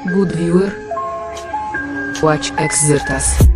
Good viewer. Watch Xirtus.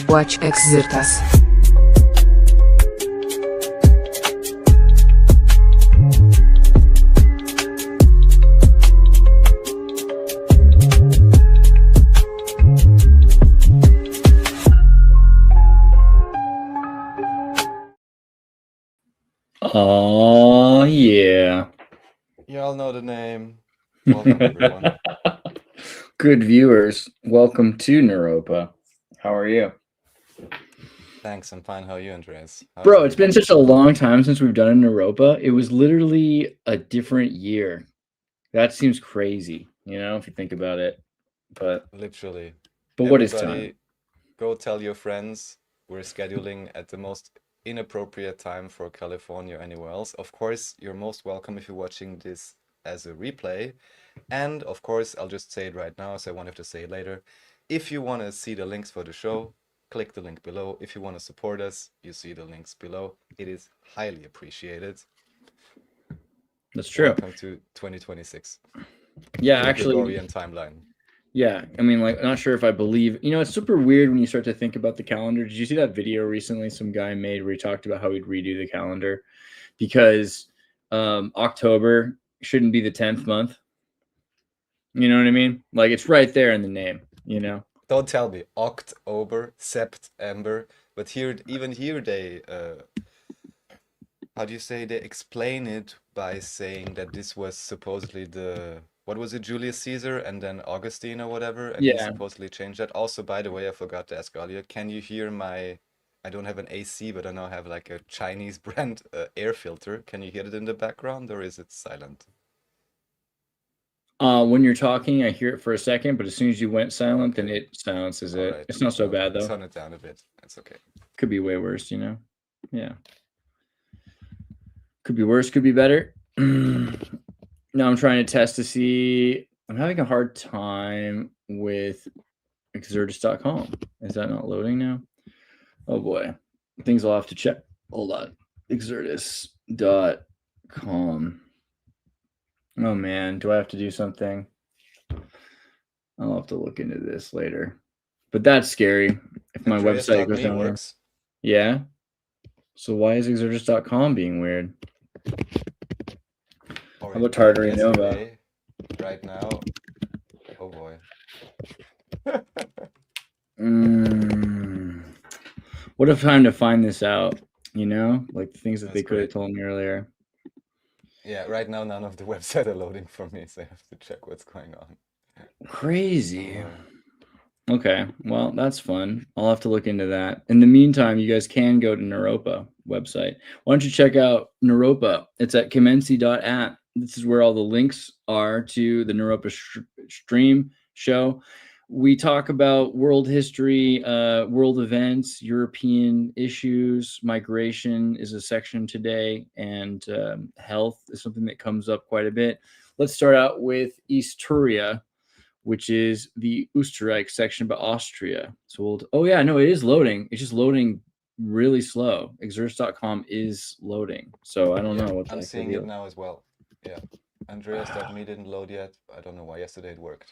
Watch Xirtus. Oh yeah. You all know the name. Welcome, everyone. Good viewers, welcome to NEUROPA. How are you? Thanks, I'm fine. How are you, Andreas? Bro, it's been such a long time since we've done a NEUROPA. It was literally a different year. That seems crazy, if you think about it. But literally. What is time? Go tell your friends we're scheduling at the most inappropriate time for California or anywhere else. Of course, you're most welcome if you're watching this as a replay. And of course, I'll just say it right now, so I won't have to say it later. If you want to see the links for the show, click the link below. If you want to support us, you see the links below. It is highly appreciated. That's true. Welcome to 2026. Yeah, the actually. Gregorian timeline. Yeah, I mean, like, not sure if I believe. It's super weird when you start to think about the calendar. Did you see that video recently some guy made where he talked about how he'd redo the calendar because October shouldn't be the 10th month? You know what I mean? Like, it's right there in the name, Don't tell me October, September, but even here they, how do you say, they explain it by saying that this was supposedly what was it, Julius Caesar and then Augustine or whatever, and he supposedly changed that. Also, by the way, I forgot to ask earlier, can you hear I don't have an AC, but I now have like a Chinese brand air filter. Can you hear it in the background or is it silent? When you're talking, I hear it for a second, but as soon as you went silent, then it silences it. Right. It's not so bad, though. Turn it down a bit. It's okay. Could be way worse, Yeah. Could be worse, could be better. Now I'm trying to test to see. I'm having a hard time with Xirtus.com. Is that not loading now? Oh, boy. Things I'll have to check. Hold on. Xirtus.com. Oh, man. Do I have to do something? I'll have to look into this later. But that's scary. If my website goes down. Works. Yeah? So why is Xirtus.com being weird? How about Tartary Nova? Right now. Oh, boy. What a time to find this out, like the things that they could have told me earlier. Yeah, right now none of the websites are loading for me, so I have to check what's going on. Crazy. Okay, well, that's fun. I'll have to look into that. In the meantime, you guys can go to NEUROPA, website. Why don't you check out NEUROPA? It's at Comency.app. This is where all the links are to the NEUROPA stream show. We talk about world history, world events, European issues. Migration is a section today, and health is something that comes up quite a bit. Let's start out with Easturia, which is the Österreich section about Austria. So oh yeah, no, it is loading. It's just loading really slow. Xirtus.com is loading. So I don't know what the I'm heck the seeing deal. it now as well. Yeah. Andreas.me didn't load yet. I don't know why. Yesterday it worked.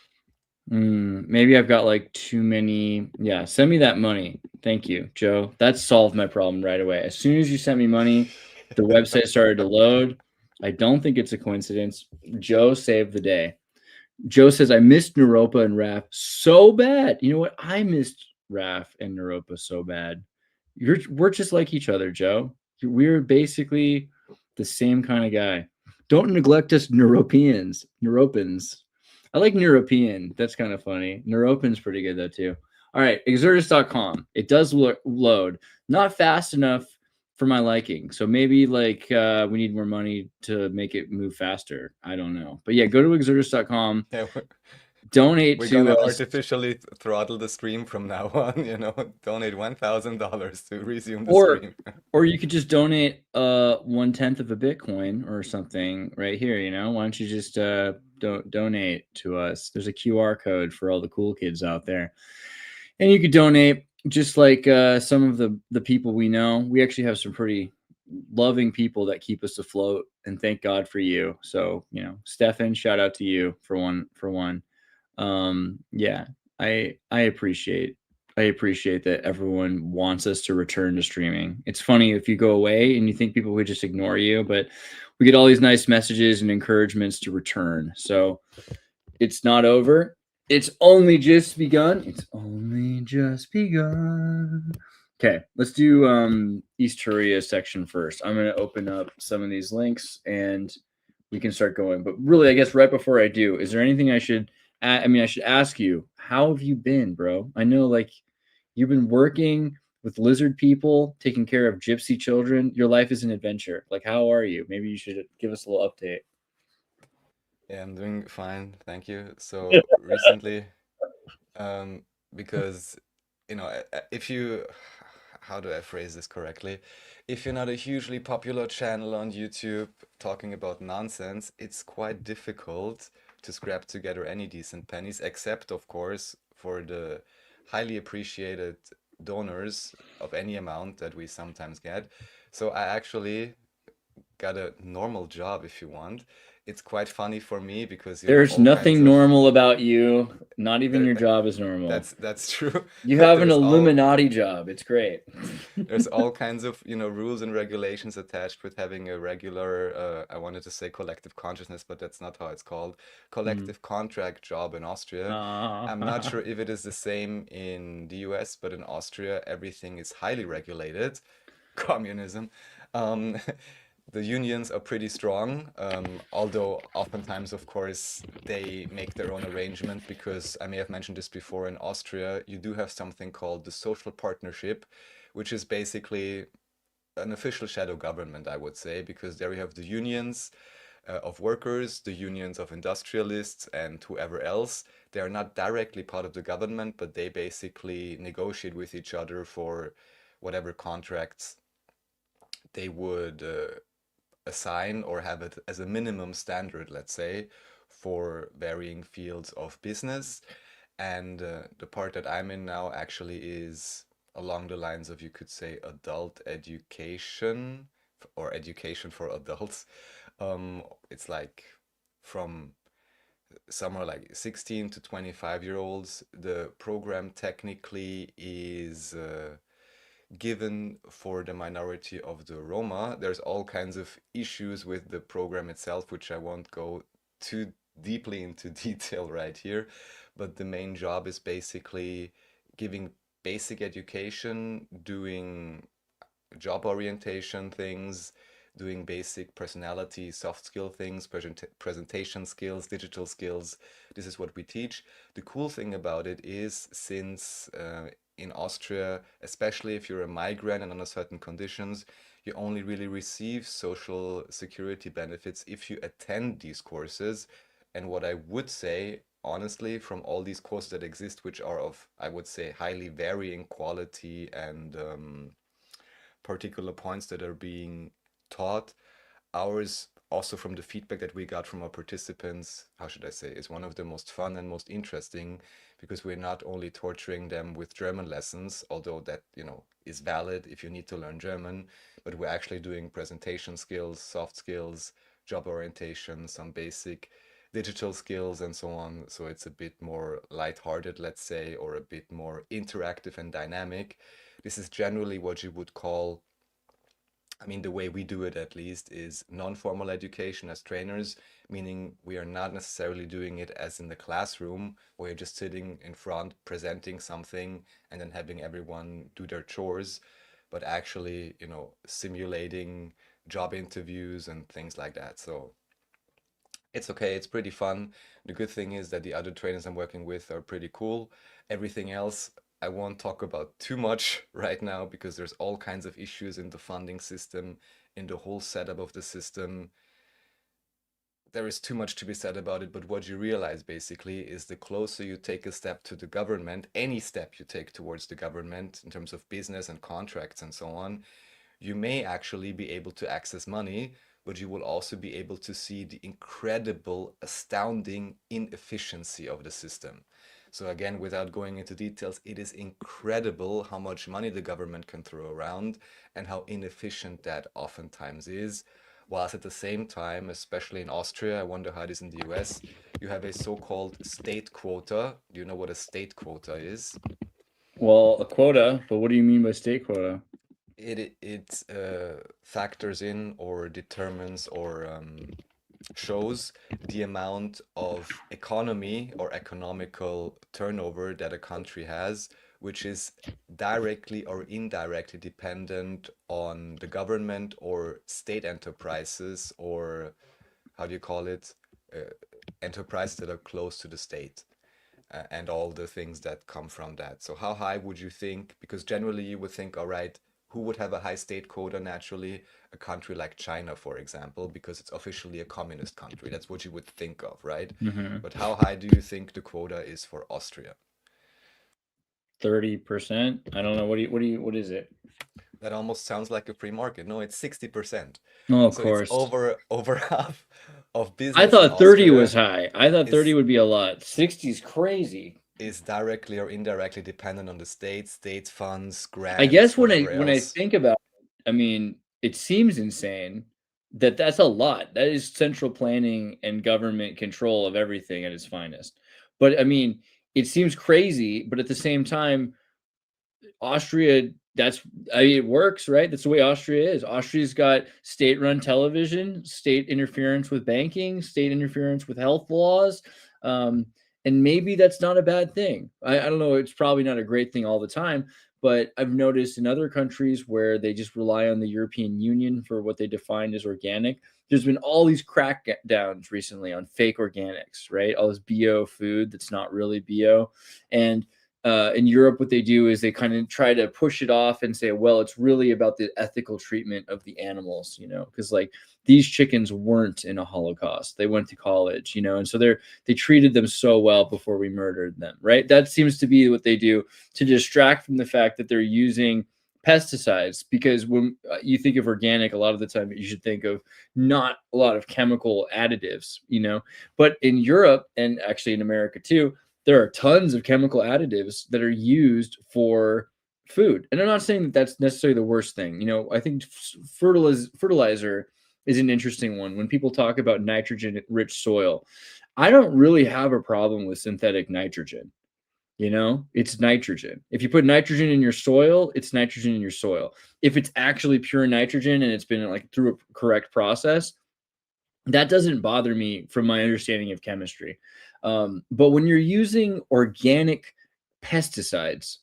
Maybe I've got like too many. Yeah, send me that money. Thank you, Joe. That solved my problem right away. As soon as you sent me money, the website started to load. I don't think it's a coincidence. Joe saved the day. Joe says, I missed NEUROPA and RAF so bad. You know what? I missed RAF and NEUROPA so bad. We're just like each other, Joe. We're basically the same kind of guy. Don't neglect us Neuropans. I like Neuropean. That's kind of funny. Neuropan's pretty good though too. All right, Xirtus.com. It does load. Not fast enough for my liking. So maybe like we need more money to make it move faster. I don't know. But yeah, go to Xirtus.com. Yeah, Donate we're to gonna us. artificially throttle the stream from now on, you know, donate $1,000 to resume the Or stream. or you could just donate 1/10 of a Bitcoin or something right here, you know? Why don't you just donate to us? There's a QR code for all the cool kids out there. And you could donate just like some of the people we know. We actually have some pretty loving people that keep us afloat, and thank God for you. So, you know, Stefan, shout out to you for one. Yeah, I appreciate that everyone wants us to return to streaming. It's funny if you go away and you think people would just ignore you, but we get all these nice messages and encouragements to return. So it's not over. It's only just begun. It's only just begun. Okay, let's do Easturia section first. I'm going to open up some of these links and we can start going. But really, I guess right before I do, is there anything I should I should ask you, how have you been, bro? I know like you've been working with lizard people, taking care of gypsy children. Your life is an adventure. Like, how are you? Maybe you should give us a little update. Yeah, I'm doing fine, thank you. So recently, because you know, if you, how do I phrase this correctly? If you're not a hugely popular channel on YouTube talking about nonsense, it's quite difficult to scrap together any decent pennies, except of course for the highly appreciated donors of any amount that we sometimes get. So I actually got a normal job, if you want. It's quite funny for me because you know There's all kinds nothing of normal about you. Not even there, your job is normal. that's true. You But have an there's Illuminati job. It's great. there's all kinds of, you know, rules and regulations attached with having a regular, I wanted to say collective consciousness, but that's not how it's called, collective contract job in Austria. I'm not sure if it is the same in the US, but in Austria, everything is highly regulated. Communism. Um, the unions are pretty strong, although oftentimes, of course, they make their own arrangement because I may have mentioned this before. In Austria, you do have something called the social partnership, which is basically an official shadow government, I would say, because there you have the unions of workers, the unions of industrialists, and whoever else. They are not directly part of the government, but they basically negotiate with each other for whatever contracts they would assign or have it as a minimum standard, let's say, for varying fields of business. And the part that I'm in now actually is along the lines of, you could say, adult education or education for adults. It's like from somewhere like 16 to 25-year-olds. The program technically is given for the minority of the Roma. There's all kinds of issues with the program itself, which I won't go too deeply into detail right here. But the main job is basically giving basic education, doing job orientation things, doing basic personality, soft skill things, presentation skills, digital skills. This is what we teach. The cool thing about it is, since in Austria, especially if you're a migrant and under certain conditions, you only really receive social security benefits if you attend these courses. And what I would say, honestly, from all these courses that exist, which are of, I would say, highly varying quality and particular points that are being taught, ours, also from the feedback that we got from our participants, how should I say, is one of the most fun and most interesting, because we're not only torturing them with German lessons, although that, is valid if you need to learn German, but we're actually doing presentation skills, soft skills, job orientation, some basic digital skills and so on. So it's a bit more lighthearted, let's say, or a bit more interactive and dynamic. This is generally what you would call, I mean, the way we do it at least is non-formal education as trainers, meaning we are not necessarily doing it as in the classroom where you're just sitting in front, presenting something, and then having everyone do their chores, but actually, simulating job interviews and things like that. So it's okay, it's pretty fun. The good thing is that the other trainers I'm working with are pretty cool. Everything else I won't talk about too much right now because there's all kinds of issues in the funding system, in the whole setup of the system. There is too much to be said about it, but what you realize basically is the closer you take a step to the government, any step you take towards the government in terms of business and contracts and so on, you may actually be able to access money, but you will also be able to see the incredible, astounding inefficiency of the system. So again, without going into details, it is incredible how much money the government can throw around and how inefficient that oftentimes is. Whilst at the same time, especially in Austria, I wonder how it is in the US, you have a so-called state quota. Do you know what a state quota is? Well, a quota, but what do you mean by state quota? It factors in or determines or shows the amount of economy or economical turnover that a country has, which is directly or indirectly dependent on the government or state enterprises, or how do you call it? Enterprises that are close to the state. And all the things that come from that. So how high would you think? Because generally you would think, all right, who would have a high state quota naturally? A country like China, for example, because it's officially a communist country. That's what you would think of, right? Mm-hmm. But how high do you think the quota is for Austria? 30%. I don't know. What is it? That almost sounds like a free market. No, it's 60%. Oh, of So it's course. over half of business I in thought 30 Austria was high. I thought 30 is would be a lot. 60 is crazy. is directly or indirectly dependent on the state funds, I guess grants, when whatever I else. think about it, I mean, it seems insane that that's a lot. That is central planning and government control of everything at its finest. But I mean, it seems crazy, but at the same time, Austria, it works, right? That's the way Austria is. Austria's got state-run television, state interference with banking, state interference with health laws. And maybe that's not a bad thing. I don't know. It's probably not a great thing all the time, but I've noticed in other countries where they just rely on the European Union for what they define as organic. There's been all these crackdowns recently on fake organics, right? All this bio food that's not really bio. And in Europe, what they do is they kind of try to push it off and say, well, it's really about the ethical treatment of the animals, because like these chickens weren't in a Holocaust. They went to college, and so they treated them so well before we murdered them, right? That seems to be what they do to distract from the fact that they're using pesticides, because when you think of organic, a lot of the time you should think of not a lot of chemical additives, but in Europe and actually in America too, there are tons of chemical additives that are used for food. And I'm not saying that that's necessarily the worst thing. I think fertilizer is an interesting one. When people talk about nitrogen rich soil, I don't really have a problem with synthetic nitrogen. It's nitrogen. If you put nitrogen in your soil, it's nitrogen in your soil. If it's actually pure nitrogen and it's been like through a correct process, that doesn't bother me from my understanding of chemistry. But when you're using organic pesticides,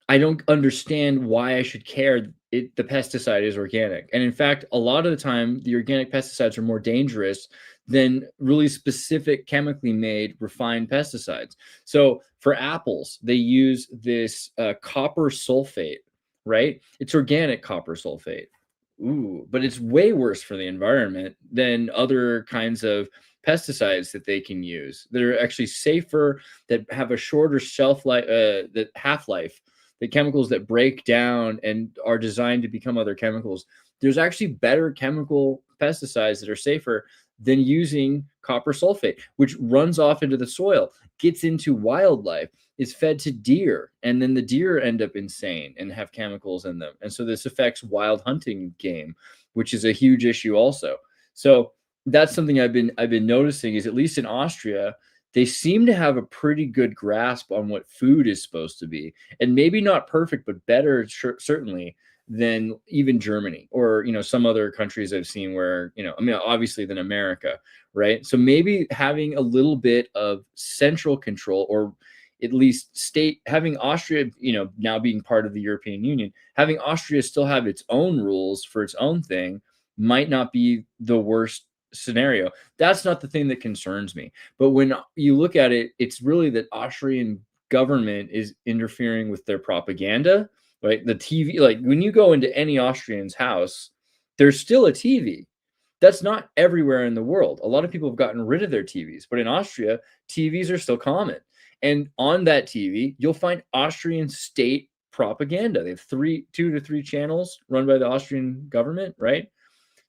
I don't understand why I should care the pesticide is organic. And in fact, a lot of the time, the organic pesticides are more dangerous than really specific chemically made refined pesticides. So for apples, they use this copper sulfate, right? It's organic copper sulfate. Ooh, but it's way worse for the environment than other kinds of pesticides that they can use that are actually safer, that have a shorter shelf life, that half-life, the chemicals that break down and are designed to become other chemicals. There's actually better chemical pesticides that are safer than using copper sulfate, which runs off into the soil, gets into wildlife, is fed to deer, and then the deer end up insane and have chemicals in them. And so this affects wild hunting game, which is a huge issue also. So that's something I've been noticing is, at least in Austria, they seem to have a pretty good grasp on what food is supposed to be, and maybe not perfect, but better certainly than even Germany or some other countries I've seen where I mean, obviously, than America, right? So maybe having a little bit of central control, or at least state, having Austria, now being part of the European Union, having Austria still have its own rules for its own thing might not be the worst scenario. That's not the thing that concerns me. But when you look at it, it's really that Austrian government is interfering with their propaganda, right? The TV, like when you go into any Austrian's house, there's still a TV. That's not everywhere in the world. A lot of people have gotten rid of their TVs, but in Austria, TVs are still common. And on that TV, you'll find Austrian state propaganda. They have 2 to 3 channels run by the Austrian government, right?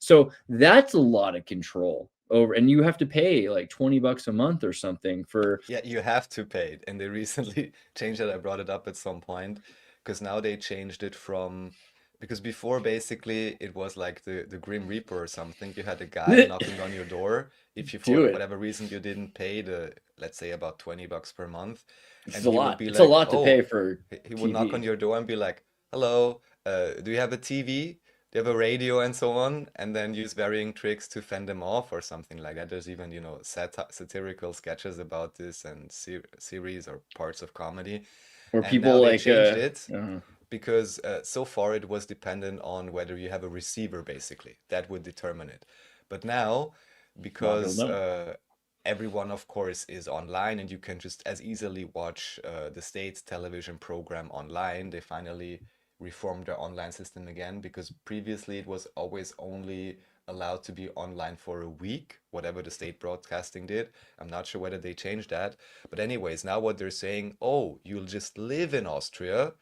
So that's a lot of control over, and you have to pay like $20 a month or something for. Yeah, you have to pay it. And they recently changed it. I brought it up at some point because now they changed it from, because before basically it was like the Grim Reaper or something. You had a guy knocking on your door if you, Do for it. whatever reason, you didn't pay the, let's say, about $20 per month. It's And a he would lot. be It's a like, lot to pay oh, for he would knock on TV. your door and be like, hello, do you have a TV? Do you have a radio and so on? And then use varying tricks to fend them off or something like that. There's even, satirical sketches about this and series or parts of comedy. Where And now people they like changed it uh, because so far it was dependent on whether you have a receiver, basically. That would determine it. But now, a lot of people because don't. everyone, of course, is online and you can just as easily watch the state's television program online, they finally reformed their online system again because previously it was always only allowed to be online for a week, whatever the state broadcasting did. I'm not sure whether they changed that. But anyways, now what they're saying, oh, you'll just live in Austria.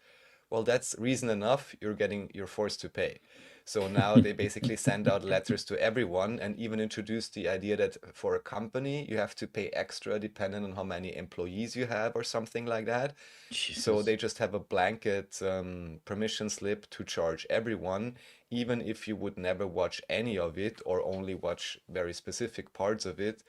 Well, that's reason enough. You're forced to pay. So now they basically send out letters to everyone and even introduce the idea that for a company, you have to pay extra depending on how many employees you have or something like that. So Jesus. they just have a blanket permission slip to charge everyone, even if you would never watch any of it or only watch very specific parts of it,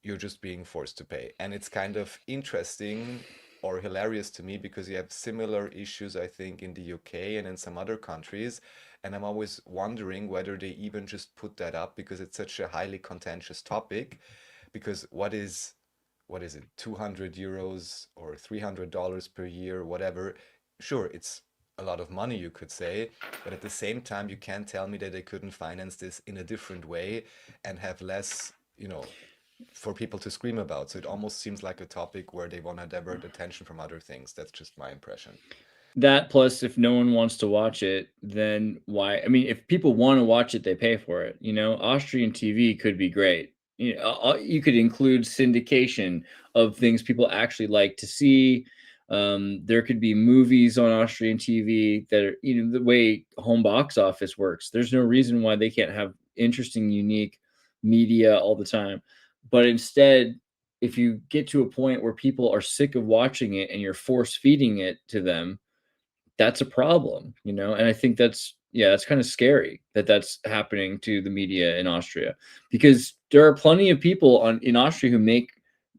you're just being forced to pay. And it's kind of interesting or hilarious to me because you have similar issues, I think, in the UK and in some other countries. And I'm always wondering whether they even just put that up because it's such a highly contentious topic. Because what is it, 200 euros or $300 per year, whatever. Sure, it's a lot of money, you could say, but at the same time, you can't tell me that they couldn't finance this in a different way and have less, for people to scream about. So it almost seems like a topic where they want to divert attention from other things. That's just my impression. That plus, if no one wants to watch it, then why? I mean, if people want to watch it, they pay for it. Austrian TV could be great. You could include syndication of things people actually like to see. There could be movies on Austrian TV that are, the way home box office works. There's no reason why they can't have interesting, unique media all the time. But instead, if you get to a point where people are sick of watching it and you're force feeding it to them, that's a problem. And I think that's kind of scary that that's happening to the media in Austria, because there are plenty of people in Austria who make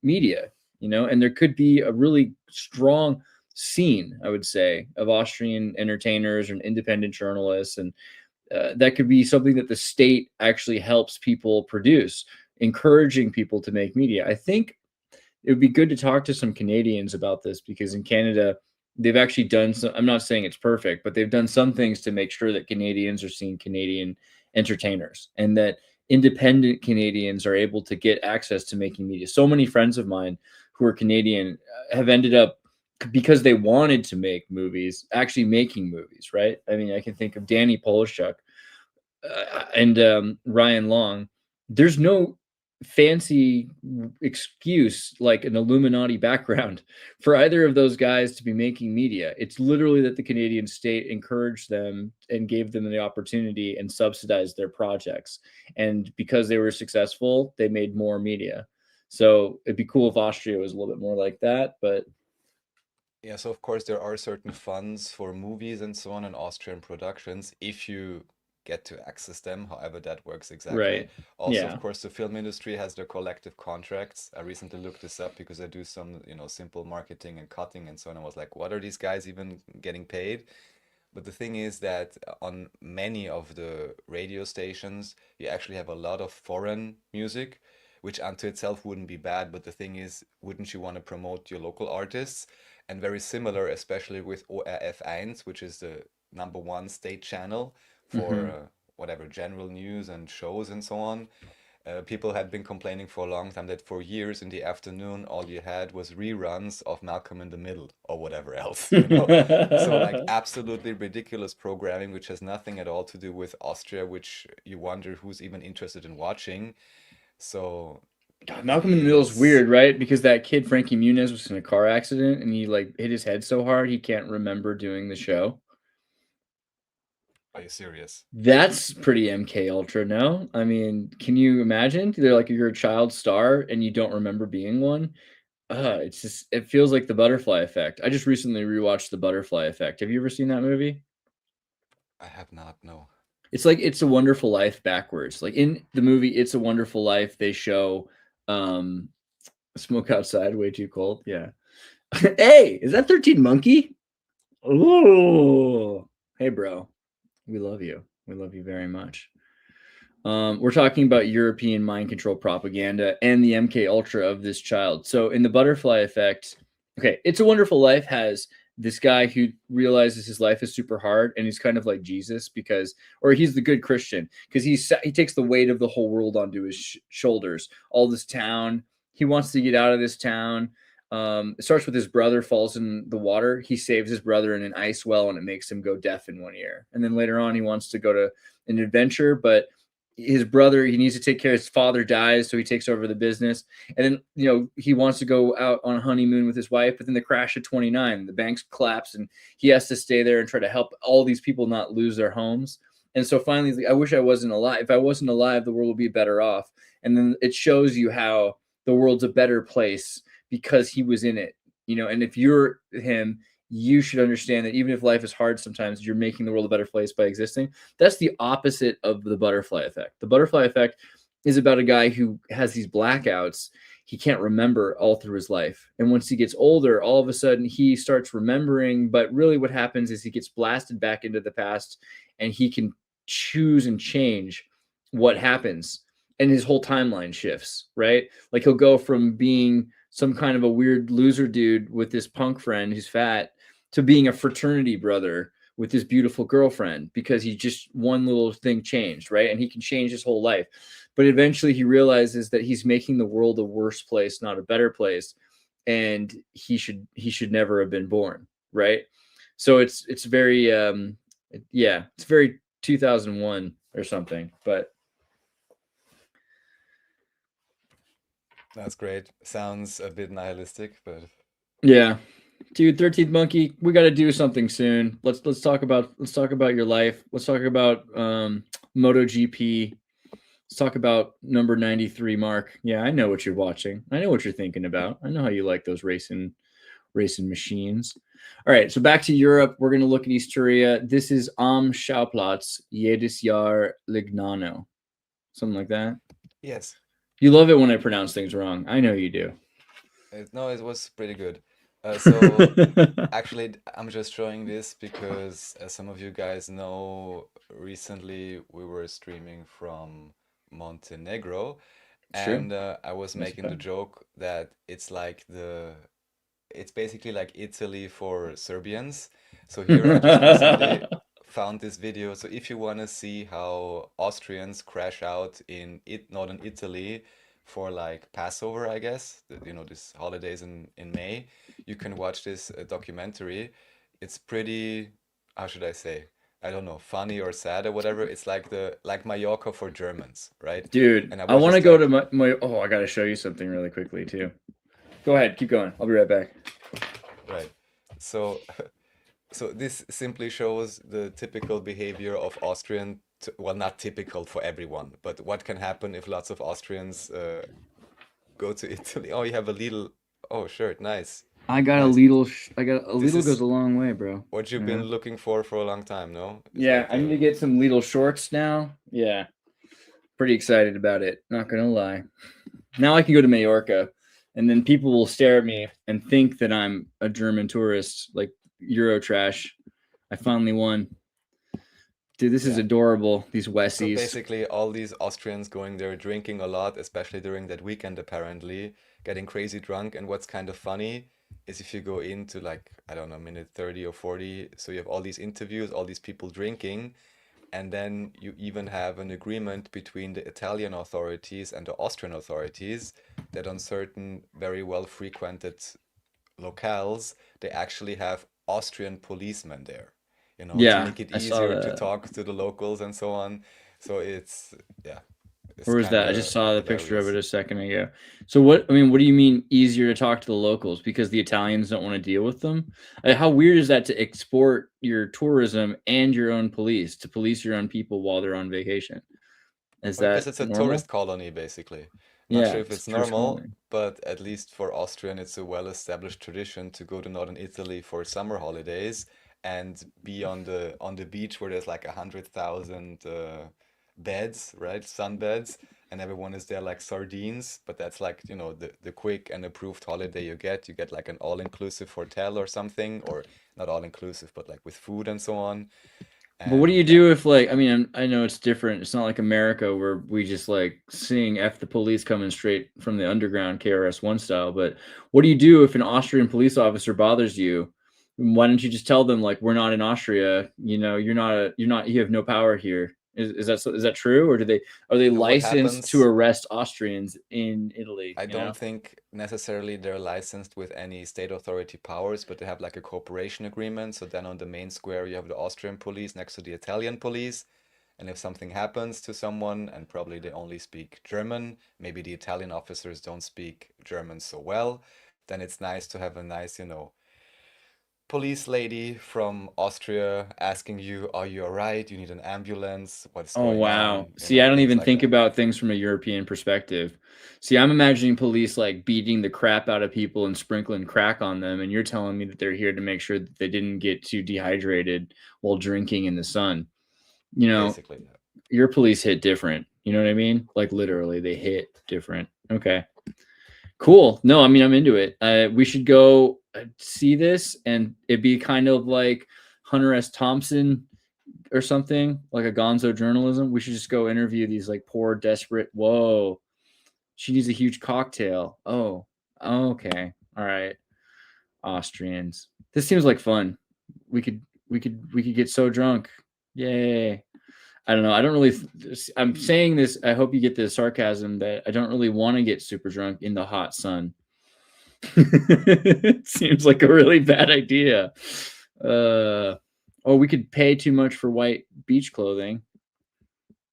media, and there could be a really strong scene, I would say, of Austrian entertainers and independent journalists, and that could be something that the state actually helps people produce, encouraging people to make media. I think it would be good to talk to some Canadians about this, because in Canada, they've actually done some. I'm not saying it's perfect, but they've done some things to make sure that Canadians are seeing Canadian entertainers, and that independent Canadians are able to get access to making media. So many friends of mine who are Canadian have ended up, because they wanted to make movies, actually making movies, right? I mean, I can think of Danny Polishchuk, and Ryan Long, there's no fancy excuse like an Illuminati background for either of those guys to be making media. It's literally that the Canadian state encouraged them and gave them the opportunity and subsidized their projects. And because they were successful, they made more media. So it'd be cool if Austria was a little bit more like that, but Yeah, so of course there are certain funds for movies and so on in Austrian productions if you get to access them, however that works exactly. right. Also, of Yeah. course, the film industry has their collective contracts. I recently looked this up because I do some, simple marketing and cutting and so on. I was like, what are these guys even getting paid? But the thing is that on many of the radio stations, you actually have a lot of foreign music, which unto itself wouldn't be bad. But the thing is, wouldn't you want to promote your local artists? And very similar, especially with ORF1, which is the number one state channel for Hmm. whatever general news and shows and so on. People had been complaining for a long time that for years in the afternoon, all you had was reruns of Malcolm in the Middle or whatever else, you know? So, like, absolutely ridiculous programming, which has nothing at all to do with Austria, which you wonder who's even interested in watching. So, God, Malcolm in the Middle is it's. weird, right? Because that kid Frankie Muniz was in a car accident and he like hit his head so hard he can't remember doing the show. Are you serious? That's pretty MK Ultra, no? I mean, can you imagine? They're like you're a child star and you don't remember being one. It's just it feels like the Butterfly Effect. I just recently rewatched the Butterfly Effect. Have you ever seen that movie? I have not, no. It's like It's a Wonderful Life backwards. Like in the movie It's a Wonderful Life, they show um smoke outside, way too cold. Yeah. Hey, is that 13 Monkey? Ooh. Hey, bro. We love you. We love you very much. We're talking about European mind control propaganda and the MK Ultra of this child. So in the Butterfly Effect, okay, It's a Wonderful Life has this guy who realizes his life is super hard and he's kind of like Jesus because, or he's the good Christian because he takes the weight of the whole world onto his shoulders. All this town, he wants to get out of this town. It starts with his brother falls in the water. He saves his brother in an ice well and it makes him go deaf in one ear. And then later on, he wants to go to an adventure, but his brother, he needs to take care of his father dies, so he takes over the business. And then he wants to go out on a honeymoon with his wife, but then the crash of 29, the banks collapse and he has to stay there and try to help all these people not lose their homes. And so finally he's like, I wish I wasn't alive. If I wasn't alive, the world would be better off. And then it shows you how the world's a better place because he was in it. And if you're him, you should understand that even if life is hard sometimes, you're making the world a better place by existing. That's the opposite of the Butterfly Effect. The Butterfly Effect is about a guy who has these blackouts. He can't remember all through his life. And once he gets older, all of a sudden he starts remembering. But really, what happens is he gets blasted back into the past and he can choose and change what happens. And his whole timeline shifts, right? Like he'll go from being some kind of a weird loser dude with this punk friend who's fat to being a fraternity brother with his beautiful girlfriend because he just one little thing changed, right? And he can change his whole life. But eventually he realizes that he's making the world a worse place, not a better place, and he should never have been born, right? So it's very it's very 2001 or something, but That's great. Sounds a bit nihilistic, but yeah. Dude, 13th Monkey, we got to do something soon. Let's talk about your life. Let's talk about MotoGP. Let's talk about number 93 Mark. Yeah, I know what you're watching. I know what you're thinking about. I know how you like those racing machines. All right, so back to Europe. We're going to look at Easturia. This is Am Schauplatz jedes Jahr Lignano. Something like that. yes. You love it when I pronounce things wrong. I know you do. No, it was pretty good. So actually, I'm just showing this because, as some of you guys know, recently we were streaming from Montenegro, It's true. and I was Nice making the pun. joke that it's basically like Italy for Serbians. So here I just recently found this video. So if you want to see how Austrians crash out in northern Italy for like Passover, I guess, this holidays in May, you can watch this documentary. It's pretty, how should I say? I don't know, funny or sad or whatever. It's like Mallorca for Germans, right? Dude, And I I was want to just go to like, my oh, I got to show you something really quickly too. Go ahead, keep going. I'll be right back. right. So so this simply shows the typical behavior of Austrian, well, not typical for everyone, but what can happen if lots of Austrians go to Italy. Oh, you have a little, oh, shirt, nice, nice. I got a This little goes is a long way, bro. what you've You been know? looking for a long time, no? It's Yeah, like I need to a, get some Lidl shorts now. Yeah, pretty excited about it. Not gonna lie. Now I can go to Majorca, and then people will stare at me and think that I'm a German tourist, like Euro trash. I finally won. Dude, this is yeah. adorable. These So Wessies. basically, all these Austrians going there drinking a lot, especially during that weekend, apparently, getting crazy drunk. And what's kind of funny is if you go into like, I don't know, minute 30 or 40, so you have all these interviews, all these people drinking, and then you even have an agreement between the Italian authorities and the Austrian authorities that on certain very well frequented locales, they actually have Austrian policemen there, to Yeah, make it I saw easier to that. talk to the locals and so on. So yeah, it's Where was kind that? I just of saw the picture of it hilarious. a second ago. So what? I mean, what do you mean easier to talk to the locals because the Italians don't want to deal with them? How weird is that to export your tourism and your own police to police your own people while they're on vacation? Is Well, because that it's a tourist normal? colony, basically. Not sure Yeah, if it's it's a tourist normal, colony. but at least for Austrian, it's a well-established tradition to go to northern Italy for summer holidays and be on the beach where there's like 100,000 beds, right? Sunbeds, and everyone is there like sardines. But that's like, the quick and approved holiday you get. You get like an all-inclusive hotel or something, or not all-inclusive, but like with food and so on. But what do And you yeah, do if, like, I mean, I know it's different. It's not like America where we just like sing "F the police" coming straight from the underground KRS-One style. But what do you do if an Austrian police officer bothers you? Why don't you just tell them like we're not in Austria? You have no power here. Is that true, or are they what licensed to happens? arrest Austrians in Italy? I don't think necessarily they're licensed with any state authority powers, but they have like a cooperation agreement. So then on the main square, you have the Austrian police next to the Italian police. And if something happens to someone, and probably they only speak German, maybe the Italian officers don't speak German so well, then it's nice to have a nice, police lady from Austria asking you, are you all right? You need an ambulance? What's Oh, going wow. on? See, I don't Things even like think that. about things from a European perspective. See, I'm imagining police like beating the crap out of people and sprinkling crack on them, and you're telling me that they're here to make sure that they didn't get too dehydrated while drinking in the sun. You know, Basically, yeah. your police hit different. You know what I mean? Like literally, they hit different. Okay. Cool. No, I mean, I'm into it. We should go see this, and it'd be kind of like Hunter S. Thompson or something, like a gonzo journalism. We should just go interview these like poor, desperate. Whoa, she needs a huge cocktail. Oh, okay. All right. Austrians. This seems like fun. We could get so drunk. Yay. I don't know. I don't really. I'm saying this. I hope you get the sarcasm that I don't really want to get super drunk in the hot sun. It seems like a really bad idea. Or we could pay too much for white beach clothing.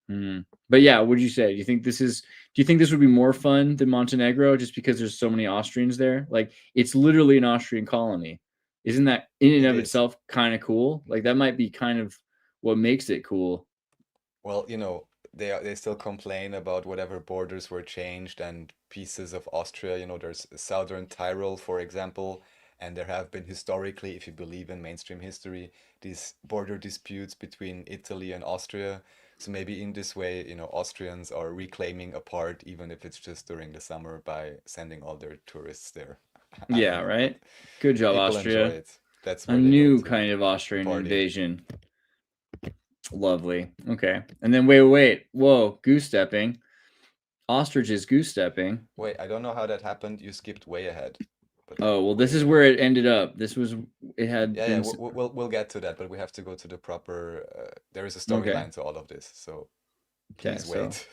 But yeah, what would you say? Do you think this would be more fun than Montenegro just because there's so many Austrians there? Like it's literally an Austrian colony. Isn't that in and It of is. itself kind of cool? Like that might be kind of what makes it cool. Well, they still complain about whatever borders were changed and pieces of Austria. There's Southern Tyrol, for example, and there have been historically, if you believe in mainstream history, these border disputes between Italy and Austria. So maybe in this way, Austrians are reclaiming a part, even if it's just during the summer by sending all their tourists there. I don't Yeah, know, but right? Good job, people enjoy Austria. it. That's A where they go new to kind of Austrian party. invasion. Lovely. Okay. And then wait. Whoa, goose stepping. Ostriches goose stepping. Wait, I don't know how that happened. You skipped way ahead, but like Oh, well, this is way where ahead. it ended up. It had Yeah, yeah, been we'll get to that, but we have to go to the proper. There is a okay. storyline to all of this, so Okay, please so wait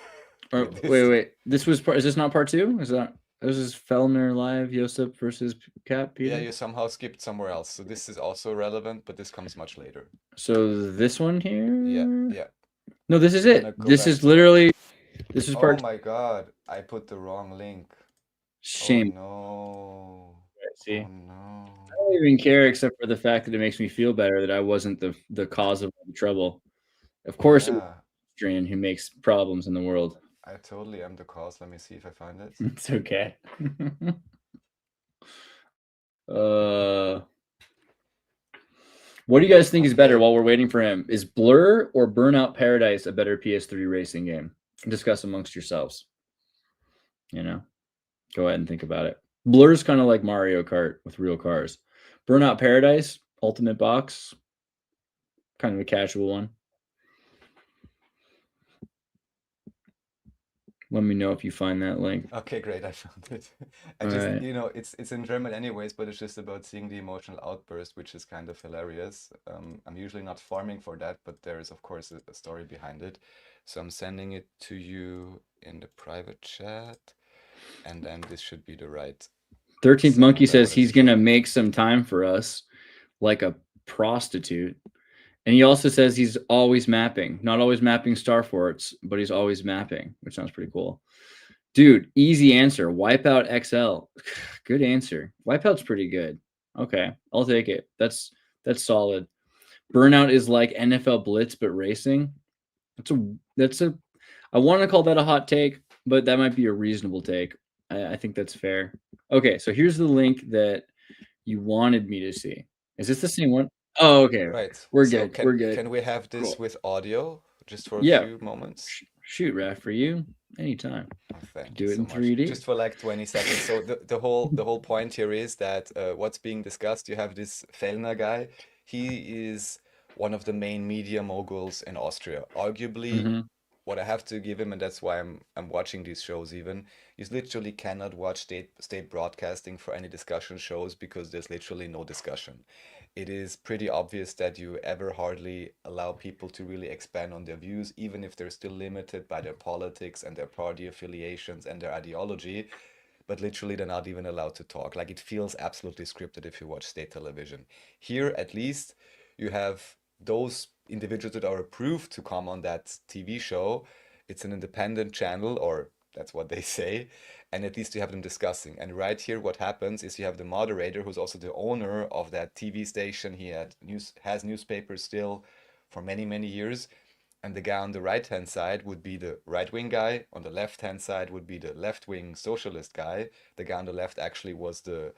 or with this. wait. This was part is this not part two? Is that This is Fellner live, Josip versus Cap, Peter? Yeah, you somehow skipped somewhere else. So this is also relevant, but this comes much later. So this one here? Yeah. No, this is We're it. gonna go This back is to- literally, this is Oh part. my God, I put the wrong link. Shame. Oh no. See? Oh no. I don't even care except for the fact that it makes me feel better that I wasn't the cause of the trouble. Of course, it was Yeah, Adrian who makes problems in the world. I totally am the cause. Let me see if I find it. It's okay. What do you guys think is better while we're waiting for him? Is Blur or Burnout Paradise a better PS3 racing game? Discuss amongst yourselves. You know, go ahead and think about it. Blur's kind of like Mario Kart with real cars. Burnout Paradise, Ultimate Box, kind of a casual one. Let me know if you find that link. Okay, great, I found it. Alright. You know, it's in German anyways, but it's just about seeing the emotional outburst, which is kind of hilarious. I'm usually not farming for that, but there is of course a story behind it. So I'm sending it to you in the private chat, and then this should be the right. 13th sound Monkey I says wanted he's to going to show. make some time for us like a prostitute. And he also says he's always mapping, not always mapping star forts, but he's always mapping, which sounds pretty cool. Dude, easy answer. Wipeout XL. Good answer. Wipeout's pretty good. Okay, I'll take it. That's solid. Burnout is like NFL Blitz but racing. That's a I want to call that a hot take, but that might be a reasonable take. I think that's fair. Okay, so here's the link that you wanted me to see. Is this the same one? Oh, okay. Right. We're So good. We're good. Can we have this Cool. with audio just for a Yeah. few moments? Shoot, Raf, for you anytime. Oh, thank Do you it so in much. 3D. Just for like 20 seconds. So the whole point here is that what's being discussed, you have this Fellner guy. He is one of the main media moguls in Austria. Arguably, what I have to give him, and that's why I'm watching these shows even, is literally cannot watch state broadcasting for any discussion shows because there's literally no discussion. It is pretty obvious that you ever hardly allow people to really expand on their views, even if they're still limited by their politics and their party affiliations and their ideology. But literally, they're not even allowed to talk. Like, it feels absolutely scripted if you watch state television. Here, at least, you have those individuals that are approved to come on that TV show. It's an independent channel, or that's what they say, and at least you have them discussing. And right here, what happens is you have the moderator, who's also the owner of that TV station. He has newspapers still for many, many years. And the guy on the right-hand side would be the right-wing guy. On the left-hand side would be the left-wing socialist guy. The guy on the left actually was the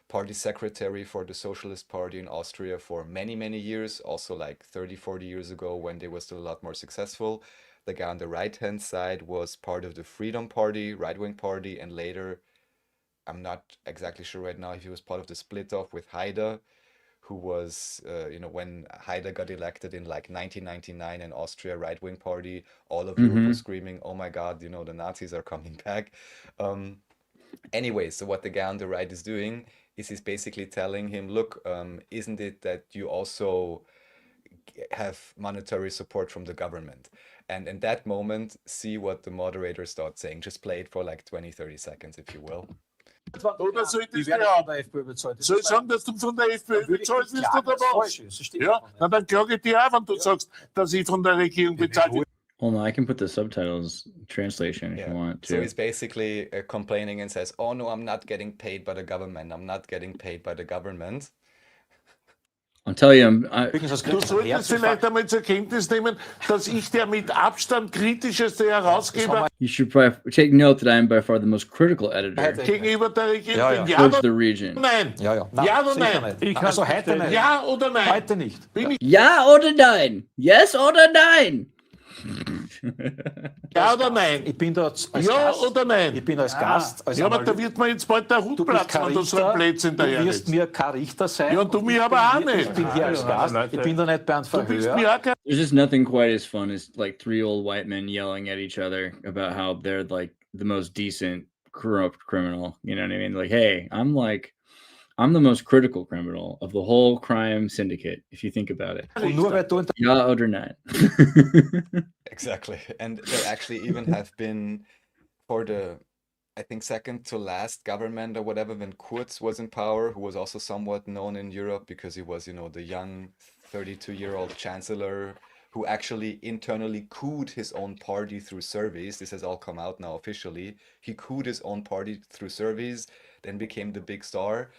party secretary for the Socialist Party in Austria for many, many years, also like 30, 40 years ago when they were still a lot more successful. The guy on the right-hand side was part of the Freedom Party, right-wing party, and later, I'm not exactly sure right now if he was part of the split-off with Haider, who was, when Haider got elected in like 1999 in Austria, right-wing party, all of Europe was screaming, oh my God, the Nazis are coming back. Anyway, so what the guy on the right is doing is he's basically telling him, look, isn't it that you also have monetary support from the government? And in that moment, see what the moderator starts saying. Just play it for like 20, 30 seconds, if you will. Oder soll ich das behaupten? Soll ich sagen, dass du von der FPÖ bezahlt wirst oder was? Ja, dann klage ich dir auch, wenn du sagst, dass ich von der Regierung bezahlt werde. Hold on, I can put the subtitles translation if you want to. So he's basically complaining and says, oh no, I'm not getting paid by the government. I'm not getting paid by the government. I'll tell you, Du solltest vielleicht einmal zur Kenntnis nehmen, dass ich der mit Abstand kritischste Herausgeber you should probably take note that I am by far the most critical editor gegenüber der Regierung bin. Ja towards oder the region. nein? Ja. Ja oder nein? Also heute nicht. Ja oder nein? Heute nicht. Ja oder nein? Yes oder nein? Ja oder nein? Ich bin da als Ja Gast. oder nein? Ich bin als Gast. Als Ja, aber da wird mir jetzt bald der Hut du bist platzen, kein wenn du so ein Richter. Blödsinn Du daher wirst mir kein Richter sein. Ja, und du mir aber auch Ich nicht. bin hier als Gast. Ich bin da nicht bei einem Du bist Verhör. mir auch kein There's just nothing quite as fun as like three old white men yelling at each other about how they're like the most decent corrupt criminal. You know what I mean? Like, hey, I'm the most critical criminal of the whole crime syndicate, if you think about it. Und nur weil du Ja oder nein? Exactly. And there actually even have been, for the I think second to last government or whatever when Kurz was in power, who was also somewhat known in Europe because he was, the young 32-year-old chancellor who actually internally couped his own party through surveys. This has all come out now officially. He couped his own party through surveys, then became the big star.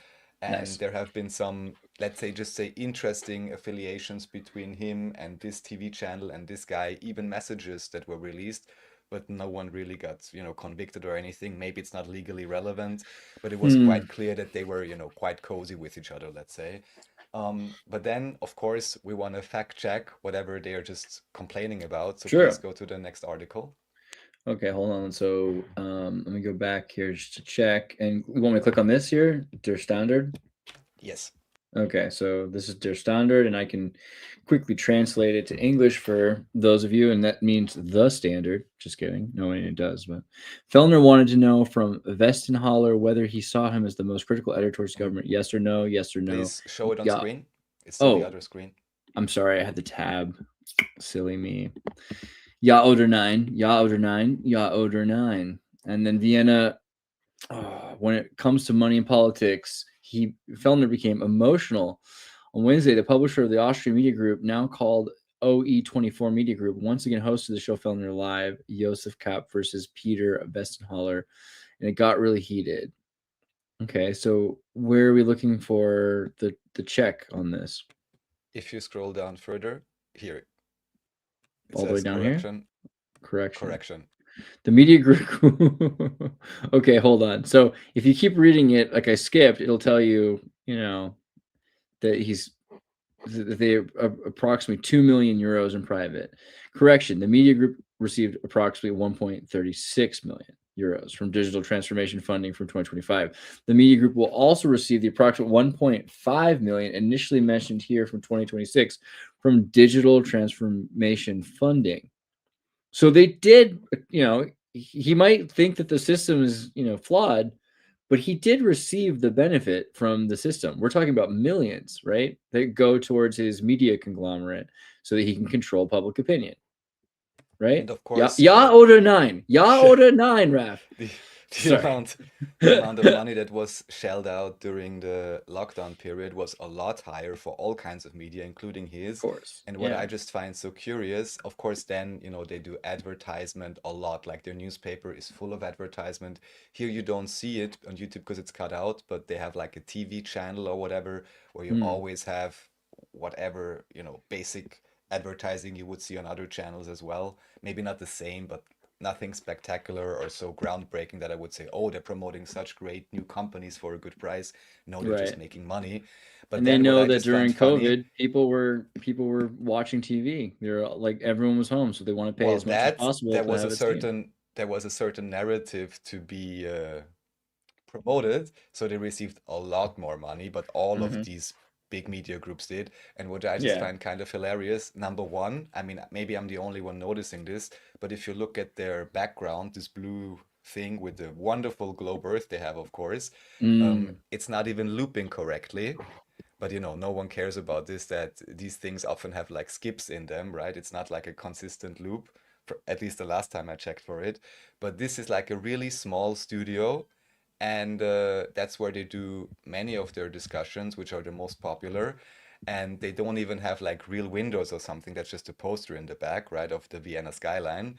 And Nice. there have been some, let's say, just say interesting affiliations between him and this TV channel and this guy, even messages that were released, but no one really got, convicted or anything. Maybe it's not legally relevant, but it was quite clear that they were, quite cozy with each other, let's say. But then, of course, we want to fact check whatever they are just complaining about. So Sure. please go to the next article. Okay, hold on. So let me go back here just to check. And you want me to click on this here, Der Standard? Yes. Okay, so this is Der Standard, and I can quickly translate it to English for those of you, and that means the standard. Just kidding. No, it does. But Fellner wanted to know from Westenhaler whether he saw him as the most critical editor towards government. Yes or no? Yes or no? Please show it on Yeah. screen. It's on the Oh. other screen. I'm sorry, I had the tab. Silly me. Ja oder nein, ja oder nein, ja oder nein. And then Vienna, when it comes to money and politics, Fellner became emotional. On Wednesday, the publisher of the Austrian media group, now called OE24 Media Group, once again hosted the show Fellner Live, Josef Kapp versus Peter Westenhaler, and it got really heated. Okay, so where are we looking for the check on this? If you scroll down further, here. It All the way says down correction. here? Correction. The media group. Okay, hold on. So if you keep reading it, like I skipped, it'll tell you, that they approximately 2 million euros in private. Correction: the media group received approximately 1.36 million euros from digital transformation funding from 2025. The media group will also receive the approximate 1.5 million initially mentioned here from 2026 from digital transformation funding. So they did, he might think that the system is, flawed, but he did receive the benefit from the system. We're talking about millions, right? That go towards his media conglomerate so that he can control public opinion. Right? And of course, Ja oder nein? Ja oder nein, Raf? The amount of money that was shelled out during the lockdown period was a lot higher for all kinds of media, including his. Of course. And what I just find so curious, of course, then, they do advertisement a lot, like their newspaper is full of advertisement. Here you don't see it on YouTube because it's cut out, but they have like a TV channel or whatever, where you always have whatever, basic advertising you would see on other channels as well. Maybe not the same, but nothing spectacular or so groundbreaking that I would say, oh, they're promoting such great new companies for a good price. No, they're just making money. But and then they know what I that just during find funny, COVID, people were watching TV. They're like, everyone was home, so they want to pay as much as possible. there to was have a it streamed. certain narrative to be promoted, so they received a lot more money, but all of these big media groups did. And what I just find kind of hilarious, number one, I mean, maybe I'm the only one noticing this, but if you look at their background, this blue thing with the wonderful globe earth they have, of course, it's not even looping correctly. But no one cares about this, that these things often have like skips in them, right? It's not like a consistent loop, at least the last time I checked for it. But this is like a really small studio, and that's where they do many of their discussions, which are the most popular. And they don't even have like real windows or something. That's just a poster in the back, right, of the Vienna skyline.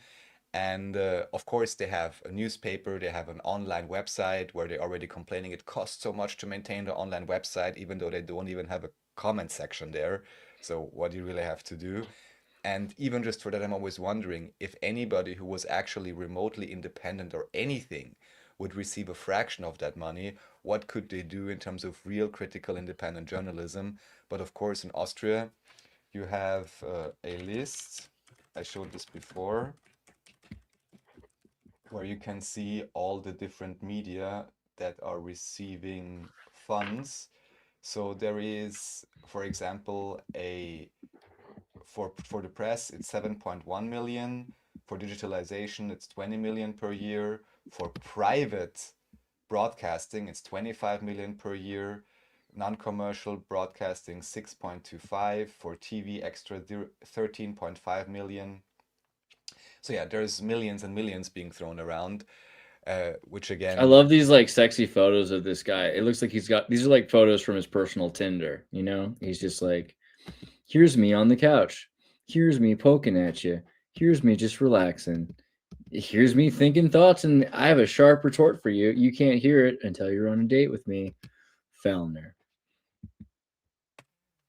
And of course, they have a newspaper, they have an online website where they're already complaining it costs so much to maintain the online website, even though they don't even have a comment section there. So, what do you really have to do? And even just for that, I'm always wondering if anybody who was actually remotely independent or anything would receive a fraction of that money, what could they do in terms of real critical independent journalism? But of course, in Austria, you have a list. I showed this before, where you can see all the different media that are receiving funds. So there is, for example, for the press, it's 7.1 million. For digitalization, it's 20 million per year. For private broadcasting, it's 25 million per year. Non-commercial broadcasting, 6.25. For TV extra, 13.5 million. So yeah, there's millions and millions being thrown around. which I again, love these like sexy photos of this guy. It looks like these are like photos from his personal Tinder, you know? He's just like, here's me on the couch. Here's me poking at you. Here's me just relaxing. Here's me thinking thoughts, and I have a sharp retort for you. You can't hear it until you're on a date with me. Fellner.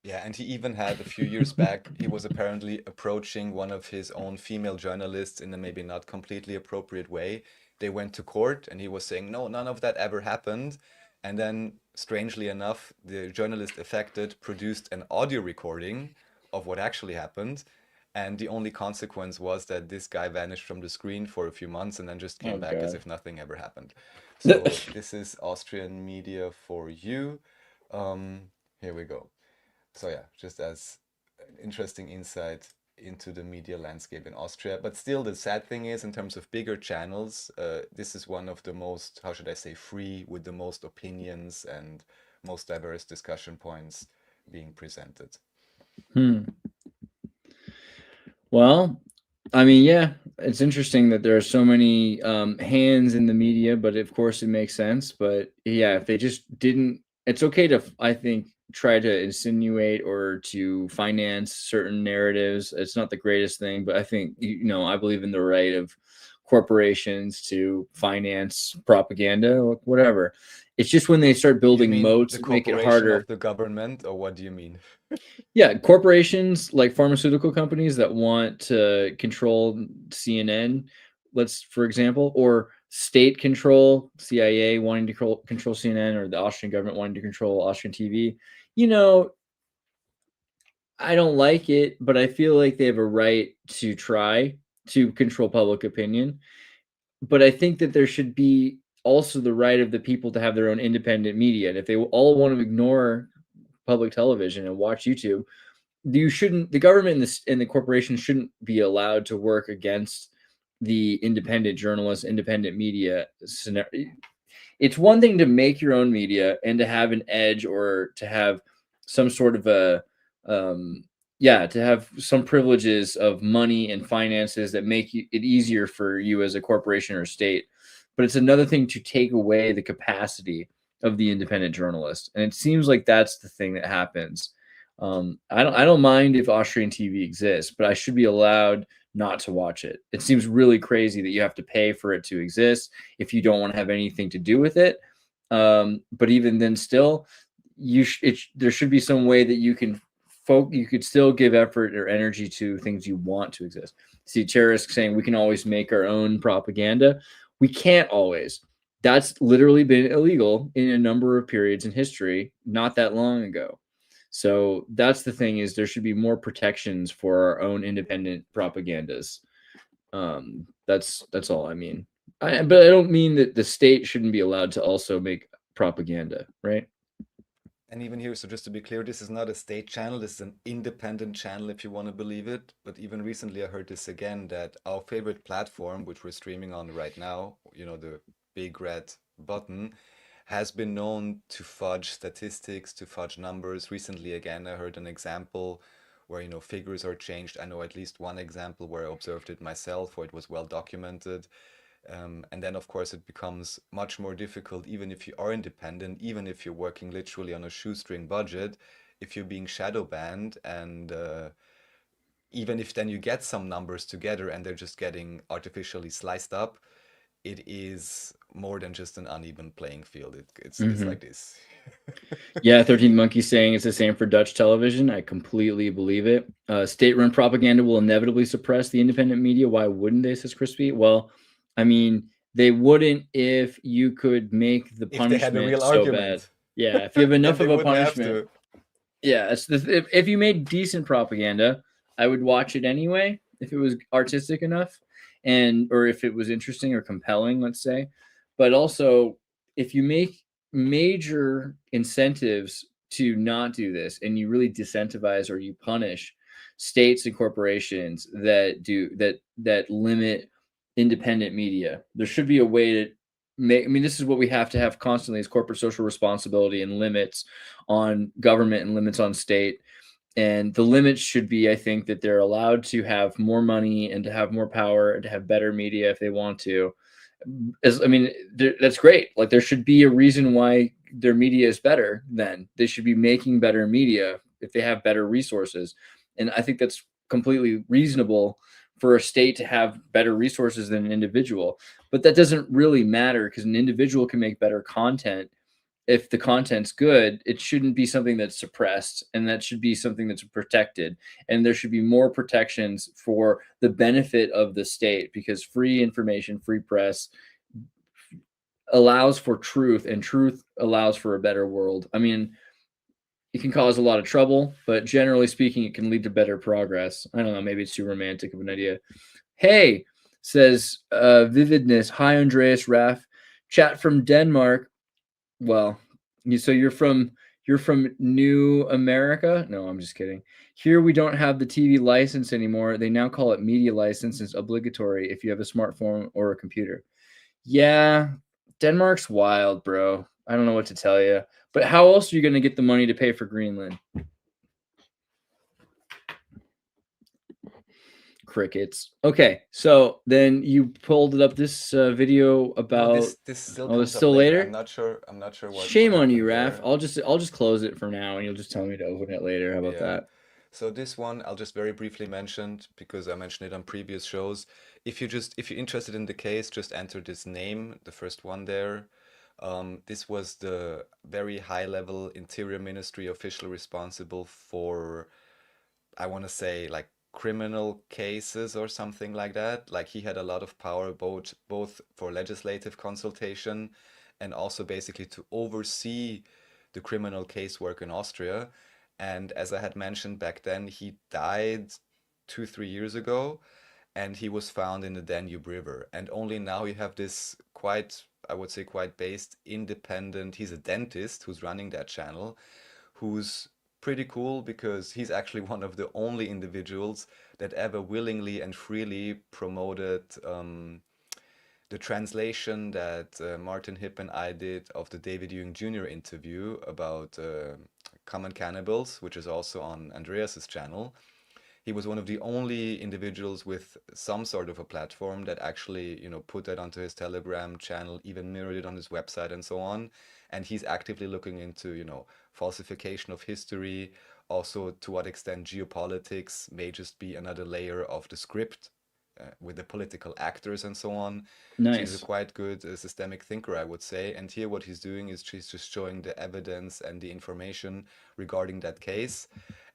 yeah, and he even had a few years back, he was apparently approaching one of his own female journalists in a maybe not completely appropriate way. They went to court and he was saying, no, none of that ever happened. And then, strangely enough, the journalist affected produced an audio recording of what actually happened. And the only consequence was that this guy vanished from the screen for a few months and then just came Oh, back as God. if nothing ever happened. So this is Austrian media for you. Here we go. So yeah, just as an interesting insight into the media landscape in Austria. But still, the sad thing is, in terms of bigger channels, this is one of the most, how should I say, free, with the most opinions and most diverse discussion points being presented. Well, I mean, yeah, it's interesting that there are so many hands in the media, but of course it makes sense. But yeah, if they just didn't, it's okay to, I think, try to insinuate or to finance certain narratives. It's not the greatest thing, but I think, you know, I believe in the right of corporations to finance propaganda or whatever. It's just when they start You building mean moats the that make it corporation harder. of the government, or what do you mean? Yeah, corporations like pharmaceutical companies that want to control CNN, for example, or state control, CIA wanting to control CNN, or the Austrian government wanting to control Austrian TV. You know, I don't like it, but I feel like they have a right to try to control public opinion. But I think that there should be also the right of the people to have their own independent media. And if they all want to ignore public television and watch YouTube, the government and the corporation shouldn't be allowed to work against the independent journalists, independent media scenario. It's one thing to make your own media and to have an edge, or to have some sort of to have some privileges of money and finances that make it easier for you as a corporation or state. But it's another thing to take away the capacity of the independent journalist. And it seems like that's the thing that happens. I don't mind if Austrian TV exists, but I should be allowed not to watch it. It seems really crazy that you have to pay for it to exist if you don't want to have anything to do with it. But even then, still, there should be some way that you can you could still give effort or energy to things you want to exist. See, Cherisk saying we can always make our own propaganda. We can't always. That's literally been illegal in a number of periods in history, not that long ago. So that's the thing, is there should be more protections for our own independent propagandas. That's all I mean. But I don't mean that the state shouldn't be allowed to also make propaganda, right? And even here, so just to be clear, this is not a state channel, this is an independent channel if you want to believe it. But even recently I heard this again, that our favorite platform, which we're streaming on right now, you know, the big red button, has been known to fudge statistics, to fudge numbers. Recently again, I heard an example where, you know, figures are changed. I know at least one example where I observed it myself, where it was well documented. And then, of course, it becomes much more difficult, even if you are independent, even if you're working literally on a shoestring budget, if you're being shadow banned, and even if then you get some numbers together and they're just getting artificially sliced up, it is more than just an uneven playing field. It's like this. Yeah, 13 Monkey saying it's the same for Dutch television. I completely believe it. State-run propaganda will inevitably suppress the independent media. Why wouldn't they, says Crispy? Well, I mean, they wouldn't if you could make the punishment if they had a real so argument. bad. Yeah, if you have enough They of a wouldn't have punishment. to. Yeah, if you made decent propaganda, I would watch it anyway if it was artistic enough, or if it was interesting or compelling, let's say. But also, if you make major incentives to not do this, and you really disincentivize or you punish states and corporations that limit independent media, there should be a way to make. I mean, this is what we have to have constantly: is corporate social responsibility and limits on government and limits on state. And the limits should be, I think, that they're allowed to have more money and to have more power and to have better media if they want to. That's great. Like, there should be a reason why their media is better. Then they should be making better media if they have better resources, and I think that's completely reasonable for a state to have better resources than an individual. But that doesn't really matter, because an individual can make better content. If the content's good, it shouldn't be something that's suppressed, and that should be something that's protected. And there should be more protections for the benefit of the state, because free information, free press allows for truth, and truth allows for a better world. I mean, it can cause a lot of trouble, but generally speaking, it can lead to better progress. I don't know, maybe it's too romantic of an idea. Hey, says Vividness. Hi, Andreas Raff. Chat from Denmark. Well, so you're from New America? No, I'm just kidding. Here we don't have the TV license anymore. They now call it media license. It's obligatory if you have a smartphone or a computer. Yeah, Denmark's wild, bro. I don't know what to tell you. But how else are you going to get the money to pay for Greenland? Crickets. Okay, so then you pulled it up, this video about. No, this still comes it's up still later. I'm not sure what. Shame what on you, happened Raph. there. I'll just close it for now, and you'll just tell me to open it later. How about Yeah. that? So this one I'll just very briefly mention because I mentioned it on previous shows. If you're interested in the case, just enter this name, the first one there. This was the very high level Interior Ministry official responsible for, I want to say, like criminal cases or something like that. Like, he had a lot of power both for legislative consultation and also basically to oversee the criminal casework in Austria. And as I had mentioned back then, he died 2, 3 years ago, and he was found in the Danube River. And only now you have this quite, I would say, quite based independent. He's a dentist who's running that channel, who's pretty cool because he's actually one of the only individuals that ever willingly and freely promoted the translation that Martin Hipp and I did of the David Ewing Jr. interview about Common Cannibals, which is also on Andreas's channel. He was one of the only individuals with some sort of a platform that actually, put that onto his Telegram channel, even mirrored it on his website and so on. And he's actively looking into, falsification of history, also to what extent geopolitics may just be another layer of the script with the political actors and so on. So he's a Nice. quite good systemic thinker, I would say. And here what he's doing is he's just showing the evidence and the information regarding that case.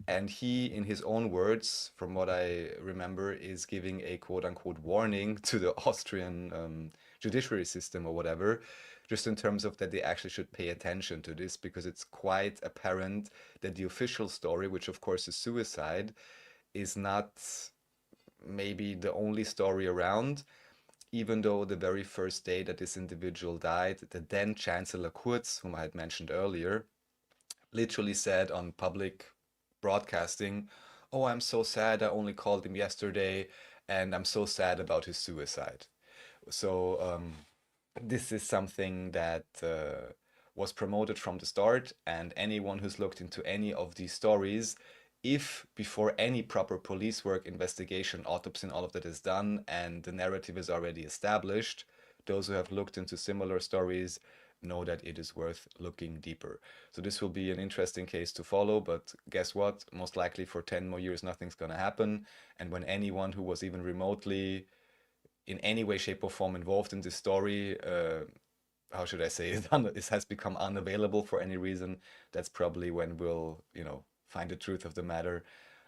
And he, in his own words, from what I remember, is giving a quote-unquote warning to the Austrian judiciary system or whatever, just in terms of that they actually should pay attention to this, because it's quite apparent that the official story, which of course is suicide, is not maybe the only story around, even though the very first day that this individual died, the then Chancellor Kurz, whom I had mentioned earlier, literally said on public broadcasting, "Oh, I'm so sad, I only called him yesterday, and I'm so sad about his suicide." So this is something that was promoted from the start, and anyone who's looked into any of these stories, if before any proper police work, investigation, autopsy, and all of that is done, and the narrative is already established, those who have looked into similar stories know that it is worth looking deeper. So this will be an interesting case to follow, but guess what? Most likely for 10 more years, nothing's going to happen. And when anyone who was even remotely in any way, shape, or form involved in this story, how should I say it, it has become unavailable for any reason, that's probably when we'll, find the truth of the matter.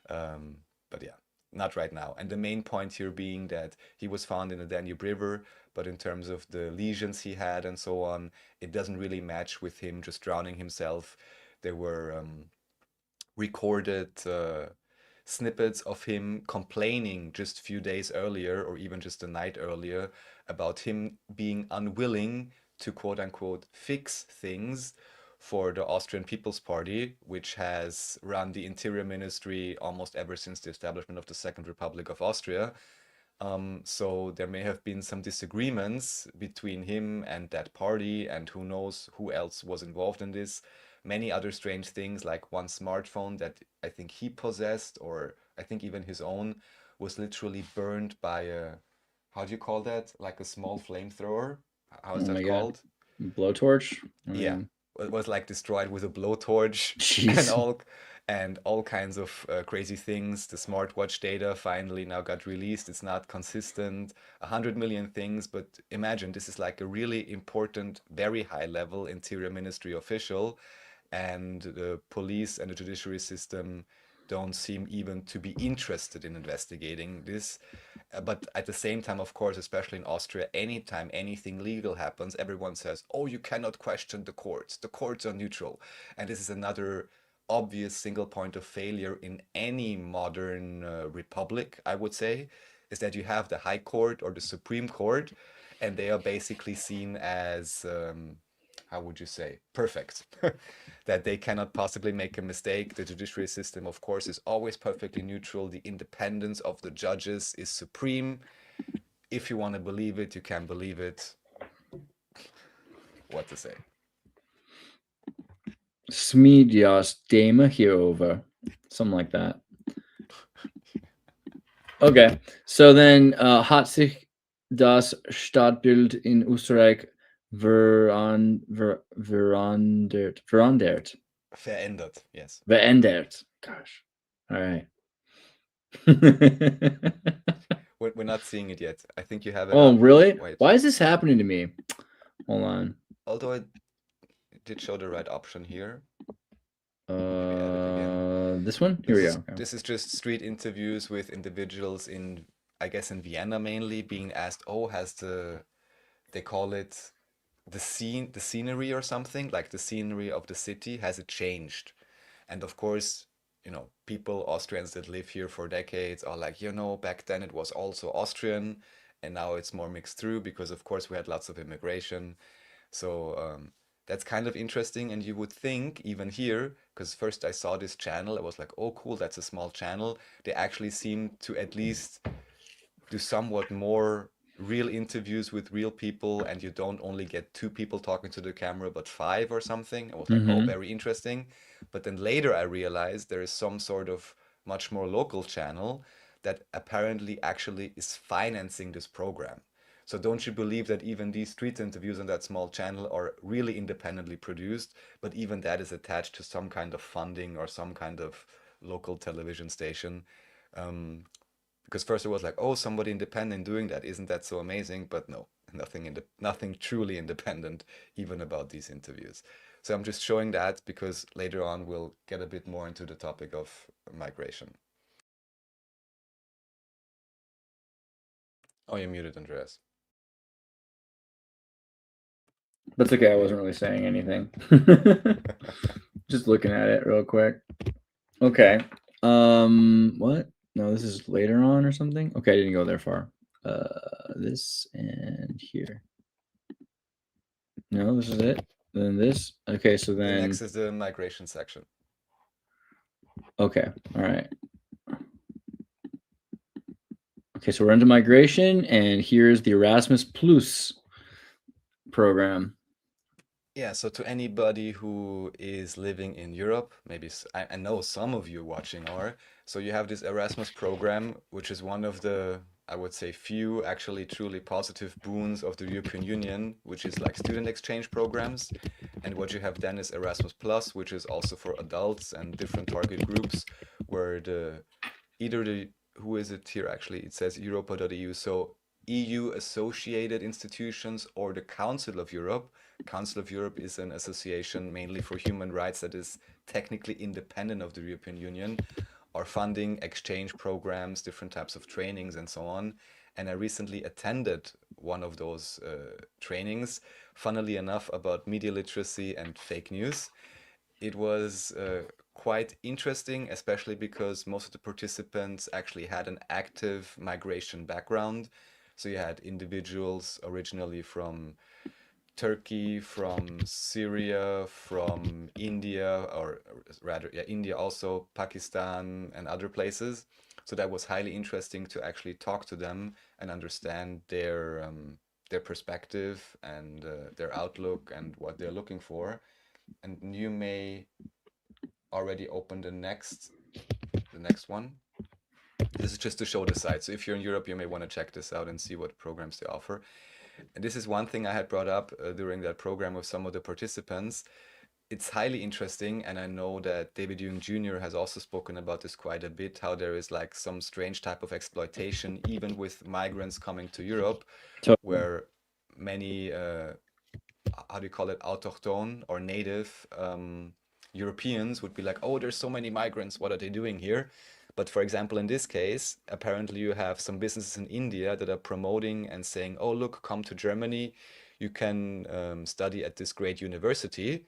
But yeah, not right now. And the main point here being that he was found in the Danube River, but in terms of the lesions he had and so on, it doesn't really match with him just drowning himself. There were recorded snippets of him complaining just a few days earlier, or even just a night earlier, about him being unwilling to quote unquote fix things for the Austrian People's Party, which has run the Interior Ministry almost ever since the establishment of the Second Republic of Austria. So there may have been some disagreements between him and that party, and who knows who else was involved in this. Many other strange things, like one smartphone that I think he possessed, or I think even his own, was literally burned by how do you call that? Like a small flamethrower? How is Oh that my God. called? Blowtorch? I Yeah, mean, it was like destroyed with a blowtorch jeez. and all kinds of crazy things. The smartwatch data finally now got released. It's not consistent. 100 million things, but imagine this is like a really important, very high level Interior Ministry official, and the police and the judiciary system don't seem even to be interested in investigating this. But at the same time, of course, especially in Austria, anytime anything legal happens, everyone says, oh, you cannot question the courts. The courts are neutral. And this is another obvious single point of failure in any modern republic, I would say, is that you have the High Court or the Supreme Court, and they are basically seen as, how would you say, perfect. That they cannot possibly make a mistake. The judiciary system, of course, is always perfectly neutral. The independence of the judges is supreme. If you want to believe it, you can believe it. What to say? Smidjas Dame hierover. Something like that. Okay, so then hat sich das Stadtbild in Österreich verandert? Verändert, yes. Verändert. Gosh. All right. We're not seeing it yet. I think you have it Oh, up. really? Wait. Why is this happening to me? Hold on. Although it did show the right option here. Maybe add it again. This one? Here we go. Okay. This is just street interviews with individuals in, I guess, in Vienna mainly, being asked, oh, they call it the scenery or something, like the scenery of the city, has it changed? And of course, people, Austrians that live here for decades are like, back then it was also Austrian, and now it's more mixed through because, of course, we had lots of immigration. So that's kind of interesting. And you would think, even here, because first I saw this channel, I was like, oh, cool, that's a small channel. They actually seem to at least do somewhat more real interviews with real people, and you don't only get 2 people talking to the camera, but 5 or something. I was like, oh, very interesting. But then later I realized there is some sort of much more local channel that apparently actually is financing this program. So don't you believe that even these street interviews on that small channel are really independently produced, but even that is attached to some kind of funding or some kind of local television station? Because first it was like, oh, somebody independent doing that, isn't that so amazing? But no, nothing truly independent even about these interviews. So I'm just showing that because later on we'll get a bit more into the topic of migration. Oh, you're muted, Andreas. That's okay. I wasn't really saying anything. Just looking at it real quick. Okay. What? No, this is later on or something. Okay, I didn't go there far. This and here. No, this is it. Then this. Okay, so The then. next is the migration section. Okay. All right. Okay, so we're into migration, and here's the Erasmus Plus program. Yeah, so to anybody who is living in Europe, maybe I know some of you watching are, so you have this Erasmus program, which is one of the, I would say, few actually truly positive boons of the European Union, which is like student exchange programs. And what you have then is Erasmus Plus, which is also for adults and different target groups, where who is it here actually? It says Europa.eu, so EU associated institutions or the Council of Europe. Council of Europe is an association mainly for human rights that is technically independent of the European Union, are funding exchange programs, different types of trainings and so on. And I recently attended one of those trainings, funnily enough, about media literacy and fake news. It was quite interesting, especially because most of the participants actually had an active migration background. So you had individuals originally from Turkey, from Syria, from India, or rather, yeah, India also, Pakistan, and other places. So that was highly interesting to actually talk to them and understand their perspective and their outlook and what they're looking for. And you may already open the next one. This is just to show the site. So if you're in Europe, you may want to check this out and see what programs they offer. And this is one thing I had brought up during that program with some of the participants. It's highly interesting, and I know that David Jung Jr. has also spoken about this quite a bit, how there is like some strange type of exploitation, even with migrants coming to Europe, where many, how do you call it, autochtone or native Europeans would be like, oh, there's so many migrants, what are they doing here? But for example, in this case, apparently you have some businesses in India that are promoting and saying, oh, look, come to Germany, you can study at this great university.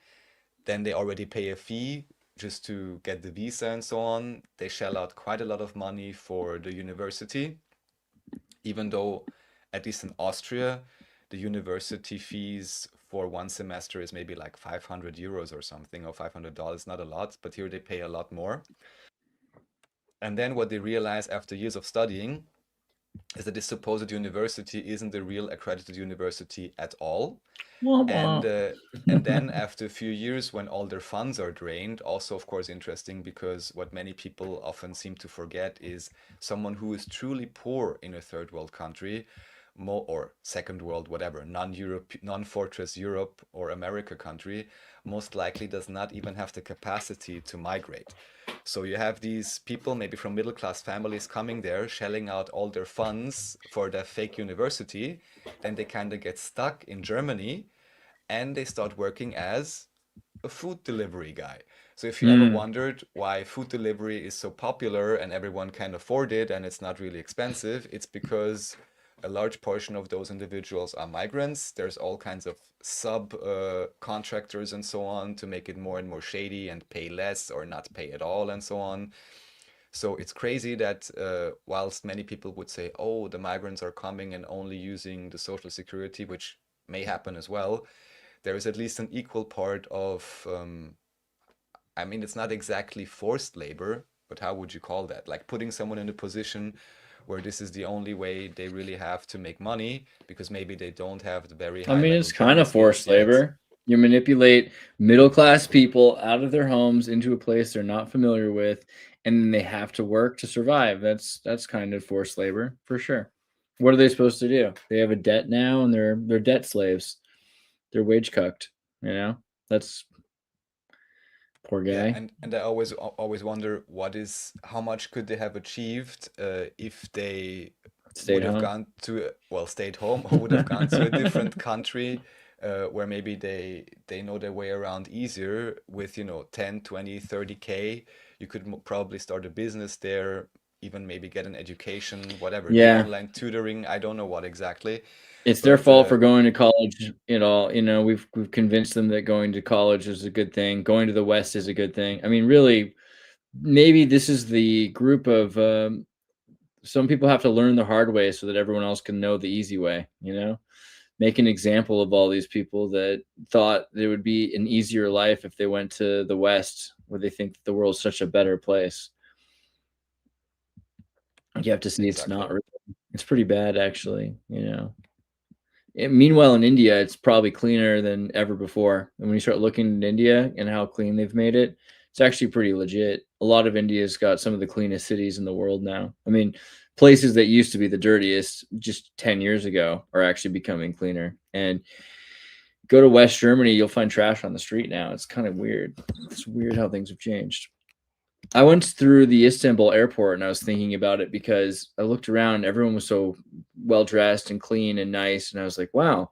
Then they already pay a fee just to get the visa and so on. They shell out quite a lot of money for the university, even though, at least in Austria, the university fees for one semester is maybe like 500 euros or something, or $500, not a lot, but here they pay a lot more. And then what they realize after years of studying is that this supposed university isn't the real accredited university at all. And then after a few years, when all their funds are drained, also of course interesting, because what many people often seem to forget is someone who is truly poor in a third world country, or second world, whatever, non-fortress Europe or America country, most likely does not even have the capacity to migrate. So you have these people, maybe from middle class families, coming there, shelling out all their funds for their fake university. Then they kind of get stuck in Germany, and they start working as a food delivery guy. So if you ever wondered why food delivery is so popular and everyone can afford it and it's not really expensive, it's because a large portion of those individuals are migrants. There's all kinds of contractors and so on to make it more and more shady and pay less or not pay at all and so on. So it's crazy that whilst many people would say, oh, the migrants are coming and only using the social security, which may happen as well, there is at least an equal part of, I mean, it's not exactly forced labor, but how would you call that? Like putting someone in a position where this is the only way they really have to make money, because maybe they don't have the very high I mean, level it's kind of German forced skills yet. labor. You manipulate middle-class people out of their homes into a place they're not familiar with, and then they have to work to survive. That's kind of forced labor for sure. What are they supposed to do? They have a debt now, and they're debt slaves. They're wage cucked. You know, that's poor guy. Yeah, and I always wonder how much could they have achieved if they Stayed home. Stayed home, or would have gone to a different country where maybe they know their way around easier with 10, 20, 30K. You could probably start a business there, even maybe get an education, whatever. Do Yeah. online tutoring, I don't know what exactly. It's their fault for going to college at all. We've convinced them that going to college is a good thing. Going to the West is a good thing. I mean, really, maybe this is the group of some people have to learn the hard way so that everyone else can know the easy way. Make an example of all these people that thought there would be an easier life if they went to the West, where they think the world's such a better place. You have to see It's not really. It's pretty bad, actually. Meanwhile, in India, it's probably cleaner than ever before. And when you start looking at India and how clean they've made it, it's actually pretty legit. A lot of India's got some of the cleanest cities in the world now. I mean, places that used to be the dirtiest just 10 years ago are actually becoming cleaner. And go to West Germany, you'll find trash on the street now. It's kind of weird. It's weird how things have changed. I went through the Istanbul airport and I was thinking about it because I looked around, everyone was so well dressed and clean and nice. And I was like, wow,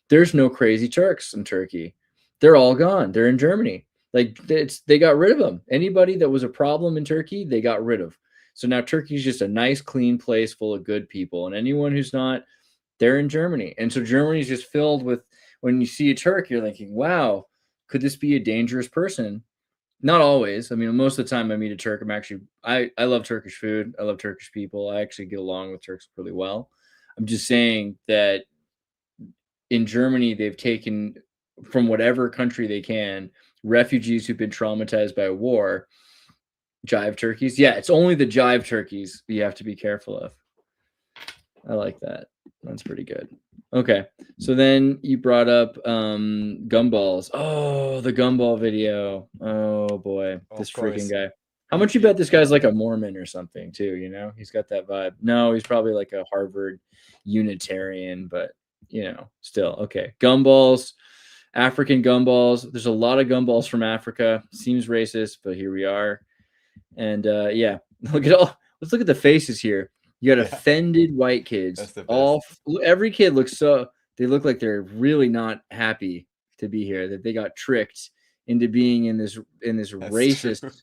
there's no crazy Turks in Turkey. They're all gone. They're in Germany. Like they got rid of them. Anybody that was a problem in Turkey, they got rid of. So now Turkey's just a nice, clean place full of good people. And anyone who's not, they're in Germany. And so Germany's just filled with, when you see a Turk, you're thinking, wow, could this be a dangerous person? Not always. I mean, most of the time I meet a Turk, I love Turkish food. I love Turkish people. I actually get along with Turks really well. I'm just saying that in Germany, they've taken from whatever country they can, refugees who've been traumatized by war, jive turkeys. Yeah, it's only the jive turkeys you have to be careful of. I like that. That's pretty good. Okay, so then you brought up gumballs. Oh, the gumball video. Oh boy, this freaking guy. How much you bet this guy's like a Mormon or something too? You know, he's got that vibe. No, he's probably like a Harvard Unitarian, but you know, still okay. Gumballs, African gumballs. There's a lot of gumballs from Africa. Seems racist, but here we are. And yeah, look at all. Let's look at the faces here. You got offended white kids. That's the best. All every kid looks so. They look like they're really not happy to be here. That they got tricked into being in this racist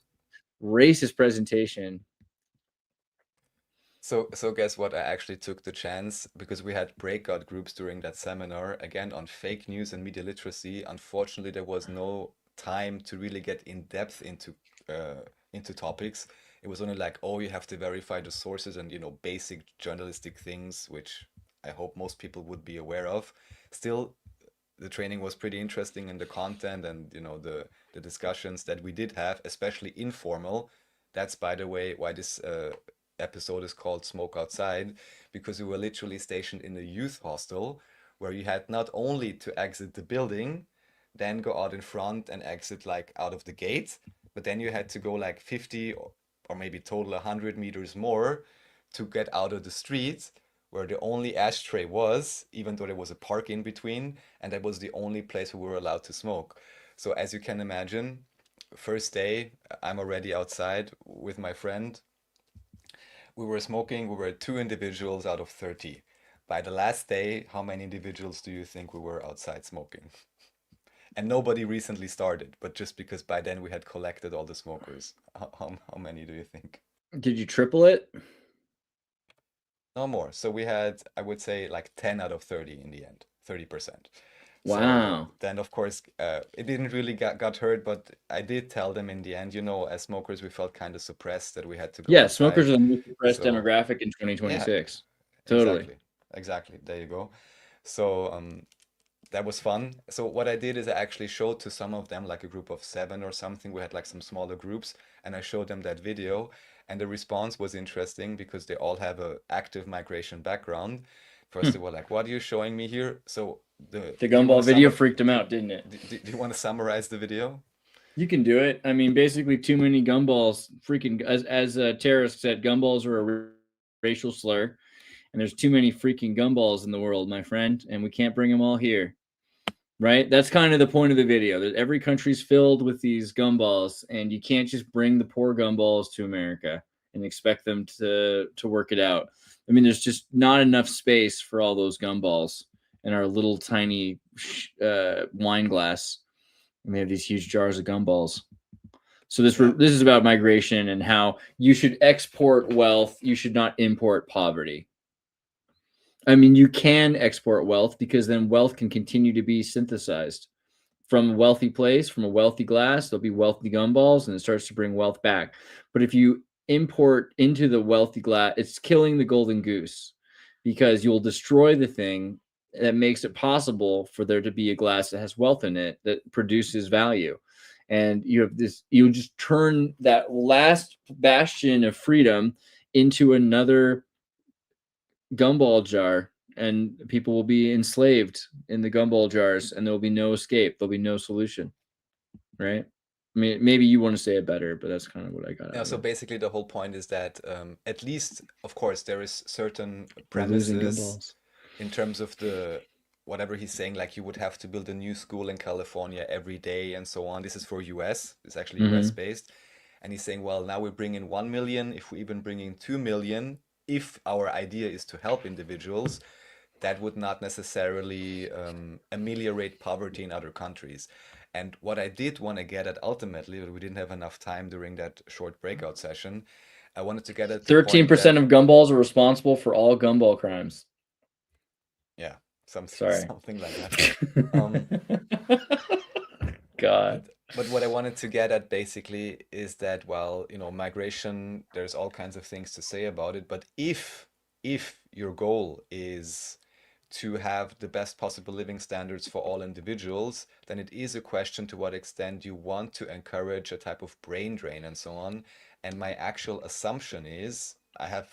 presentation. So guess what? I actually took the chance because we had breakout groups during that seminar, again on fake news and media literacy. Unfortunately, there was no time to really get in depth into topics. It was only like, oh, you have to verify the sources and, you know, basic journalistic things, which I hope most people would be aware of. Still, the training was pretty interesting in the content and, you know, the discussions that we did have, especially informal. That's, by the way, why this episode is called Smoke Outside, because we were literally stationed in a youth hostel where you had not only to exit the building, then go out in front and exit like out of the gate, but then you had to go like 50 or maybe total 100 meters more to get out of the street where the only ashtray was, even though there was a park in between, and that was the only place we were allowed to smoke. So as you can imagine, first day, I'm already outside with my friend. We were smoking, we were 2 individuals out of 30. By the last day, how many individuals do you think we were outside smoking? And nobody recently started, but just because by then we had collected all the smokers. How many do you think? Did you triple it? No more. So we had, I would say, like 10 out of 30 in the end, 30%. Wow. So then, of course, it didn't really got heard, but I did tell them in the end, you know, as smokers, we felt kind of suppressed that we had to go Yeah, outside. smokers are the most suppressed So- demographic in 2026. Totally. Exactly. There you go. So that was fun. So what I did is I actually showed to some of them, like a group of 7 or something. We had like some smaller groups, and I showed them that video. And the response was interesting because they all have a active migration background. First, they were like, "What are you showing me here?" So The do you wanna gumball video summa- freaked him out, didn't it? Do you want to summarize the video? You can do it. I mean, basically, too many gumballs. Freaking, as terrorist said, gumballs are a racial slur, and there's too many freaking gumballs in the world, my friend, and we can't bring them all here. Right? That's kind of the point of the video. That every country's filled with these gumballs, and you can't just bring the poor gumballs to America and expect them to work it out. I mean, there's just not enough space for all those gumballs in our little tiny wine glass. And we have these huge jars of gumballs. So this is about migration and how you should export wealth. You should not import poverty. I mean, you can export wealth because then wealth can continue to be synthesized from a wealthy place, from a wealthy glass. There'll be wealthy gumballs, and it starts to bring wealth back. But if you import into the wealthy glass, it's killing the golden goose because you'll destroy the thing that makes it possible for there to be a glass that has wealth in it that produces value. And you have this, you just turn that last bastion of freedom into another gumball jar, and people will be enslaved in the gumball jars, and there will be no escape. There'll be no solution, right? I mean, maybe you want to say it better, but that's kind of what I got. Yeah, out so of it. basically the whole point is that at least, of course, there is certain We're losing premises gumballs. in terms of the whatever he's saying, like you would have to build a new school in California every day and so on. This is for US. It's actually US based. And he's saying, well, now we bring in 1 million. If we even bring in 2 million, if our idea is to help individuals, that would not necessarily ameliorate poverty in other countries. And what I did want to get at ultimately, but we didn't have enough time during that short breakout session, I wanted to get at the point 13% that- of gumballs are responsible for all gumball crimes. yeah, Sorry. something like that. God. But what I wanted to get at basically is that, well, you know, migration, there's all kinds of things to say about it. But if your goal is to have the best possible living standards for all individuals, then it is a question to what extent you want to encourage a type of brain drain and so on. And my actual assumption is, I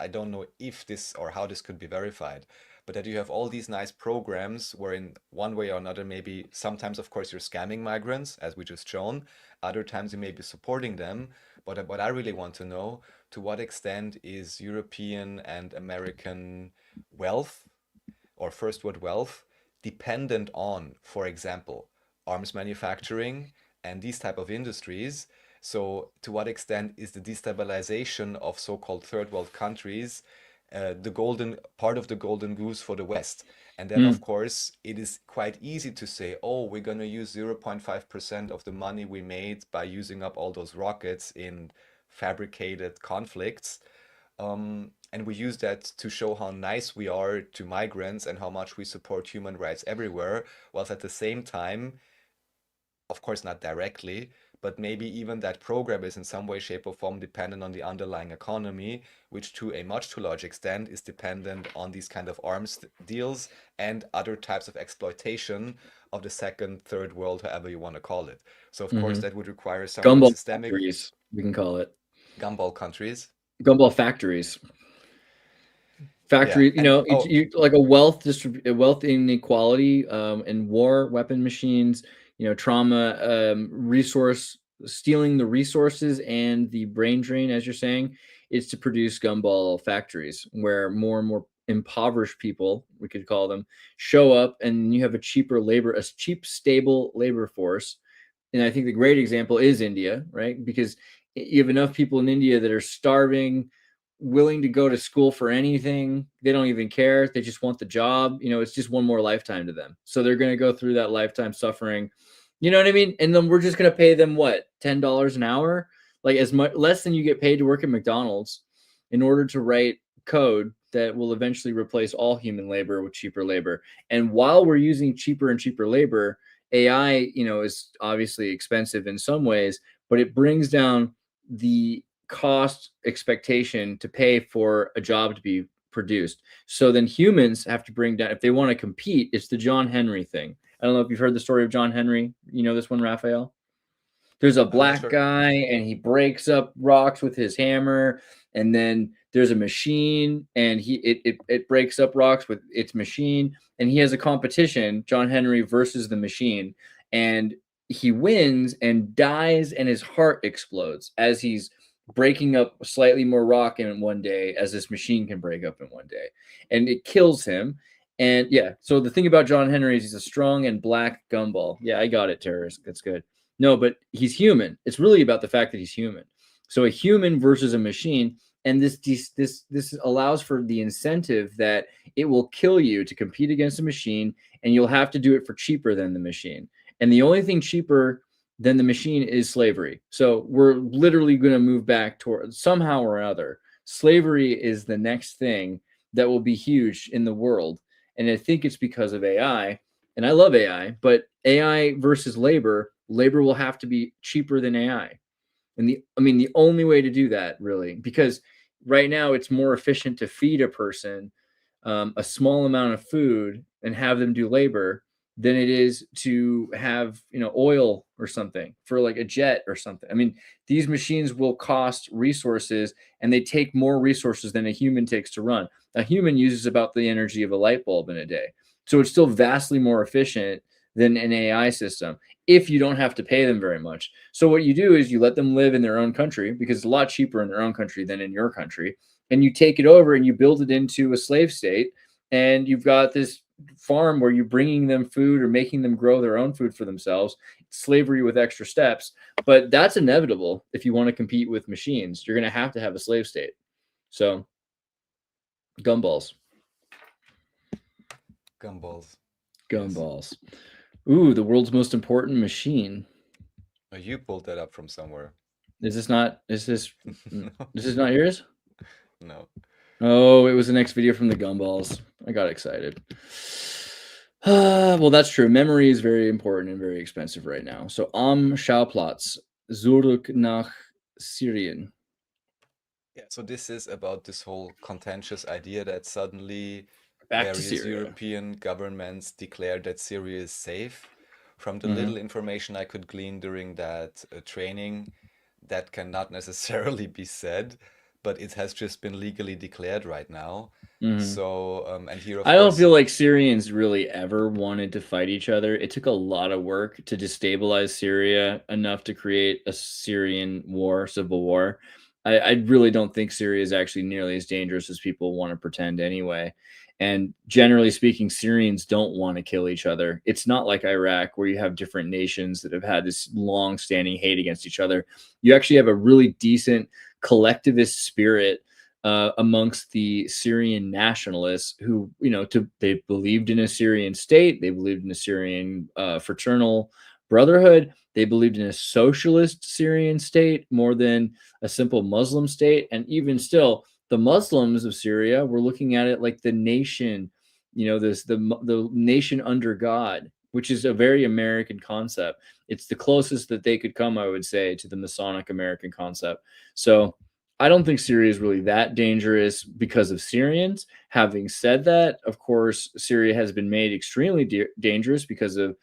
don't know if this or how this could be verified, but that you have all these nice programs where in one way or another, maybe sometimes, of course, you're scamming migrants, as we just shown. Other times you may be supporting them. what I really want to know, to what extent is European and American wealth or first world wealth dependent on, for example, arms manufacturing and these type of industries. So to what extent is the destabilization of so-called third world countries the golden part of the golden goose for the West? And then, of course, it is quite easy to say, oh, we're going to use 0.5% of the money we made by using up all those rockets in fabricated conflicts. And we use that to show how nice we are to migrants and how much we support human rights everywhere, whilst at the same time, of course, not directly, but maybe even that program is in some way, shape, or form dependent on the underlying economy, which to a much too large extent is dependent on these kind of arms deals and other types of exploitation of the second, third world, however you want to call it. So, of course, that would require some Gumball systemic factories, we can call it. gumball countries. Gumball factories. Factory, Yeah, and you like a wealth inequality, and war, weapon machines, trauma, resource stealing the resources and the brain drain, as you're saying, is to produce gumball factories where more and more impoverished people, we could call them, show up, and you have a cheap, stable labor force. And I think the great example is India, right? Because you have enough people in India that are starving, willing to go to school for anything. They don't even care. They just want the job. It's just one more lifetime to them. So they're going to go through that lifetime suffering. You know what I mean? And then we're just going to pay them what, $10 an hour? Like as much less than you get paid to work at McDonald's in order to write code that will eventually replace all human labor with cheaper labor. And while we're using cheaper and cheaper labor, AI, is obviously expensive in some ways, but it brings down the cost expectation to pay for a job to be produced. So then humans have to bring down, if they want to compete, it's the John Henry thing. I don't know if you've heard the story of John Henry. You know this one, Raphael? There's a black sure. guy and he breaks up rocks with his hammer, and then there's a machine and it breaks up rocks with its machine, and he has a competition, John Henry versus the machine, and he wins and dies, and his heart explodes as he's breaking up slightly more rock in one day as this machine can break up in one day, and it kills him. And yeah, so the thing about John Henry is he's a strong and black gumball. Yeah, I got it, terrorist. That's good. No, but he's human. It's really about the fact that he's human. So a human versus a machine, and this allows for the incentive that it will kill you to compete against a machine, and you'll have to do it for cheaper than the machine. And the only thing cheaper than the machine is slavery. So we're literally going to move back toward somehow or another. Slavery is the next thing that will be huge in the world. And I think it's because of AI. And I love AI, but AI versus labor will have to be cheaper than AI. And the only way to do that, really, because right now it's more efficient to feed a person a small amount of food and have them do labor than it is to have oil or something for like a jet or something. I mean, these machines will cost resources, and they take more resources than a human takes to run. A human uses about the energy of a light bulb in a day, so it's still vastly more efficient than an AI system if you don't have to pay them very much. So what you do is you let them live in their own country, because it's a lot cheaper in their own country than in your country, and you take it over and you build it into a slave state, and you've got this farm where you're bringing them food or making them grow their own food for themselves. It's slavery with extra steps, but that's inevitable. If you want to compete with machines, you're going to have a slave state. So gumballs. Ooh, the world's most important machine. You pulled that up from somewhere. Is this not yours? No. Oh, it was the next video from the gumballs. I got excited. Well, that's true. Memory is very important and very expensive right now. So am Schauplatz, zurück nach Syrien. Yeah, so this is about this whole contentious idea that suddenly Back to various Syria. European governments declared that Syria is safe. From the little information I could glean during that training, that cannot necessarily be said. but it has just been legally declared right now. Mhm. So, and here, of I don't course, feel like Syrians really ever wanted to fight each other. It took a lot of work to destabilize Syria enough to create a Syrian war, civil war. I really don't think Syria is actually nearly as dangerous as people want to pretend anyway. And generally speaking, Syrians don't want to kill each other. It's not like Iraq, where you have different nations that have had this long-standing hate against each other. You actually have a really decent collectivist spirit amongst the Syrian nationalists who, they believed in a Syrian state. They believed in a Syrian fraternal brotherhood. They believed in a socialist Syrian state more than a simple Muslim state. And even still, the Muslims of Syria were looking at it like the nation, the nation under God, which is a very American concept. It's the closest that they could come, I would say, to the Masonic American concept. So I don't think Syria is really that dangerous because of Syrians. Having said that, of course, Syria has been made extremely dangerous because of,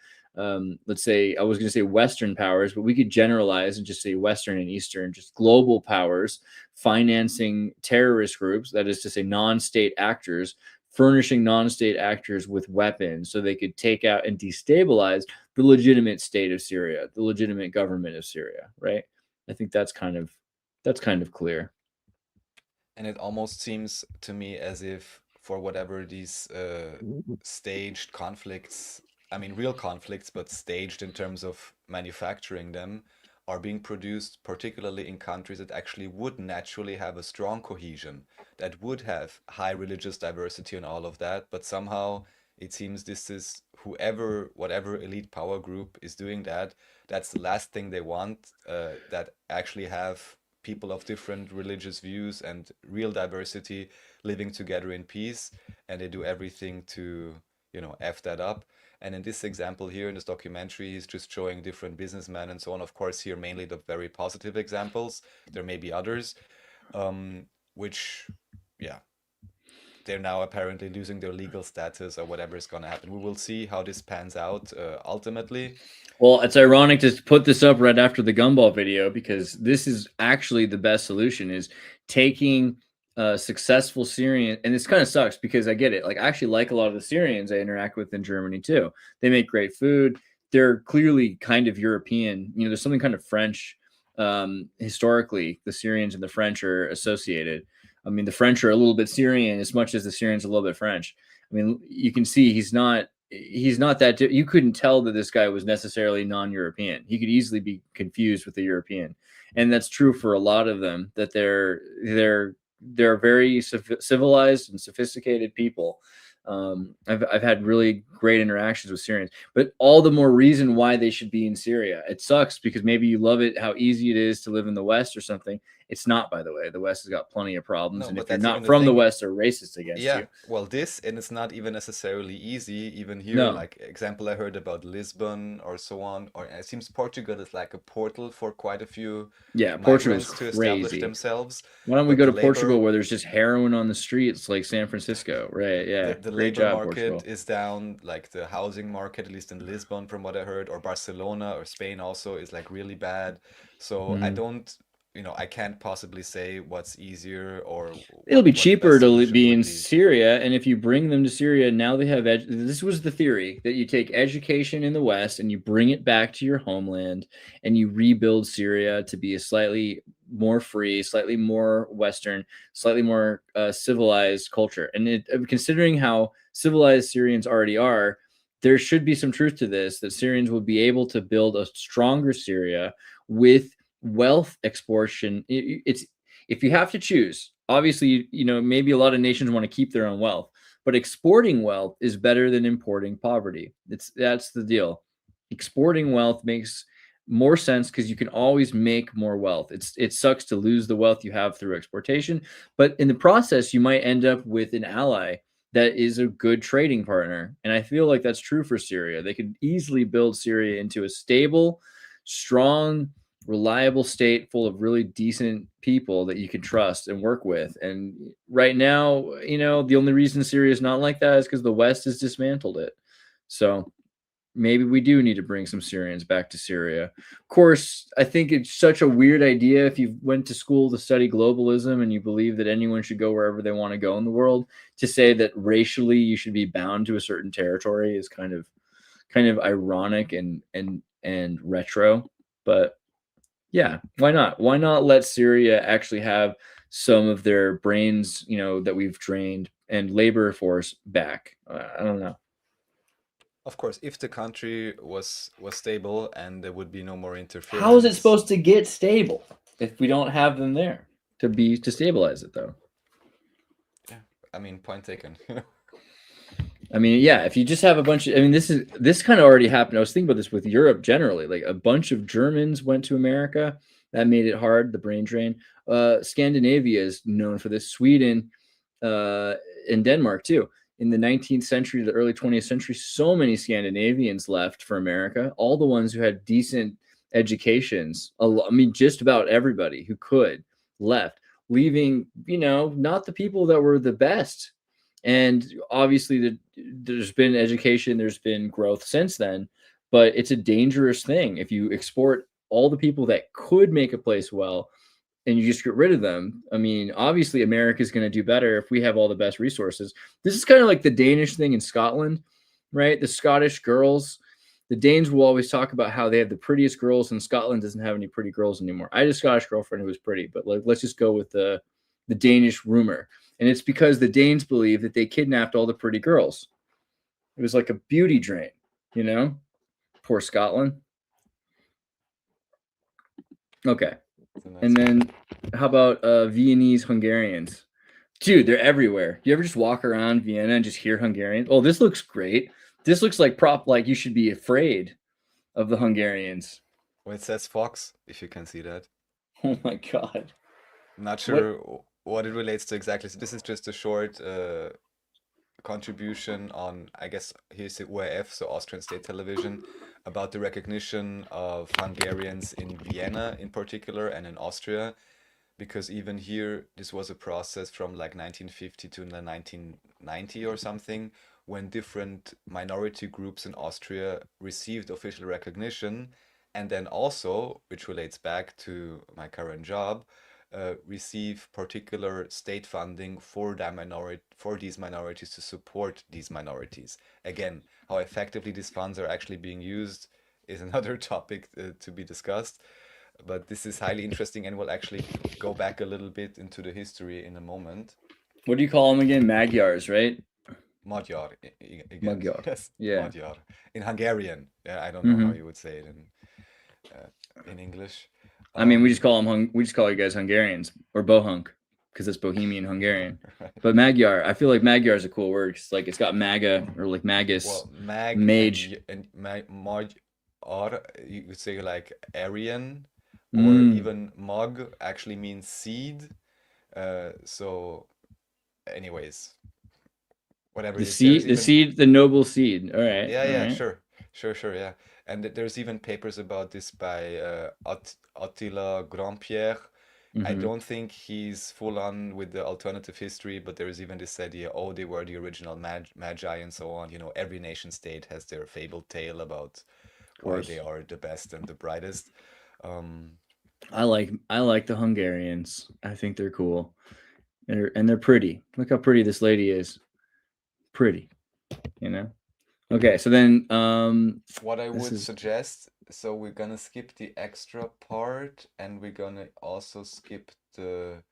let's say, I was going to say Western powers, but we could generalize and just say Western and Eastern, just global powers financing terrorist groups, that is to say non-state actors, furnishing non-state actors with weapons so they could take out and destabilize the legitimate state of Syria, the legitimate government of Syria, right? I think that's kind of clear. and it almost seems to me as if for whatever these staged conflicts, I mean real conflicts, but staged in terms of manufacturing them, are being produced particularly in countries that actually would naturally have a strong cohesion, that would have high religious diversity and all of that, but somehow it seems this is whatever elite power group is doing that, that's the last thing they want, that actually have people of different religious views and real diversity living together in peace, and they do everything to, F that up. And in this example here in this documentary, he's just showing different businessmen and so on. Of course, here mainly the very positive examples. There may be others, which, yeah, they're now apparently losing their legal status or whatever is going to happen. We will see how this pans out ultimately. Well, it's ironic to put this up right after the gumball video, because this is actually the best solution, is taking successful Syrian, and this kind of sucks because I get it. Like, I actually like a lot of the Syrians I interact with in Germany too. They make great food. They're clearly kind of European. There's something kind of French. Historically, the Syrians and the French are associated. I mean, the French are a little bit Syrian as much as the Syrians are a little bit French. I mean, you can see he's not that you couldn't tell that this guy was necessarily non-European. He could easily be confused with a European, and that's true for a lot of them, that they're very civilized and sophisticated people. I've had really great interactions with Syrians, but all the more reason why they should be in Syria. It sucks because maybe you love it, how easy it is to live in the West or something. It's not, by the way. The West has got plenty of problems, No, and but if you're that's not even the from the thing. West, they're racist against Yeah, you. well, and it's not even necessarily easy. Even here, No. like example I heard about Lisbon or so on, or it seems Portugal is like a portal for quite a few Yeah, Portugal's migrants to establish crazy. themselves. Why don't we But go the to Portugal labor, where there's just heroin on the streets like San Francisco? Right. Yeah. the Great labor job, market Portugal. is down, like the housing market, at least in Lisbon, from what I heard, or Barcelona or Spain also is like really bad. So I Mhm. don't, I can't possibly say what's easier or It'll be what the cheaper best to solution be would in be. Syria, and if you bring them to Syria, now they have this was the theory, that you take education in the West and you bring it back to your homeland, and you rebuild Syria to be a slightly more free, slightly more Western, slightly more civilized culture. And considering how civilized Syrians already are, there should be some truth to this, that Syrians will be able to build a stronger Syria with wealth exportation. It's, if you have to choose, obviously, maybe a lot of nations want to keep their own wealth, but exporting wealth is better than importing poverty. That's the deal. Exporting wealth makes more sense because you can always make more wealth. It sucks to lose the wealth you have through exportation, but in the process, you might end up with an ally that is a good trading partner. And I feel like that's true for Syria. They could easily build Syria into a stable, strong, reliable state full of really decent people that you can trust and work with. And right now, the only reason Syria is not like that is because the West has dismantled it. So maybe we do need to bring some Syrians back to Syria. Of course, I think it's such a weird idea if you went to school to study globalism and you believe that anyone should go wherever they want to go in the world, to say that racially you should be bound to a certain territory is kind of ironic and retro. But yeah, why not? Why not let Syria actually have some of their brains, that we've drained, and labor force back? I don't know. Of course, if the country was stable and there would be no more interference. How is it supposed to get stable if we don't have them there to stabilize it, though? Yeah, I mean, point taken. I mean, yeah, if you just have a bunch of, this kind of already happened. I was thinking about this with Europe generally. Like a bunch of Germans went to America. That made it hard, the brain drain. Scandinavia is known for this. Sweden and Denmark, too. In the 19th century to the early 20th century, so many Scandinavians left for America. All the ones who had decent educations, just about everybody who could left, leaving, not the people that were the best. And obviously there's been education, there's been growth since then, but it's a dangerous thing if you export all the people that could make a place well and you just get rid of them. I mean, obviously America is going to do better if we have all the best resources. This is kind of like the Danish thing in Scotland, right? The Scottish girls, the Danes will always talk about how they have the prettiest girls, and Scotland doesn't have any pretty girls anymore. I had a Scottish girlfriend who was pretty, but let's just go with the Danish rumor. And it's because the Danes believe that they kidnapped all the pretty girls. It was like a beauty drain, Poor Scotland. Okay. And then how about Viennese Hungarians? Dude, they're everywhere. You ever just walk around Vienna and just hear Hungarian? Oh, this looks great. This looks like you should be afraid of the Hungarians. Well, it says Fox, if you can see that. Oh my God. Not sure what it relates to exactly. So this is just a short contribution on, I guess, here's the ORF, so Austrian State Television, about the recognition of Hungarians in Vienna in particular and in Austria, because even here, this was a process from like 1950 to 1990 or something, when different minority groups in Austria received official recognition, and then also, which relates back to my current job, receive particular state funding for these minorities to support these minorities. Again, how effectively these funds are actually being used is another topic to be discussed, but this is highly interesting, and we'll actually go back a little bit into the history in a moment. What do you call them again? Magyars, right? Magyar. Again. Magyar. Yes, yeah. Magyar. In Hungarian. Yeah, I don't know how you would say it in English. I mean, we just call you guys Hungarians or Bohunk because it's Bohemian Hungarian. Right. But Magyar, I feel like Magyar is a cool word. It's like it's got MAGA or like magus. Well, mage and Magyar, you would say like Aryan, or even Mog actually means seed. So, anyways, whatever. The noble seed. All right. Yeah, right. Sure, yeah. And there's even papers about this by Attila Grandpierre. I don't think he's full on with the alternative history, but there is even this idea, they were the original magi and so on. Every nation state has their fabled tale about why they are the best and the brightest. I like the Hungarians. I think they're cool. They're pretty. Look how pretty this lady is. Pretty, Okay, so then what I would suggest, so we're gonna skip the extra part and we're gonna also skip the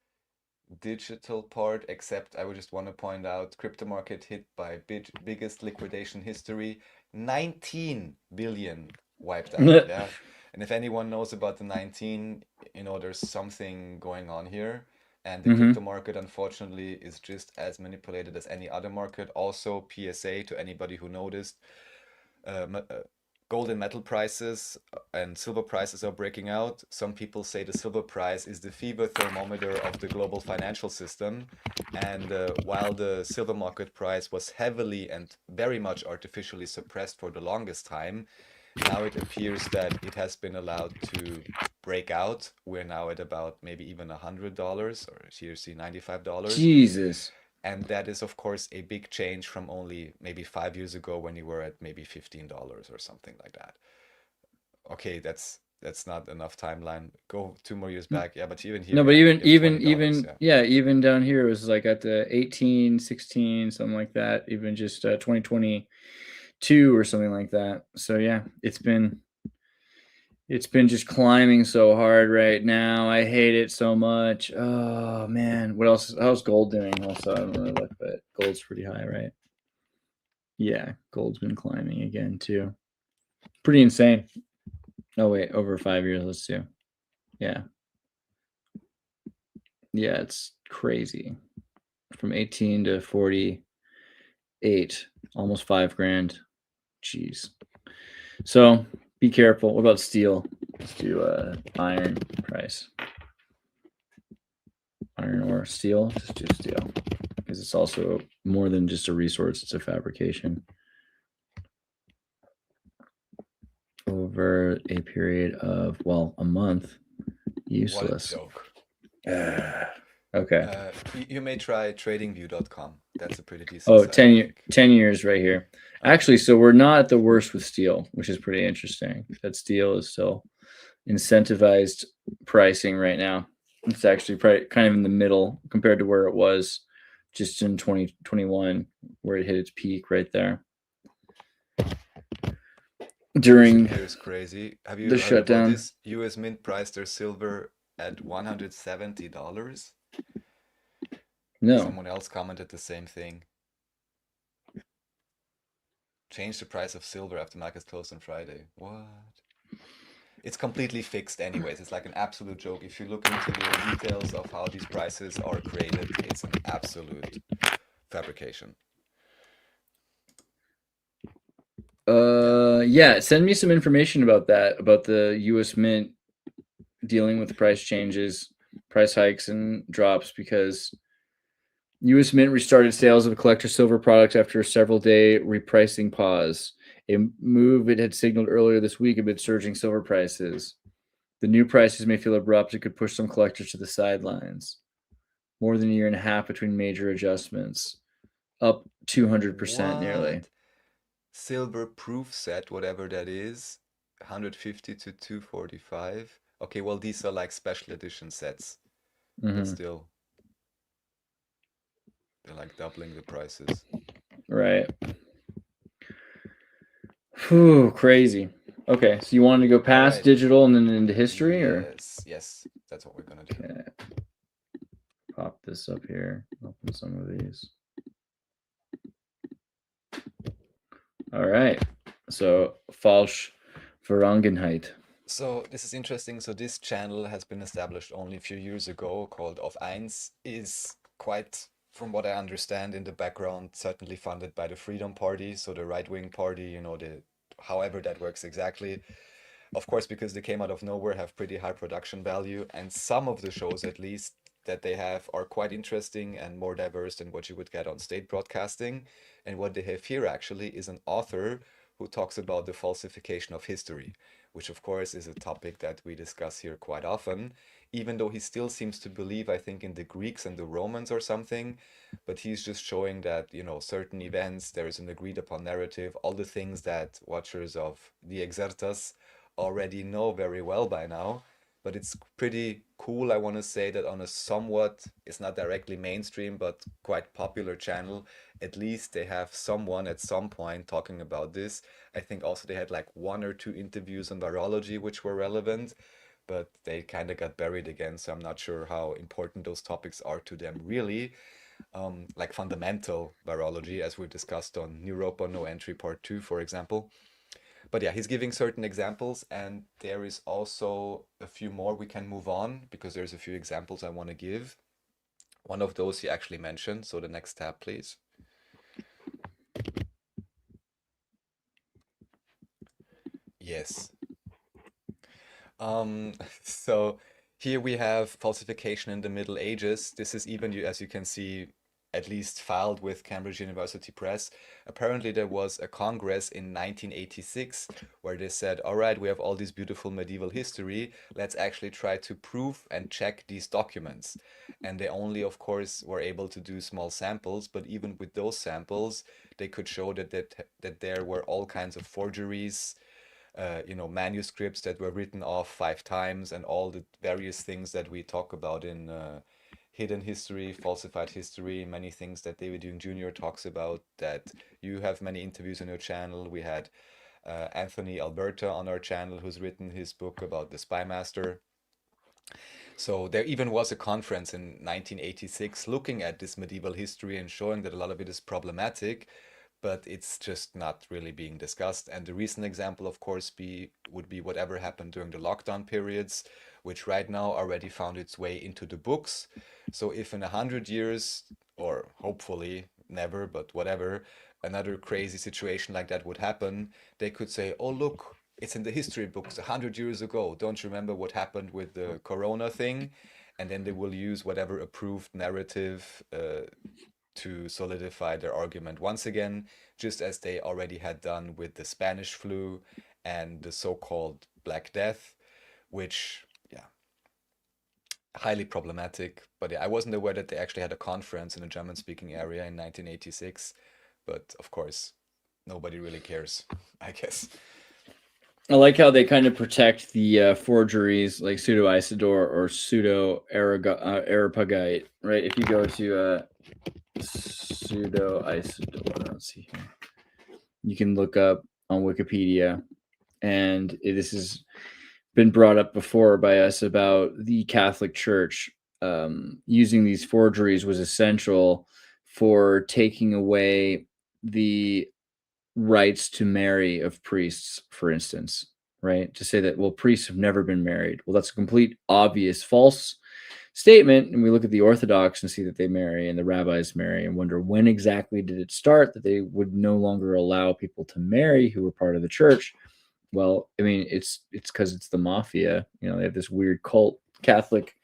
digital part, except I would just want to point out crypto market hit by biggest liquidation history, 19 billion wiped out. Yeah. And if anyone knows about the 19, there's something going on here. And the crypto market, unfortunately, is just as manipulated as any other market. Also, PSA to anybody who noticed, gold and metal prices and silver prices are breaking out. Some people say the silver price is the fever thermometer of the global financial system. And while the silver market price was heavily and very much artificially suppressed for the longest time, now it appears that it has been allowed to break out. We're now at about maybe even $100, or seriously $95. Jesus. And that is, of course, a big change from only maybe 5 years ago when you were at maybe $15 or something like that. Okay, that's not enough timeline. Go 2 more years back. Yeah, but even here, No, but yeah, even you have $20, even down here it was like at the 18, 16, something like that. Even just 2022 or something like that. So yeah, it's been just climbing so hard right now. I hate it so much. Oh man, what else? How's gold doing? Also, I don't really look, but gold's pretty high, right? Yeah, gold's been climbing again too. Pretty insane. Oh wait, over 5 years. Let's do. Yeah. Yeah, it's crazy. From 18 to 48, almost 5 grand. Jeez. So be careful. What about steel? Let's do iron price. Iron ore, steel. Just do steel because it's also more than just a resource. It's a fabrication. Over a period of a month. Useless. What a joke. Okay. You may try tradingview.com. That's a pretty decent Oh, site, 10 years right here. Actually, so we're not at the worst with steel, which is pretty interesting. That steel is still incentivized pricing right now. It's actually kind of in the middle compared to where it was just in 2021, where it hit its peak right there. During here is crazy. Have you the heard shutdown. about this? US Mint priced their silver at $170. No. Someone else commented the same thing. Change the price of silver after markets closed on Friday. What? It's completely fixed anyways. It's like an absolute joke. If you look into the details of how these prices are created, it's an absolute fabrication. Yeah, send me some information about that, about the US Mint dealing with price changes, price hikes and drops, because US Mint restarted sales of collector silver products after a several-day repricing pause, a move it had signaled earlier this week amid surging silver prices. The new prices may feel abrupt. It could push some collectors to the sidelines. More than a year and a half between major adjustments, up 200% nearly. Silver proof set, whatever that is, 150 to 245. Okay, well, these are like special edition sets, but still, they're like doubling the prices. Right. Whew, crazy. Okay, so you wanted to go past digital and then into history, or? Yes, that's what we're gonna do. Okay. Pop this up here. Open some of these. All right. So falsch Vergangenheit. So this is interesting. So this channel has been established only a few years ago, called Auf Eins, is quite, from what I understand in the background, certainly funded by the Freedom Party, so the right-wing party, you know, however that works exactly. Of course, because they came out of nowhere, have pretty high production value, and some of the shows, at least, that they have are quite interesting and more diverse than what you would get on state broadcasting. And what they have here actually is an author who talks about the falsification of history, which of course is a topic that we discuss here quite often, even though he still seems to believe, I think, in the Greeks and the Romans or something. But he's just showing that, you know, certain events, there is an agreed upon narrative, all the things that watchers of the Xirtus already know very well by now. But it's pretty cool, I want to say, that on a somewhat, it's not directly mainstream, but quite popular channel, at least they have someone at some point talking about this. I think also they had like 1 or 2 interviews on virology which were relevant, but they kind of got buried again, so I'm not sure how important those topics are to them really. Like fundamental virology, as we've discussed on NEUROPA No Entry Part 2, for example. But yeah, he's giving certain examples, and there is also a few more. We can move on because there's a few examples I want to give. One of those he actually mentioned, so the next tab, please. Yes. So here we have falsification in the Middle Ages. This is even, as you can see, at least filed with Cambridge University Press. Apparently, there was a congress in 1986 where they said, all right, we have all this beautiful medieval history. Let's actually try to prove and check these documents. And they only, of course, were able to do small samples, but even with those samples, they could show that there were all kinds of forgeries, manuscripts that were written off 5 times, and all the various things that we talk about in hidden history, falsified history, many things that David Jung Jr. talks about, that you have many interviews on your channel. We had Anthony Alberta on our channel, who's written his book about the Spy Master. So there even was a conference in 1986 looking at this medieval history and showing that a lot of it is problematic, but it's just not really being discussed. And the recent example, of course, would be whatever happened during the lockdown periods, which right now already found its way into the books. So if in 100 years, or hopefully never, but whatever, another crazy situation like that would happen, they could say, oh, look, it's in the history books 100 years ago. Don't you remember what happened with the corona thing? And then they will use whatever approved narrative to solidify their argument once again, just as they already had done with the Spanish flu and the so-called Black Death, which, yeah, highly problematic. But yeah, I wasn't aware that they actually had a conference in a German-speaking area in 1986. But of course, nobody really cares, I guess. I like how they kind of protect the forgeries like pseudo Isidore or pseudo Areopagite, right? If you go to pseudo Isidore, let's see here, you can look up on Wikipedia, and this has been brought up before by us about the Catholic Church using these forgeries was essential for taking away the rights to marry of priests, for instance, right? To say that, well, priests have never been married. Well, that's a complete obvious false statement. And we look at the Orthodox and see that they marry and the rabbis marry and wonder when exactly did it start that they would no longer allow people to marry who were part of the church. Well, I mean, it's because it's the mafia. They have this weird cult Catholic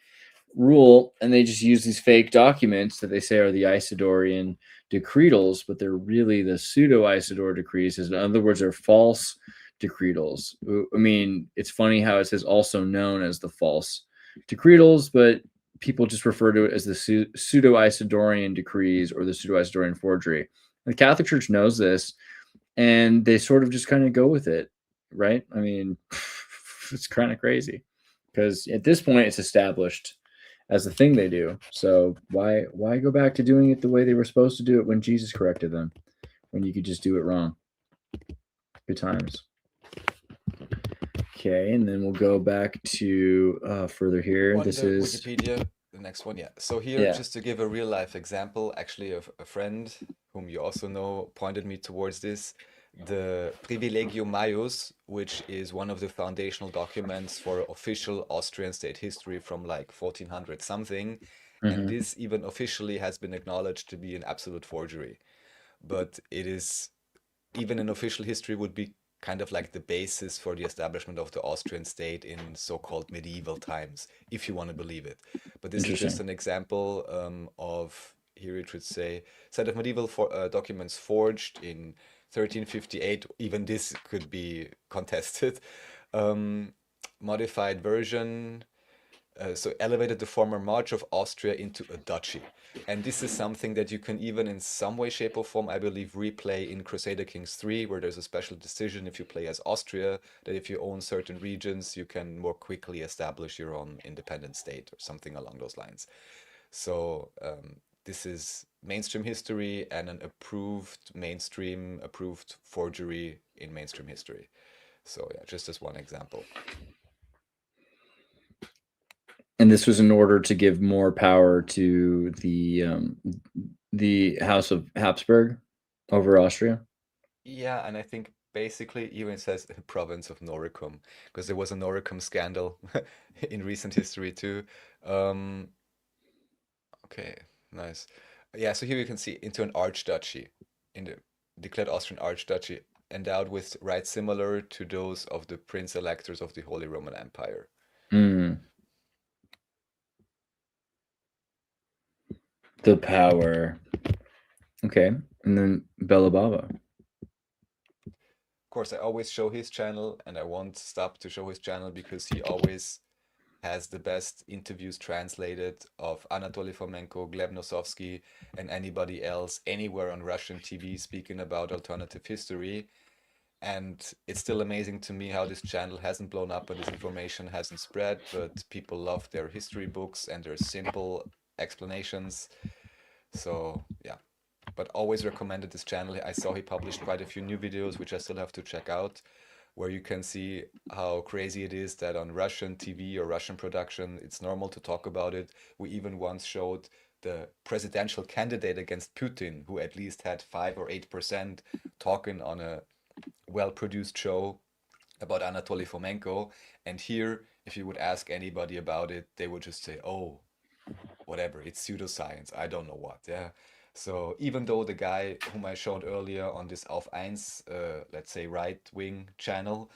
rule, and they just use these fake documents that they say are the Isidorian decretals, but they're really the pseudo Isidore decrees. In other words, they're false decretals. I mean, it's funny how it says also known as the false decretals, but people just refer to it as the pseudo Isidorian decrees or the pseudo Isidorian forgery. The Catholic Church knows this, and they sort of just kind of go with it, right? I mean, it's kind of crazy because at this point it's established as the thing they do. So why go back to doing it the way they were supposed to do it when Jesus corrected them, when you could just do it wrong? Good times. Okay, and then we'll go back to further here. This is Wikipedia, the next one. Yeah. So here, just to give a real life example, actually a friend whom you also know pointed me towards this. The Privilegium Maius, which is one of the foundational documents for official Austrian state history from like 1400 something. And this even officially has been acknowledged to be an absolute forgery. But it is, even in official history, would be kind of like the basis for the establishment of the Austrian state in so-called medieval times, if you want to believe it. But this is just an example of, here it should say, set of medieval documents forged in 1358, even this could be contested. Modified version, so elevated the former March of Austria into a duchy. And this is something that you can even in some way, shape or form, I believe, replay in Crusader Kings 3, where there's a special decision if you play as Austria, that if you own certain regions, you can more quickly establish your own independent state or something along those lines. So this is mainstream history and an approved forgery in mainstream history. So yeah, just as one example. And this was in order to give more power to the House of Habsburg over Austria. Yeah, and I think basically even it says province of Noricum, because there was a Noricum scandal in recent history too. Okay, nice. Yeah, so here you can see into an archduchy, in the declared Austrian archduchy, endowed with rights similar to those of the prince electors of the Holy Roman Empire. The power. Okay. And then Bella Baba. Of course, I always show his channel, and I won't stop to show his channel because he always has the best interviews translated of Anatoly Fomenko, Gleb Nosovsky, and anybody else anywhere on Russian TV speaking about alternative history. And it's still amazing to me how this channel hasn't blown up and this information hasn't spread, but people love their history books and their simple explanations. So yeah, but always recommended this channel. I saw he published quite a few new videos, which I still have to check out, where you can see how crazy it is that on Russian TV or Russian production, it's normal to talk about it. We even once showed the presidential candidate against Putin, who at least had 5 or 8% talking on a well-produced show about Anatoly Fomenko. And here, if you would ask anybody about it, they would just say, oh, whatever, it's pseudoscience, I don't know what, yeah. So even though the guy whom I showed earlier on this Auf 1, let's say right-wing channel,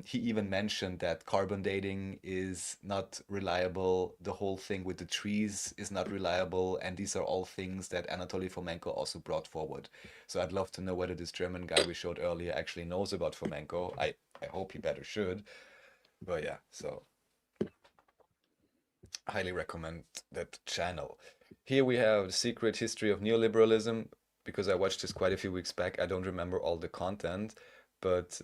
he even mentioned that carbon dating is not reliable, the whole thing with the trees is not reliable, and these are all things that Anatoly Fomenko also brought forward. So I'd love to know whether this German guy we showed earlier actually knows about Fomenko. I hope he better should. But yeah, so highly recommend that channel. Here we have The Secret History of Neoliberalism. Because I watched this quite a few weeks back, I don't remember all the content, but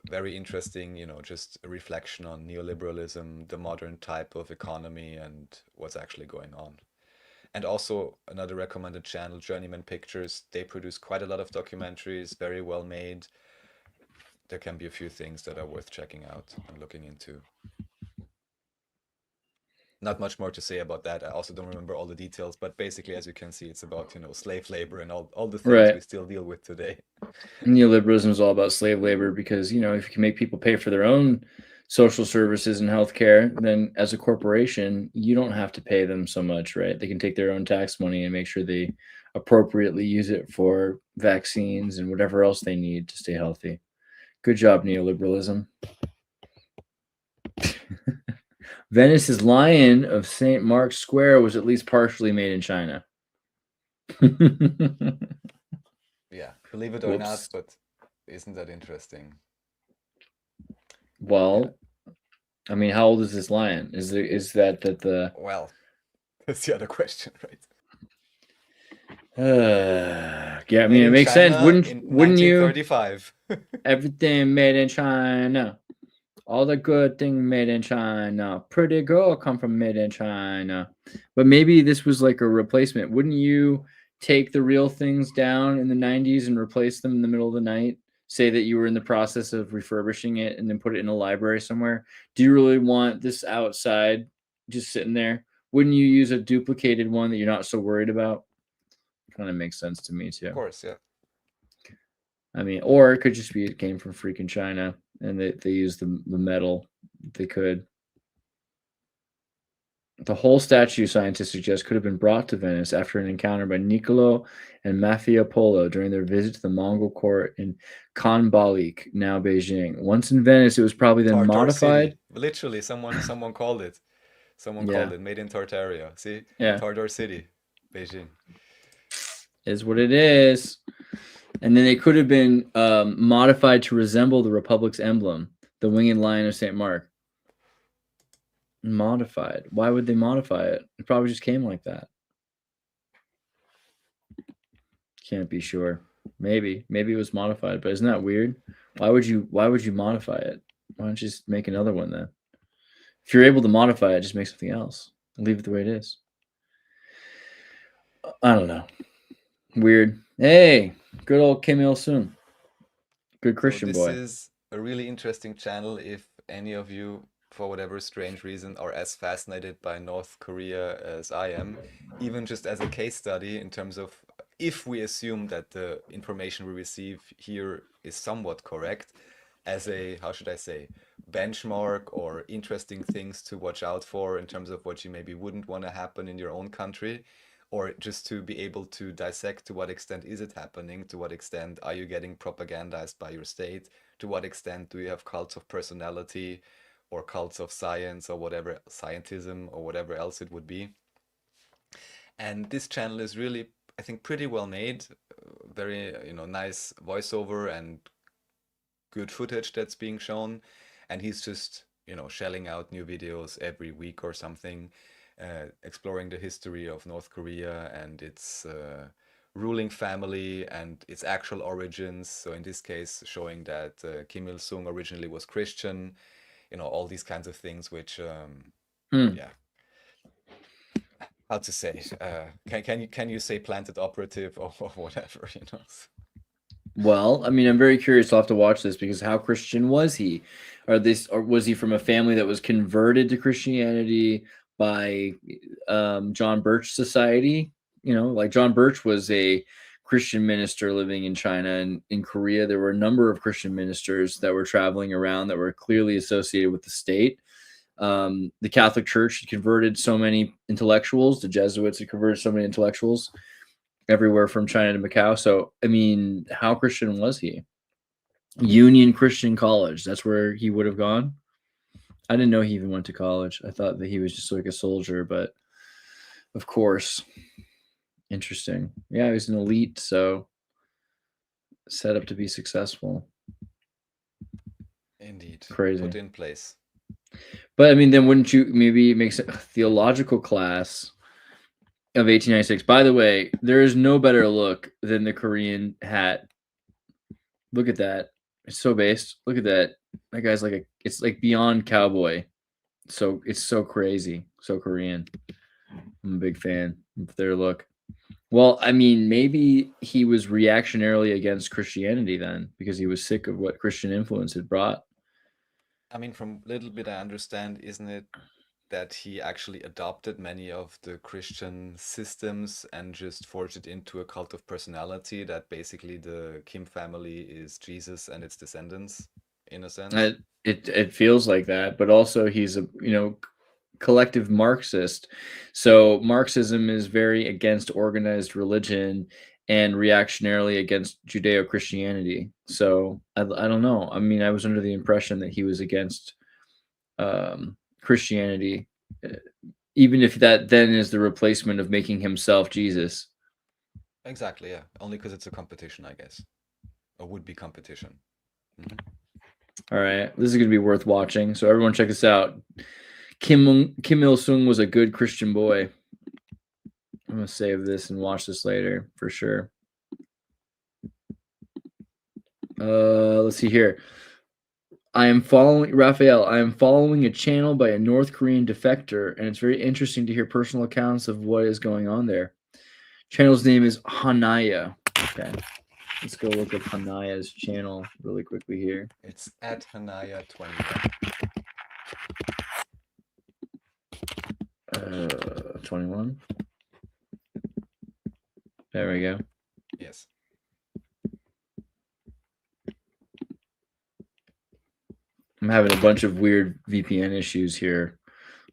very interesting, you know, just a reflection on neoliberalism, the modern type of economy, and what's actually going on. And also another recommended channel, Journeyman Pictures. They produce quite a lot of documentaries, very well made. There can be a few things that are worth checking out and looking into. Not much more to say about that. I also don't remember all the details, but basically, as you can see, it's about, you know, slave labor and all the things Right. we still deal with today. Neoliberalism is all about slave labor because, you know, if you can make people pay for their own social services and healthcare, then as a corporation, you don't have to pay them so much, right? They can take their own tax money and make sure they appropriately use it for vaccines and whatever else they need to stay healthy. Good job, neoliberalism. Venice's Lion of St. Mark's Square was at least partially made in China. Yeah, believe it or not, Whoops. but isn't that interesting? Well, I mean, how old is this lion? Is that the Well, that's the other question, right? yeah, I Made mean, it in makes sense. China Wouldn't in you? 1935. Everything made in China. All the good things made in China. Pretty girl come from made in China. But maybe this was like a replacement. Wouldn't you take the real things down in the 90s and replace them in the middle of the night? Say that you were in the process of refurbishing it and then put it in a library somewhere. Do you really want this outside just sitting there? Wouldn't you use a duplicated one that you're not so worried about? Kind of makes sense to me too. Of course, yeah. I mean, or it could just be it came from freaking China and they used the metal they could. The whole statue, scientists suggest, could have been brought to Venice after an encounter by Niccolo and Mafia Polo during their visit to the Mongol court in Khanbalik, now Beijing. Once in Venice, it was probably then Tartar modified. City. Literally, someone called it. Someone called it made in Tartaria. See? Yeah. Tartar City, Beijing. Is what it is. And then it could have been modified to resemble the Republic's emblem, the winged lion of St. Mark. Modified. Why would they modify it? It probably just came like that. Can't be sure. Maybe it was modified, but isn't that weird? Why would you modify it? Why don't you just make another one then? If you're able to modify it, just make something else and leave it the way it is. I don't know. Weird. Hey, good old Kim Il-sung. Good Christian boy. This is a really interesting channel if any of you, for whatever strange reason, are as fascinated by North Korea as I am, even just as a case study in terms of if we assume that the information we receive here is somewhat correct, as a, how should I say, benchmark or interesting things to watch out for in terms of what you maybe wouldn't want to happen in your own country, or just to be able to dissect to what extent is it happening, to what extent are you getting propagandized by your state, to what extent do you have cults of personality or cults of science or whatever, scientism or whatever else it would be. And this channel is really, I think, pretty well made. Very, nice voiceover and good footage that's being shown. And he's just, shelling out new videos every week or something, exploring the history of North Korea and its ruling family and its actual origins. So in this case, showing that Kim Il-sung originally was Christian, all these kinds of things, which, yeah, how to say, can you say planted operative or whatever, Well, I mean, I'm very curious. I'll have to watch this because how Christian was he? Or was he from a family that was converted to Christianity by John Birch Society? Like John Birch was a Christian minister living in China, and in Korea there were a number of Christian ministers that were traveling around that were clearly associated with the state. The Catholic Church had converted so many intellectuals. The Jesuits had converted so many intellectuals everywhere from China to Macau. So, I mean, how Christian was he? Union Christian College. That's where he would have gone. I didn't know he even went to college. I thought that he was just like a soldier, but of course. Interesting. Yeah, he was an elite, so set up to be successful. Indeed. Crazy. Put in place. But I mean, then wouldn't you maybe make a theological class of 1896? By the way, there is no better look than the Korean hat. Look at that. It's so based. Look at that. That guy's like it's like beyond cowboy. So it's so crazy. So Korean. I'm a big fan of their look. Well, I mean, maybe he was reactionarily against Christianity then because he was sick of what Christian influence had brought. I mean, from little bit I understand, isn't it that he actually adopted many of the Christian systems and just forged it into a cult of personality, that basically the Kim family is Jesus and its descendants, in a sense? It feels like that, but also he's a collective Marxist. So Marxism is very against organized religion and reactionarily against Judeo-Christianity. So I don't know. I mean, I was under the impression that he was against Christianity, even if that then is the replacement of making himself Jesus. Exactly, yeah. Only because it's a competition, I guess. A would-be competition. Mhm. All right. This is going to be worth watching. So everyone check this out. Kim Il-sung was a good Christian boy. I'm going to save this and watch this later for sure. Let's see here. I am following a channel by a North Korean defector, and it's very interesting to hear personal accounts of what is going on there. Channel's name is Hanaya. Okay. Let's go look up Hanaya's channel really quickly here. It's at Hanaya21. 21. There we go. Yes. I'm having a bunch of weird VPN issues here,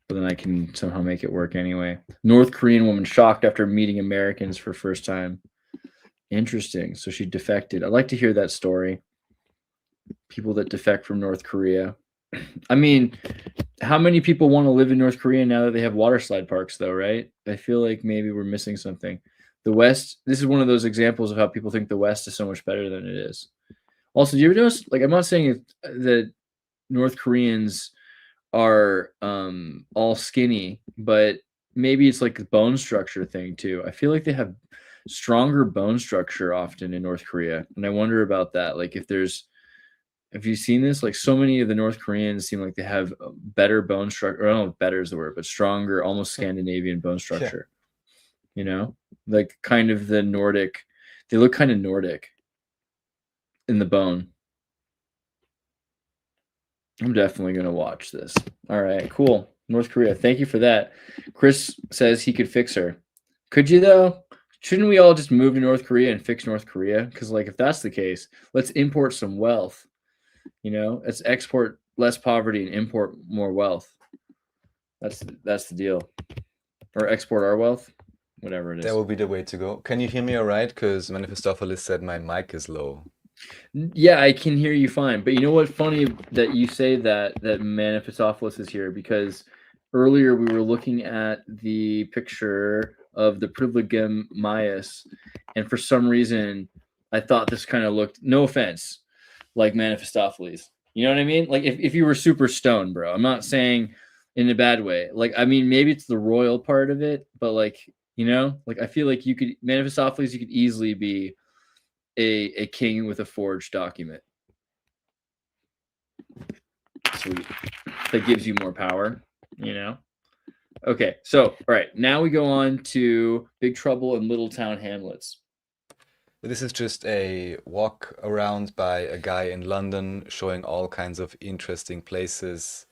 but then I can somehow make it work anyway. North Korean woman shocked after meeting Americans for first time. Interesting. So she defected. I'd like to hear that story. People that defect from North Korea. I mean, how many people want to live in North Korea now that they have water slide parks, though, right? I feel like maybe we're missing something. The West, this is one of those examples of how people think the West is so much better than it is. Also, do you ever notice, like, I'm not saying that North Koreans are all skinny, but maybe it's like a bone structure thing too. I feel like they have stronger bone structure often in North Korea, and I wonder about that. Like, have you seen this? Like, so many of the North Koreans seem like they have better bone structure. I don't know if better is the word, but stronger, almost Scandinavian bone structure. Yeah. Like kind of the Nordic. They look kind of Nordic in the bone. I'm definitely going to watch this. All right, cool. North Korea. Thank you for that. Chris says he could fix her. Could you, though? Shouldn't we all just move to North Korea and fix North Korea? Because, like, if that's the case, let's import some wealth. Let's export less poverty and import more wealth. That's the deal. Or export our wealth, whatever it is. That will be the way to go. Can you hear me all right? Because Manifestopheles said my mic is low. Yeah, I can hear you fine. But you know what? Funny that you say that Manifestopheles is here, because earlier we were looking at the picture of the Privilegium Maius, and for some reason, I thought this kind of looked, no offense, like Mephistopheles. You know what I mean? Like if you were super stoned, bro. I'm not saying in a bad way. Like, I mean, maybe it's the royal part of it, but like, you know, like I feel like you could, Mephistopheles, you could easily be a king with a forged document. Sweet. That gives you more power, you know? Okay, so, all right, now we go on to Big Trouble in Little Town Hamlets. This is just a walk around by a guy in London showing all kinds of interesting places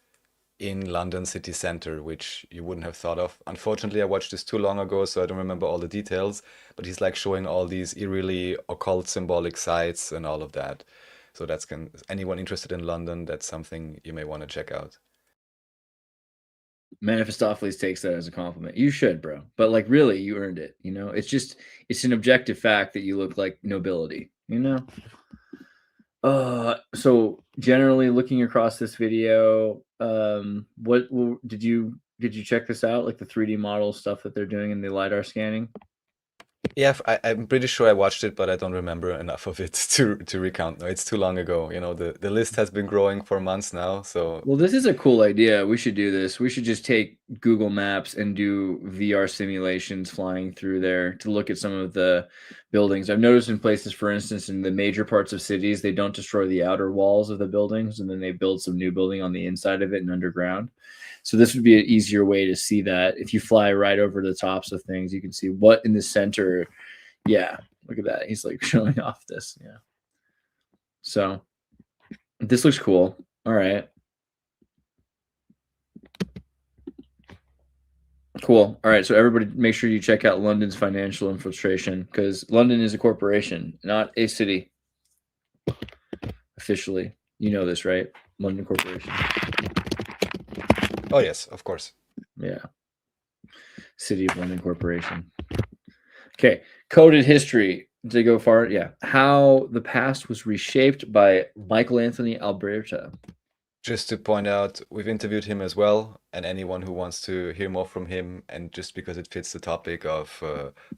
in London city center, which you wouldn't have thought of. Unfortunately, I watched this too long ago, so I don't remember all the details, but he's like showing all these eerily occult symbolic sites and all of that. So that's anyone interested in London, that's something you may want to check out. Mephistopheles takes that as a compliment. You should, bro. But like, really, you earned it. You know, it's an objective fact that you look like nobility. You know. So generally, looking across this video, what did you check this out? Like the 3D model stuff that they're doing in the LiDAR scanning. Yeah, I'm pretty sure I watched it, but I don't remember enough of it to recount. No, it's too long ago. You know, the list has been growing for months now. So Well, this is a cool idea. We should do this. We should just take Google Maps and do VR simulations flying through there to look at some of the buildings. I've noticed in places, for instance, in the major parts of cities, they don't destroy the outer walls of the buildings, and then they build some new building on the inside of it and underground. So this would be an easier way to see that. If you fly right over the tops of things, you can see what in the center. Yeah, look at that. He's like showing off this. Yeah. So this looks cool. All right. Cool. All right. So everybody make sure you check out London's financial infiltration, because London is a corporation, not a city. Officially. You know this, right? London Corporation. oh yes, of course. Yeah. City of London Corporation. Okay. Coded history. To go far, yeah. How the past was reshaped by Michael Anthony Alberta. Just to point out, we've interviewed him as well, and anyone who wants to hear more from him, and just because it fits the topic of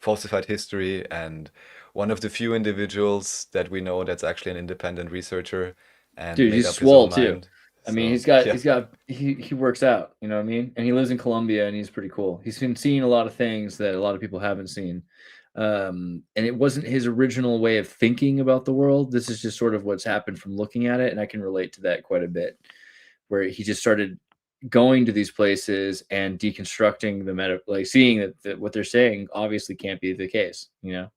falsified history, and one of the few individuals that we know that's actually an independent researcher and Dude, made he's up his swole own too. mind. I mean, So, he works out, you know what I mean? And he lives in Colombia, and he's pretty cool. He's been seeing a lot of things that a lot of people haven't seen. And it wasn't his original way of thinking about the world. This is just sort of what's happened from looking at it. And I can relate to that quite a bit, where he just started going to these places and deconstructing the like seeing that what they're saying obviously can't be the case, you know?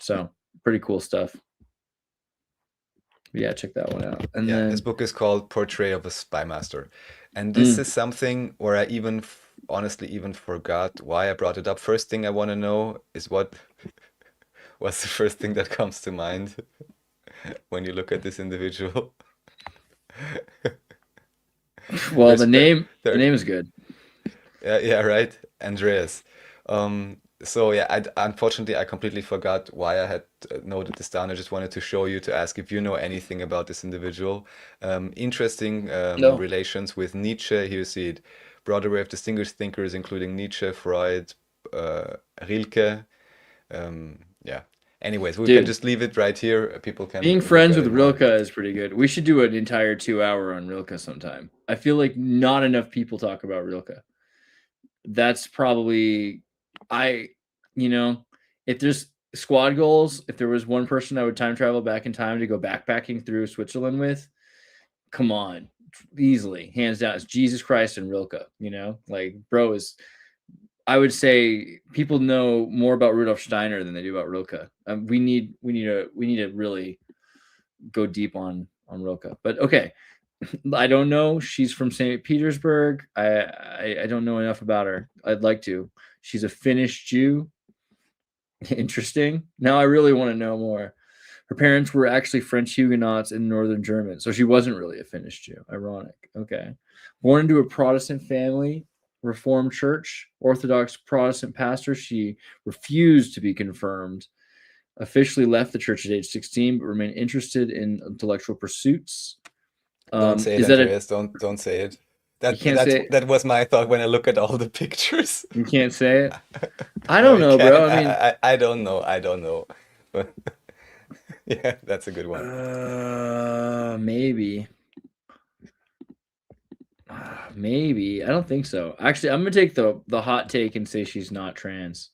So pretty cool stuff. Yeah, check that one out. And yeah, then his book is called Portrait of a Spy Master. And this is something where I honestly even forgot why I brought it up. First thing I want to know is what's the first thing that comes to mind when you look at this individual? well, There's the name is good. Yeah, right. Andreas. So yeah, unfortunately I completely forgot why I had noted this down. I just wanted to show you, to ask if you know anything about this individual. Interesting No. relations with Nietzsche. Here you see it. Broad array of distinguished thinkers, including Nietzsche, Freud, Rilke. Yeah. Anyways, we Dude. can just leave it right here. People can Being look friends at with it more. Rilke is pretty good. We should do an entire 2-hour on Rilke sometime. I feel like not enough people talk about Rilke. That's probably, if there's squad goals, if there was one person I would time travel back in time to go backpacking through Switzerland with, come on, easily, hands down, it's Jesus Christ and Rilke. Like, bro is, I would say people know more about Rudolf Steiner than they do about Rilke. We need to really go deep on Rilke. But okay, I don't know. She's from St. Petersburg. I don't know enough about her. I'd like to. She's a Finnish Jew. Interesting. Now I really want to know more. Her parents were actually French Huguenots in northern Germany, so she wasn't really a Finnish Jew. Ironic. Okay. Born into a Protestant family, Reformed Church, Orthodox Protestant pastor, she refused to be confirmed. Officially left the church at age 16, but remained interested in intellectual pursuits. Don't say it, Is that Andreas. Don't say it. That was my thought when I look at all the pictures. You can't say it. I No, don't know, can. bro. I mean, I don't know. I don't know. But yeah, that's a good one. maybe. Maybe. I don't think so. Actually, I'm gonna take the hot take and say she's not trans.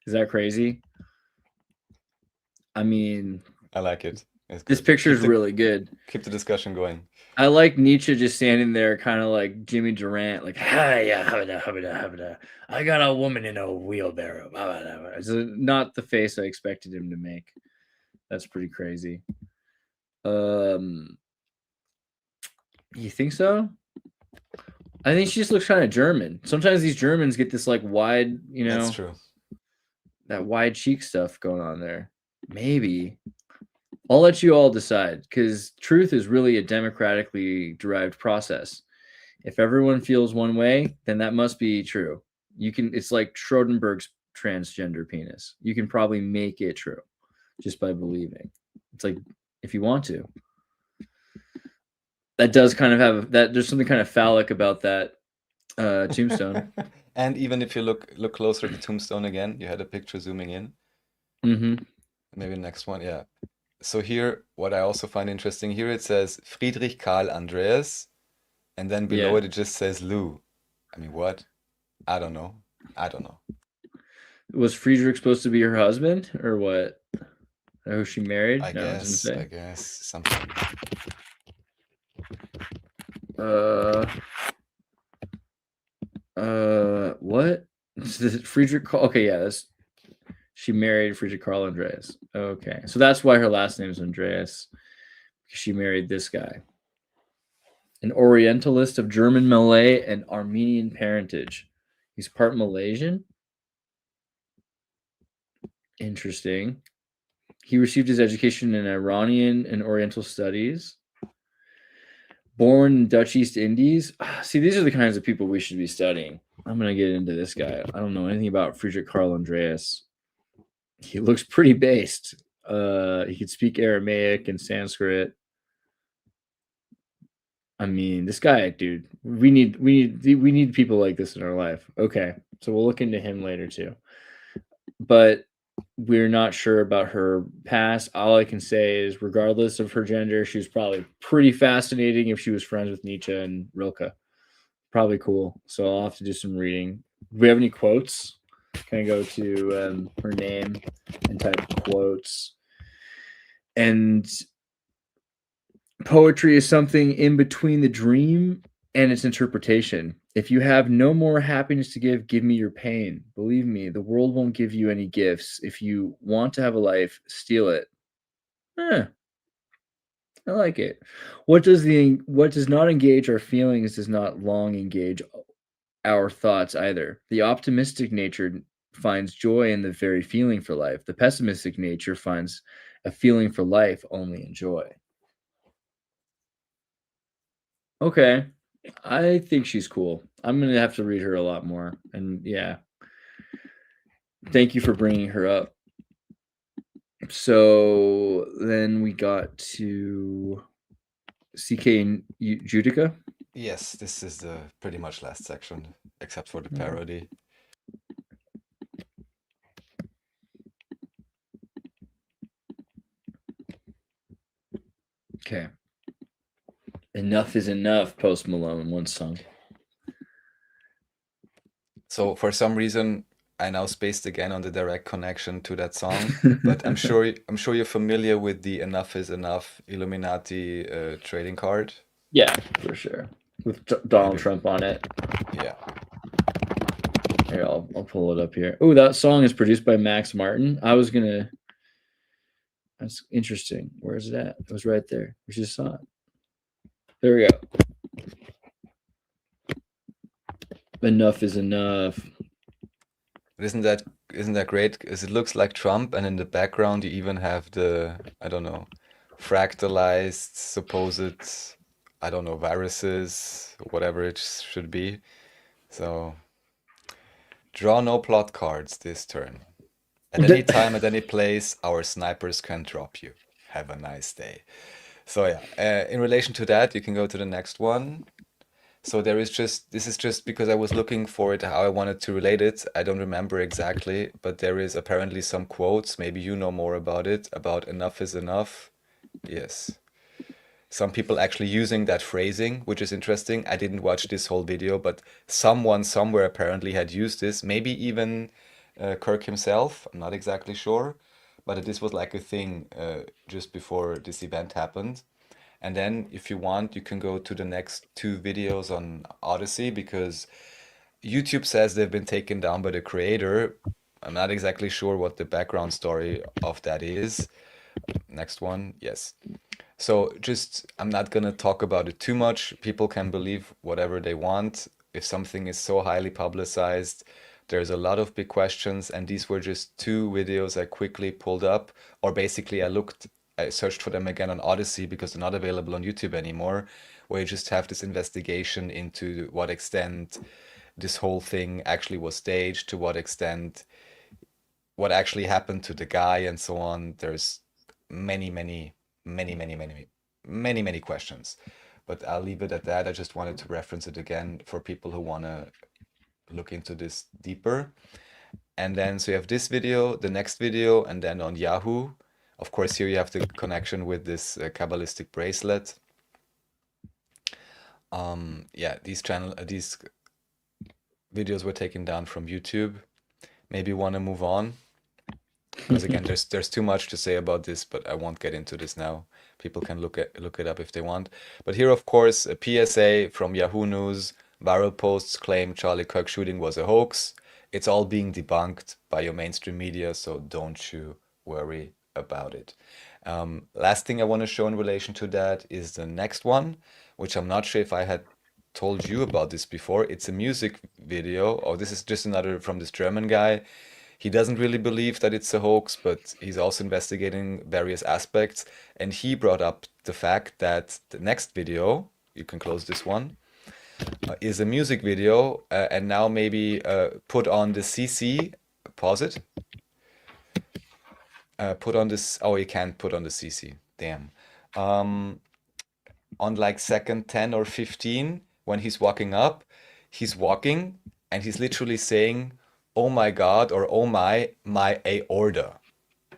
Is that crazy? I mean, I like it. this picture is really good. Keep the discussion going. I like Nietzsche just standing there, kind of like Jimmy Durant, like, "Hiya, habada, habada, habada. I got a woman in a wheelbarrow." It's not the face I expected him to make. That's pretty crazy. You think so? I think she just looks kind of German. Sometimes these Germans get this like wide, That's true. that wide cheek stuff going on there. Maybe. I'll let you all decide, because truth is really a democratically derived process. If everyone feels one way, then that must be true. It's like Schrodinger's transgender penis. You can probably make it true just by believing. It's like, if you want to. That does kind of have that. There's something kind of phallic about that tombstone. And even if you look closer at the tombstone again, you had a picture zooming in. Mm-hmm. Maybe next one, yeah. So here, what I also find interesting here, it says Friedrich Karl Andreas, and then below it just says Lou. I mean, what? I don't know. Was Friedrich supposed to be her husband, or what? Or who she married? I guess something. What? Friedrich Karl. Okay, yeah, she married Friedrich Karl Andreas. Okay, so that's why her last name is Andreas, because she married this guy, an Orientalist of German, Malay, and Armenian parentage. He's part Malaysian. Interesting. He received his education in Iranian and Oriental studies. Born in Dutch East Indies. See, these are the kinds of people we should be studying. I'm going to get into this guy. I don't know anything about Friedrich Karl Andreas. He looks pretty based. He could speak Aramaic and Sanskrit. I mean, this guy, dude, we need people like this in our life. Okay, so we'll look into him later too. But we're not sure about her past. All I can say is, regardless of her gender, she was probably pretty fascinating if she was friends with Nietzsche and Rilke. Probably cool. So I'll have to do some reading. Do we have any quotes? Can I go to her name and type quotes? And poetry is something in between the dream and its interpretation. If you have no more happiness to give me your pain. Believe me, the world won't give you any gifts. If you want to have a life, steal it. I like it. What does not engage our feelings does not long engage our thoughts either. The optimistic nature finds joy in the very feeling for life. The pessimistic nature finds a feeling for life only in joy. Okay. I think she's cool. I'm going to have to read her a lot more. And yeah. Thank you for bringing her up. So then we got to CK Judica. Yes, this is the pretty much last section, except for the parody. Okay. Enough is enough, Post Malone once sung. So for some reason, I now spaced again on the direct connection to that song, but I'm sure you're familiar with the "Enough is Enough" Illuminati trading card. Yeah, for sure. With Donald Trump on it. Yeah. Here, I'll pull it up here. Oh, that song is produced by Max Martin. That's interesting. Where is it at? It was right there. We just saw it. There we go. Enough is enough. Isn't that great? Because it looks like Trump, and in the background you even have the, I don't know, fractalized supposed, I don't know, viruses, whatever it should be. So draw no plot cards this turn. At any time, at any place, our snipers can drop you. Have a nice day. So yeah, in relation to that, you can go to the next one. So there is just, this is just because I was looking for it, how I wanted to relate it. I don't remember exactly, but there is apparently some quotes. Maybe you know more about it, about enough is enough. Yes. Some people actually using that phrasing, which is interesting. I didn't watch this whole video, but someone somewhere apparently had used this. Maybe even Kirk himself. I'm not exactly sure, but this was like a thing just before this event happened. And then if you want, you can go to the next two videos on Odyssey, because YouTube says they've been taken down by the creator. I'm not exactly sure what the background story of that is. Next one, yes. So just, I'm not gonna talk about it too much. People can believe whatever they want. If something is so highly publicized, there's a lot of big questions, and these were just two videos I quickly pulled up, or basically I searched for them again on Odyssey because they're not available on YouTube anymore, where you just have this investigation into what extent this whole thing actually was staged, to what extent what actually happened to the guy, and so on. There's many, many, many, many, many, many, many questions. But I'll leave it at that. I just wanted to reference it again for people who want to look into this deeper. And then, so you have this video, the next video, and then on Yahoo. Of course, here you have the connection with this Kabbalistic bracelet. Yeah, these videos were taken down from YouTube. Maybe you want to move on, because again, there's too much to say about this, but I won't get into this now. People can look it up if they want. But here, of course, a PSA from Yahoo News. Viral posts claim Charlie Kirk shooting was a hoax. It's all being debunked by your mainstream media, so don't you worry about it. Last thing I want to show in relation to that is the next one, which I'm not sure if I had told you about this before. It's a music video. Oh, this is just another from this German guy. He doesn't really believe that it's a hoax, but he's also investigating various aspects. And he brought up the fact that the next video, you can close this one, is a music video. And now maybe put on the CC, pause it. Put on this, oh, you can't put on the CC, damn. On like second 10 or 15, when he's walking up, he's walking and he's literally saying, oh my God, or oh my aorta,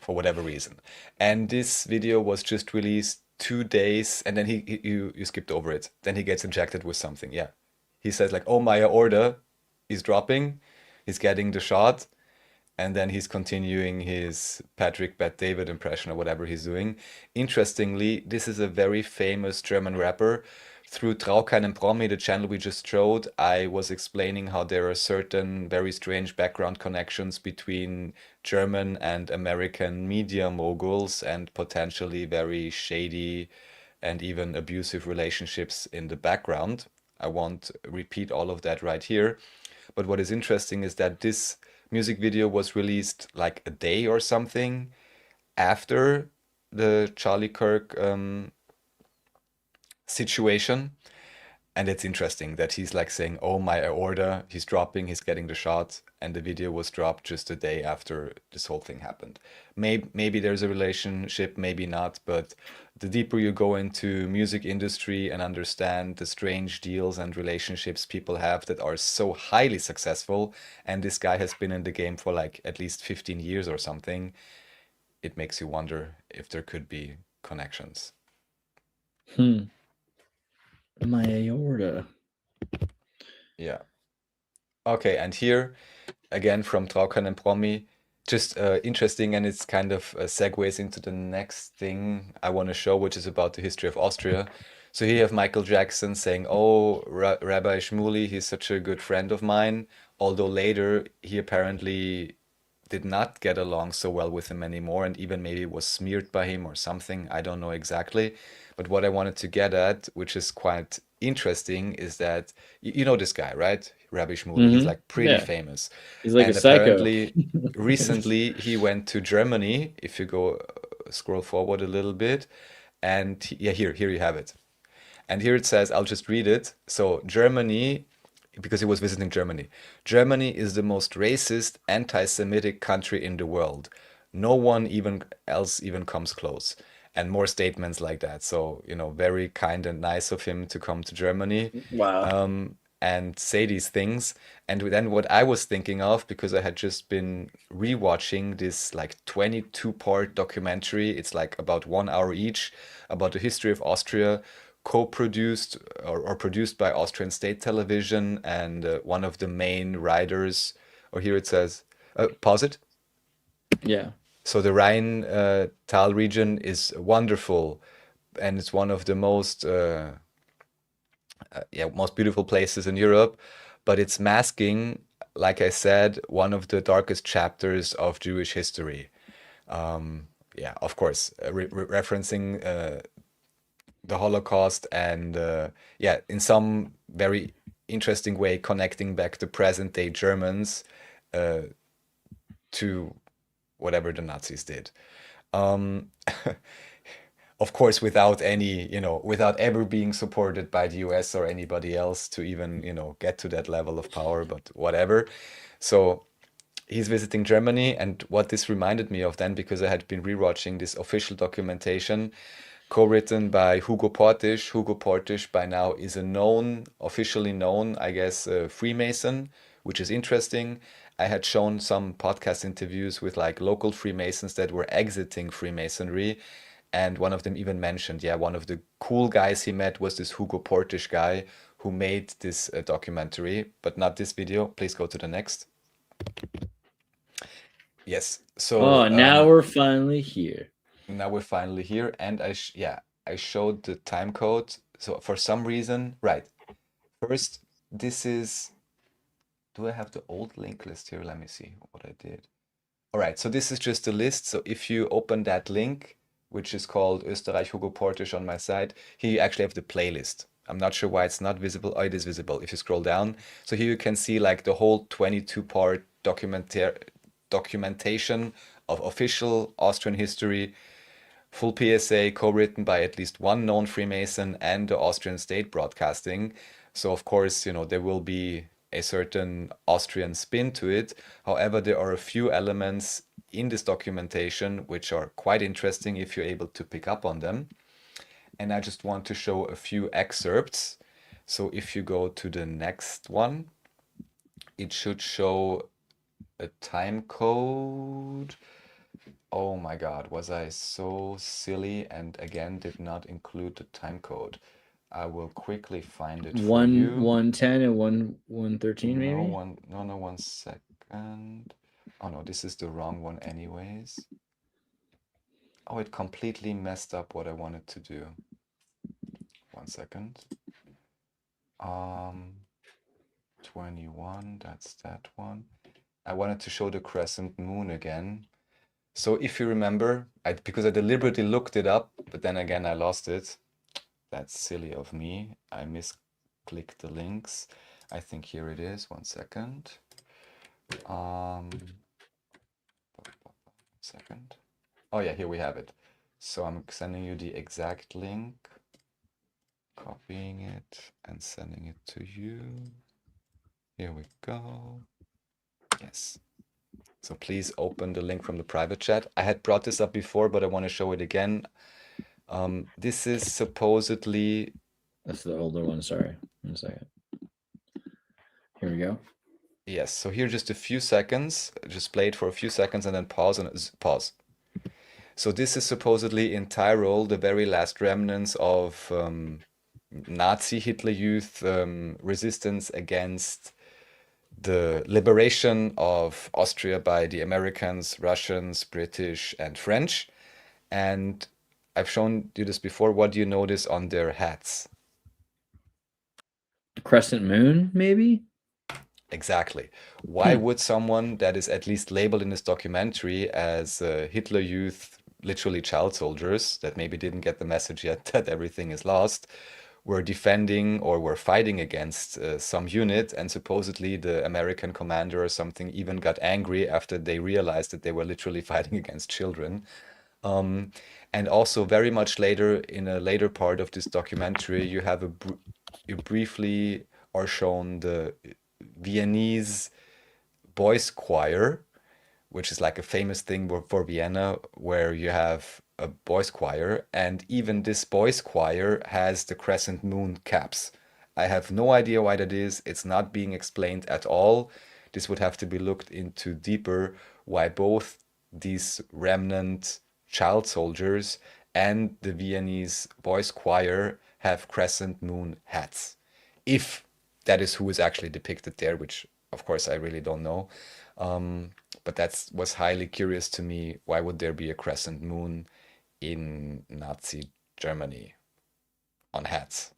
for whatever reason. And this video was just released 2 days, and then you skipped over it. Then he gets injected with something, yeah. He says like, oh my aorta, he's dropping, he's getting the shot, and then he's continuing his Patrick Bet-David impression or whatever he's doing. Interestingly, this is a very famous German rapper. Through Trau keinem Promi, the channel we just showed, I was explaining how there are certain very strange background connections between German and American media moguls, and potentially very shady and even abusive relationships in the background. I won't repeat all of that right here. But what is interesting is that this music video was released like a day or something after the Charlie Kirk situation. And it's interesting that he's like saying, oh my aorta, he's dropping, he's getting the shot, and the video was dropped just a day after this whole thing happened. Maybe there's a relationship, maybe not, but the deeper you go into music industry and understand the strange deals and relationships people have that are so highly successful, and this guy has been in the game for like at least 15 years or something, it makes you wonder if there could be connections. My aorta. Yeah. Okay, and here, again from Trau keinem Promi, just interesting, and it's kind of segues into the next thing I want to show, which is about the history of Austria. So here you have Michael Jackson saying, oh, Rabbi Shmuley, he's such a good friend of mine, although later he apparently did not get along so well with him anymore, and even maybe was smeared by him or something. I don't know exactly. But what I wanted to get at, which is quite interesting, is that you know this guy, right? Rabbi Shmuley. He's like pretty famous. He's like and a psycho. apparently, recently he went to Germany. If you go scroll forward a little bit, and yeah, here you have it. And here it says, I'll just read it. So Germany, because he was visiting Germany. Germany is the most racist, anti-Semitic country in the world. No one else even comes close. and more statements like that. So, very kind and nice of him to come to Germany Wow. and say these things. And then what I was thinking of, because I had just been rewatching this like 22-part documentary, it's like about 1 hour each, about the history of Austria, co-produced or produced by Austrian State Television, and one of the main writers, or here it says, pause it. Yeah. So the Rhine Tal region is wonderful, and it's one of the most most beautiful places in Europe, but it's masking, like I said, one of the darkest chapters of Jewish history. Of course, referencing the Holocaust, and in some very interesting way connecting back the present day Germans to whatever the Nazis did. Of course, without any, without ever being supported by the US or anybody else to even, get to that level of power, but whatever. So he's visiting Germany, and what this reminded me of then, because I had been rewatching this official documentation co-written by Hugo Portisch. Hugo Portisch by now is a officially known, I guess, Freemason, which is interesting. I had shown some podcast interviews with like local Freemasons that were exiting Freemasonry, and one of them even mentioned, one of the cool guys he met was this Hugo Portisch guy who made this documentary, but not this video. Please go to the next. Yes. So now we're finally here. Now we're finally here, and I showed the time code. So for some reason, right. First, this is. Do I have the old link list here? Let me see what I did. All right, so this is just a list. So if you open that link, which is called Österreich Hugo Portisch on my site, here you actually have the playlist. I'm not sure why it's not visible. Oh, it is visible if you scroll down. So here you can see like the whole 22-part documentation of official Austrian history, full PSA, co-written by at least one known Freemason and the Austrian state broadcasting. So of course, there will be a certain Austrian spin to it. However, there are a few elements in this documentation which are quite interesting if you're able to pick up on them. And I just want to show a few excerpts. So if you go to the next one, it should show a time code. Oh my God, was I so silly and again did not include the time code? I will quickly find it for you. 110 and 113 maybe? No, 1 second. Oh no, this is the wrong one anyways. Oh, it completely messed up what I wanted to do. 1 second. 21, that's that one. I wanted to show the crescent moon again. So if you remember, because I deliberately looked it up, but then again I lost it. That's silly of me. I misclicked the links. I think here it is. 1 second. Second. Oh yeah, here we have it. So I'm sending you the exact link, copying it and sending it to you. Here we go. Yes. So please open the link from the private chat. I had brought this up before, but I want to show it again. This is supposedly... That's the older one, sorry. 1 second. Here we go. Yes, so here just a few seconds. Just play it for a few seconds and then pause and pause. So this is supposedly in Tyrol, the very last remnants of Nazi Hitler Youth resistance against the liberation of Austria by the Americans, Russians, British, and French. And I've shown you this before. What do you notice on their hats? Crescent moon, maybe? Exactly. Why would someone that is at least labeled in this documentary as Hitler Youth, literally child soldiers, that maybe didn't get the message yet that everything is lost, were defending or were fighting against some unit, and supposedly the American commander or something even got angry after they realized that they were literally fighting against children. And also very much later, in a later part of this documentary, you have you briefly are shown the Viennese boys choir, which is like a famous thing for Vienna, where you have a boys' choir, and even this boys' choir has the crescent moon caps. I have no idea why that is. It's not being explained at all. This would have to be looked into deeper, why both these remnant child soldiers and the Viennese boys' choir have crescent moon hats. If that is who is actually depicted there, which of course I really don't know. But that was highly curious to me. Why would there be a crescent moon in Nazi Germany on hats?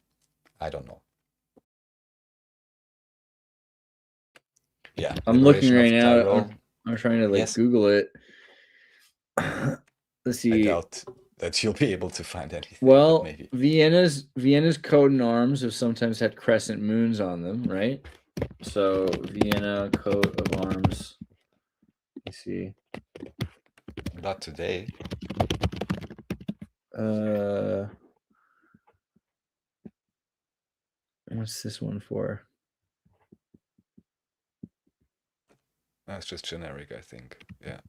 I don't know. Yeah, I'm looking liberation of right now. Tyrol. I'm trying to like Yes. Google it. Let's I see. doubt that you'll be able to find anything. but Well, maybe. Vienna's coat and arms have sometimes had crescent moons on them, right? So Vienna coat of arms. Let me see. Not today. What's this one for? That's just generic, I think. Yeah.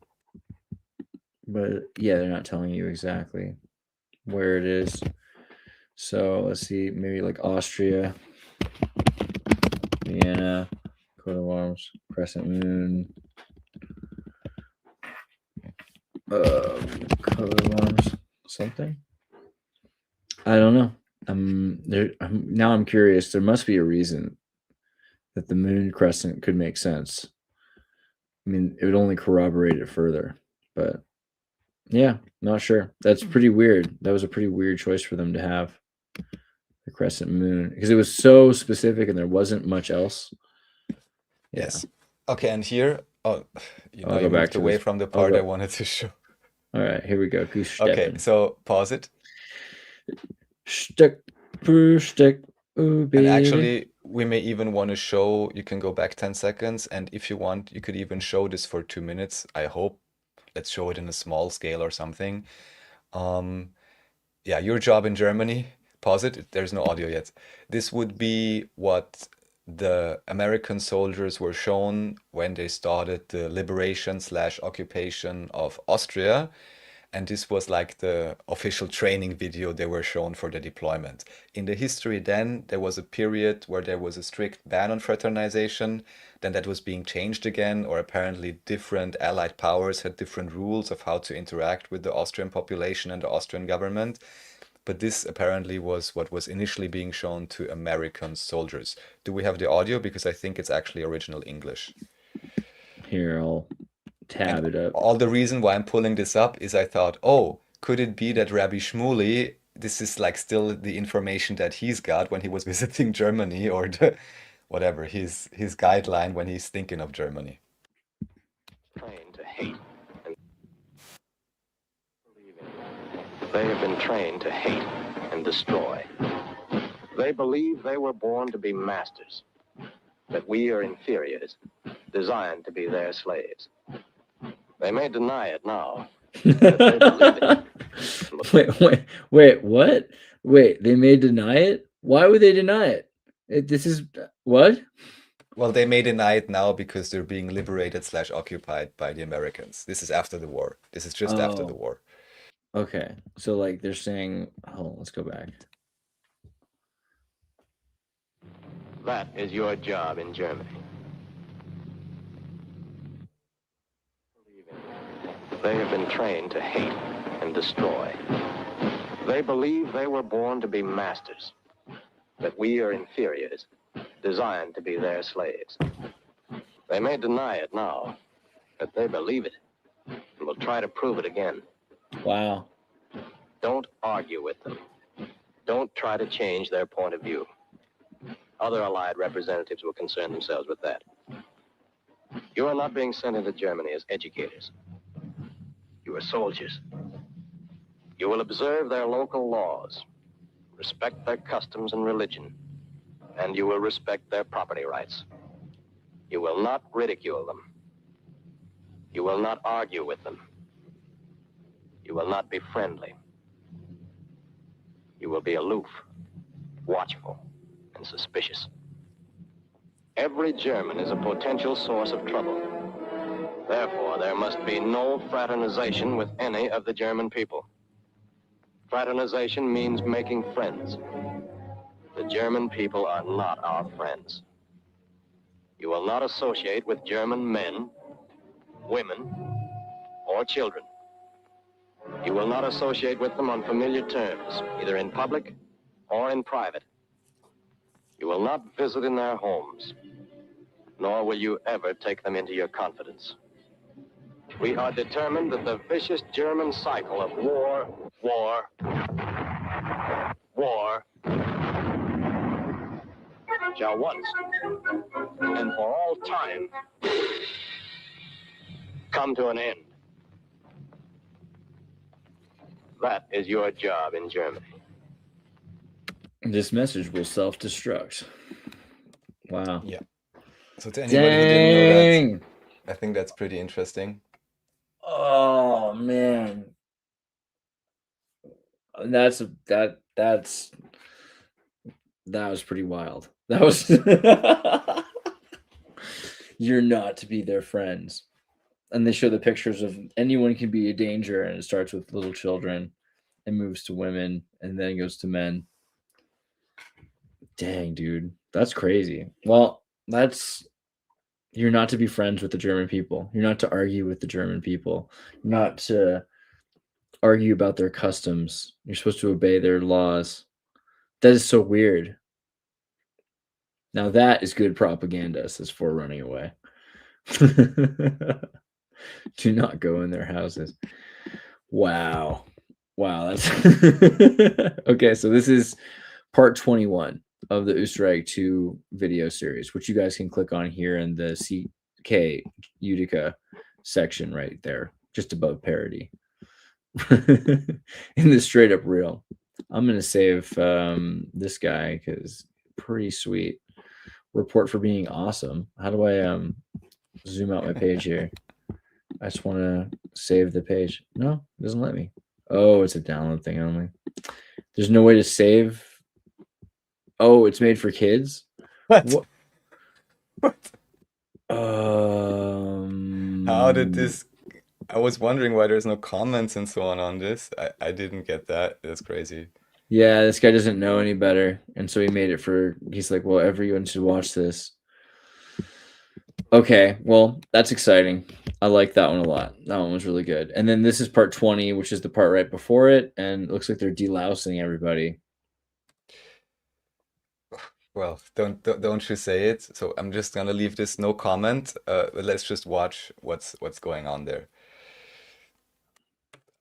But yeah, they're not telling you exactly where it is. So let's see, maybe like Austria, Vienna, coat of arms, crescent moon, coat of arms, something. I don't know. Now I'm curious. There must be a reason that the moon crescent could make sense. I mean, it would only corroborate it further, but yeah, not sure. That's pretty weird. That was a pretty weird choice for them to have the crescent moon because it was so specific and there wasn't much else. Yeah. Yes. Okay, and here, I'll you go back moved to away this. from the I'll part go- I wanted to show. All right, here we go. Okay, so pause it. Stick, stick, ooh, And baby. actually, we may even want to show, you can go back 10 seconds, and if you want, you could even show this for 2 minutes, I hope. Let's show it in a small scale or something. Yeah, your job in Germany, pause it, there's no audio yet. This would be what the American soldiers were shown when they started the liberation/occupation of Austria. And this was like the official training video they were shown for the deployment. In the history then, there was a period where there was a strict ban on fraternization. Then that was being changed again, or apparently different Allied powers had different rules of how to interact with the Austrian population and the Austrian government. But this apparently was what was initially being shown to American soldiers. Do we have the audio? Because I think it's actually original English. Here, I'll tab it up. All the reason why I'm pulling this up is I thought, oh, could it be that Rabbi Shmuley, this is like still the information that he's got when he was visiting Germany, or the, whatever, his guideline when he's thinking of Germany. Trained to hate and they have been trained to hate and destroy. They believe they were born to be masters, that we are inferiors, designed to be their slaves. They may deny it now, but they believe it. Wait, what? Wait, they may deny it? Why would they deny it? This is what? Well, they may deny it now because they're being liberated/occupied by the Americans. This is after the war. This is just after the war. Okay, so like they're saying, hold on, let's go back. That is your job in Germany. They have been trained to hate and destroy. They believe they were born to be masters, that we are inferiors, designed to be their slaves. They may deny it now, but they believe it, and will try to prove it again. Wow. Don't argue with them. Don't try to change their point of view. Other Allied representatives will concern themselves with that. You are not being sent into Germany as educators. You are soldiers. You will observe their local laws, respect their customs and religion, and you will respect their property rights. You will not ridicule them. You will not argue with them. You will not be friendly. You will be aloof, watchful, and suspicious. Every German is a potential source of trouble. Therefore, there must be no fraternization with any of the German people. Fraternization means making friends. The German people are not our friends. You will not associate with German men, women, or children. You will not associate with them on familiar terms, either in public or in private. You will not visit in their homes, nor will you ever take them into your confidence. We are determined that the vicious German cycle of war, shall once and for all time come to an end. That is your job in Germany. This message will self-destruct. Wow. Yeah. So to anybody who didn't know Dang. that, I think that's pretty interesting. Oh man. That was pretty wild. That was you're not to be their friends. And they show the pictures of anyone can be a danger, and it starts with little children and moves to women and then goes to men. Dang, dude. That's crazy. Well, you're not to be friends with the German people. You're not to argue with the German people. You're not to argue about their customs. You're supposed to obey their laws. That is so weird. Now that is good propaganda, says For Running Away. Do not go in their houses. Wow. That's okay. So this is part 21 of the Österreich 2 video series, which you guys can click on here in the CK Utica section right there, just above parody. In the straight up reel. I'm gonna save this guy because pretty sweet. Report for being awesome. How do I zoom out my page here? I just want to save the page. No, it doesn't let me. Oh, it's a download thing only. There's no way to save. Oh, it's made for kids. What? How did this? I was wondering why there's no comments and so on this. I didn't get that. That's crazy. Yeah, this guy doesn't know any better, and so he made it for. He's like, well, everyone should watch this. Okay, well, that's exciting. I like that one a lot. That one was really good. And then this is part 20, which is the part right before it, and it looks like they're delousing everybody. Well, don't you say it. So I'm just gonna leave this no comment. But let's just watch what's going on there.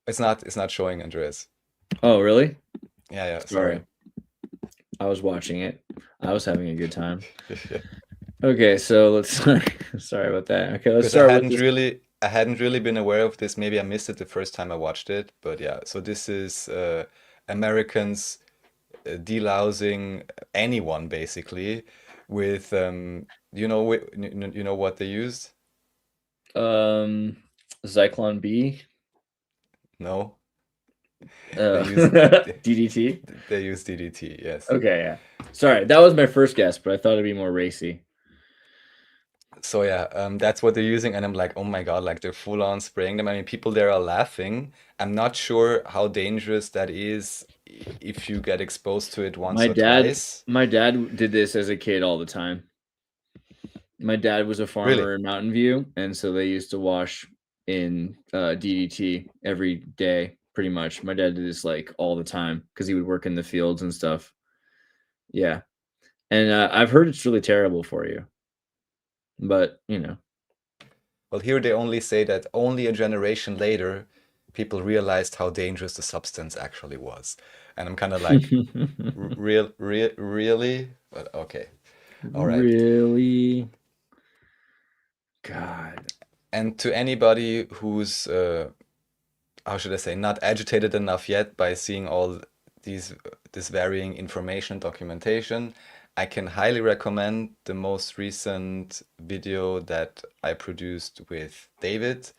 It's not showing, Andreas. Oh, really? Yeah. Sorry. I was watching it. I was having a good time. Okay, so let's sorry about that. Okay, let's start with this. I hadn't really been aware of this. Maybe I missed it the first time I watched it, but yeah. So this is Americans delousing anyone basically with you know what they used? Zyklon B. No. They use DDT. They use DDT. Yes. Okay, yeah. Sorry, that was my first guess, but I thought it'd be more racy. So yeah, that's what they're using, and I'm like, oh my God, like they're full on spraying them. I mean, people there are laughing. I'm not sure how dangerous that is if you get exposed to it once or twice. My dad did this as a kid all the time. My dad was a farmer in Mountain View, and so they used to wash in DDT every day, pretty much. My dad did this like all the time because he would work in the fields and stuff. Yeah, and I've heard it's really terrible for you. But, you know. Well, here they only say that only a generation later, people realized how dangerous the substance actually was. And I'm kind of like, really? But okay. All right. Really? God. And to anybody who's, how should I say, not agitated enough yet by seeing all this varying information documentation, I can highly recommend the most recent video that I produced with David,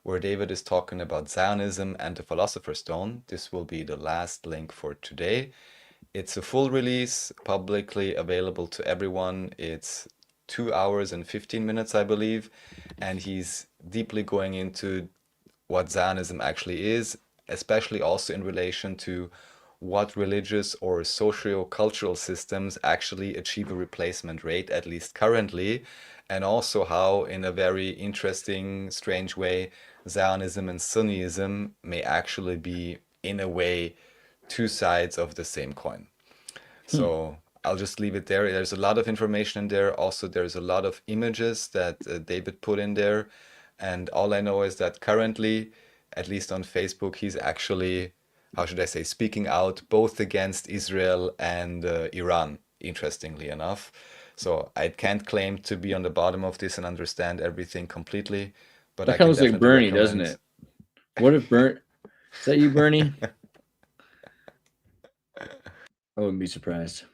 where David is talking about Zionism and the Philosopher's Stone. This will be the last link for today. It's a full release, publicly available to everyone. It's 2 hours and 15 minutes, I believe. And he's deeply going into what Zionism actually is, especially also in relation to what religious or socio-cultural systems actually achieve a replacement rate, at least currently, and also how, in a very interesting, strange way, Zionism and Sunniism may actually be, in a way, two sides of the same coin. So I'll just leave it there. There's a lot of information in there. Also, there's a lot of images that David put in there. And all I know is that currently, at least on Facebook, he's actually, how should I say, speaking out both against Israel and Iran, interestingly enough. So I can't claim to be on the bottom of this and understand everything completely. But That I can sounds like definitely Bernie, doesn't recommend- it? What if Bernie? Is that you, Bernie? I wouldn't be surprised.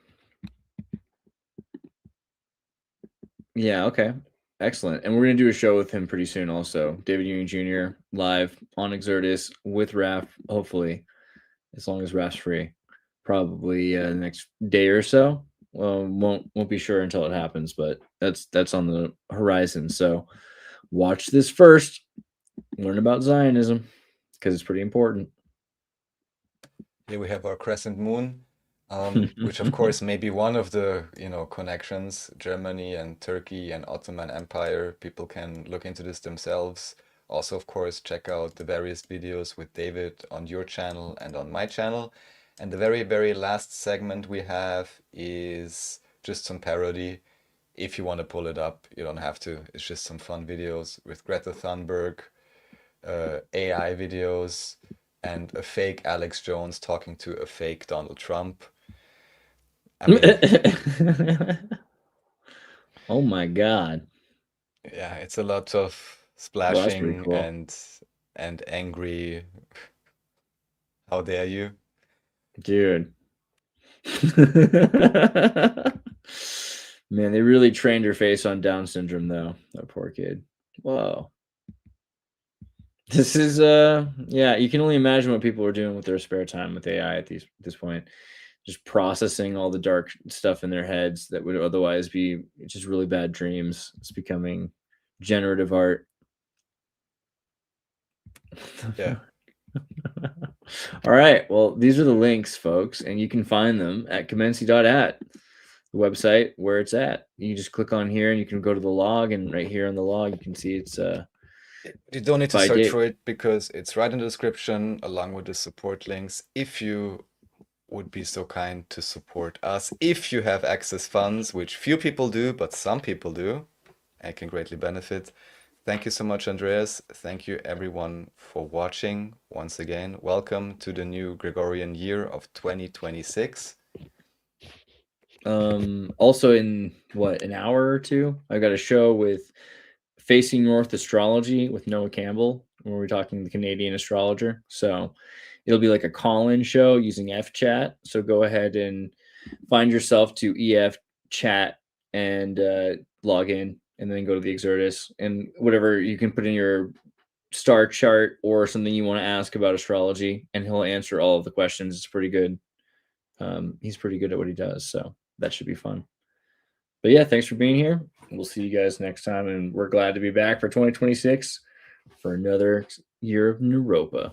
Yeah, okay. Excellent. And we're going to do a show with him pretty soon also. David Ewing Jr. live on Xirtus with Raph, hopefully, as long as Raph's free. Probably the next day or so. Well, won't be sure until it happens, but that's on the horizon. So watch this first. Learn about Zionism because it's pretty important. Here we have our crescent moon, which of course may be one of the, connections, Germany and Turkey and Ottoman Empire. People can look into this themselves. Also, of course, check out the various videos with David on your channel and on my channel. And the very, very last segment we have is just some parody. If you want to pull it up, you don't have to. It's just some fun videos with Greta Thunberg, AI videos, and a fake Alex Jones talking to a fake Donald Trump. I mean, Oh my God. yeah, it's a lot of that's pretty splashing cool. and angry. How dare you? Dude. Man, they really trained her face on Down syndrome, though. That poor kid. Whoa. This is yeah, you can only imagine what people are doing with their spare time with AI at this point. Just processing all the dark stuff in their heads that would otherwise be just really bad dreams. It's becoming generative art. Yeah. All right. Well, these are the links, folks, and you can find them at Comency.at, the website where it's at. You just click on here and you can go to the log, and right here on the log, you can see it's You don't need to by search date. for it because it's right in the description along with the support links. If you would be so kind to support us, if you have access funds, which few people do, but some people do, and can greatly benefit. Thank you so much, Andreas. Thank you everyone for watching. Once again, welcome to the new Gregorian year of 2026. Also in what, an hour or two, I've got a show with Facing North Astrology with Noah Campbell, where we're talking the Canadian astrologer. So it'll be like a call-in show using F-Chat. So go ahead and find yourself to EF Chat and log in, and then go to the Xirtus, and whatever you can put in your star chart or something you want to ask about astrology, and he'll answer all of the questions. It's pretty good. He's pretty good at what he does, so that should be fun. But yeah, thanks for being here. We'll see you guys next time, and we're glad to be back for 2026 for another year of NEUROPA.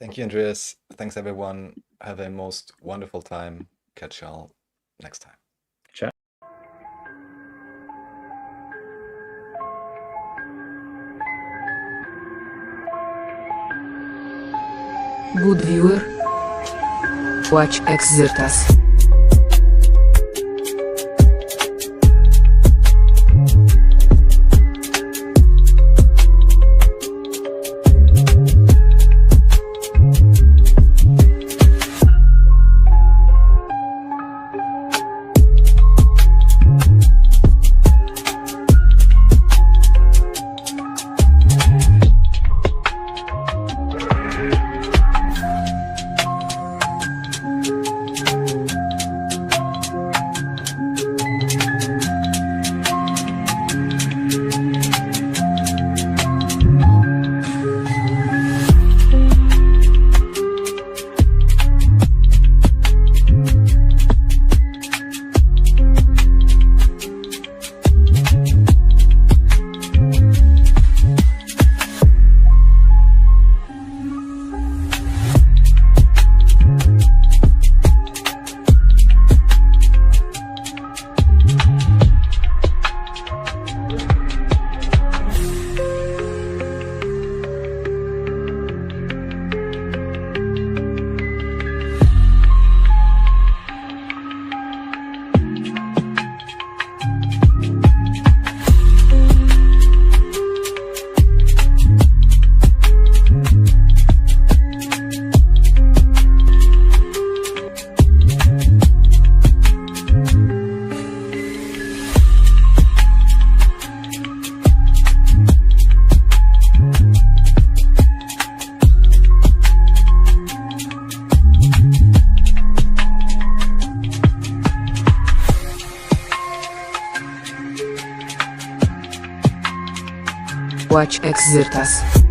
Thank you, Andreas. Thanks, everyone. Have a most wonderful time. Catch y'all next time. Ciao. Good viewer. Watch Xirtus. Andreas Xirtus.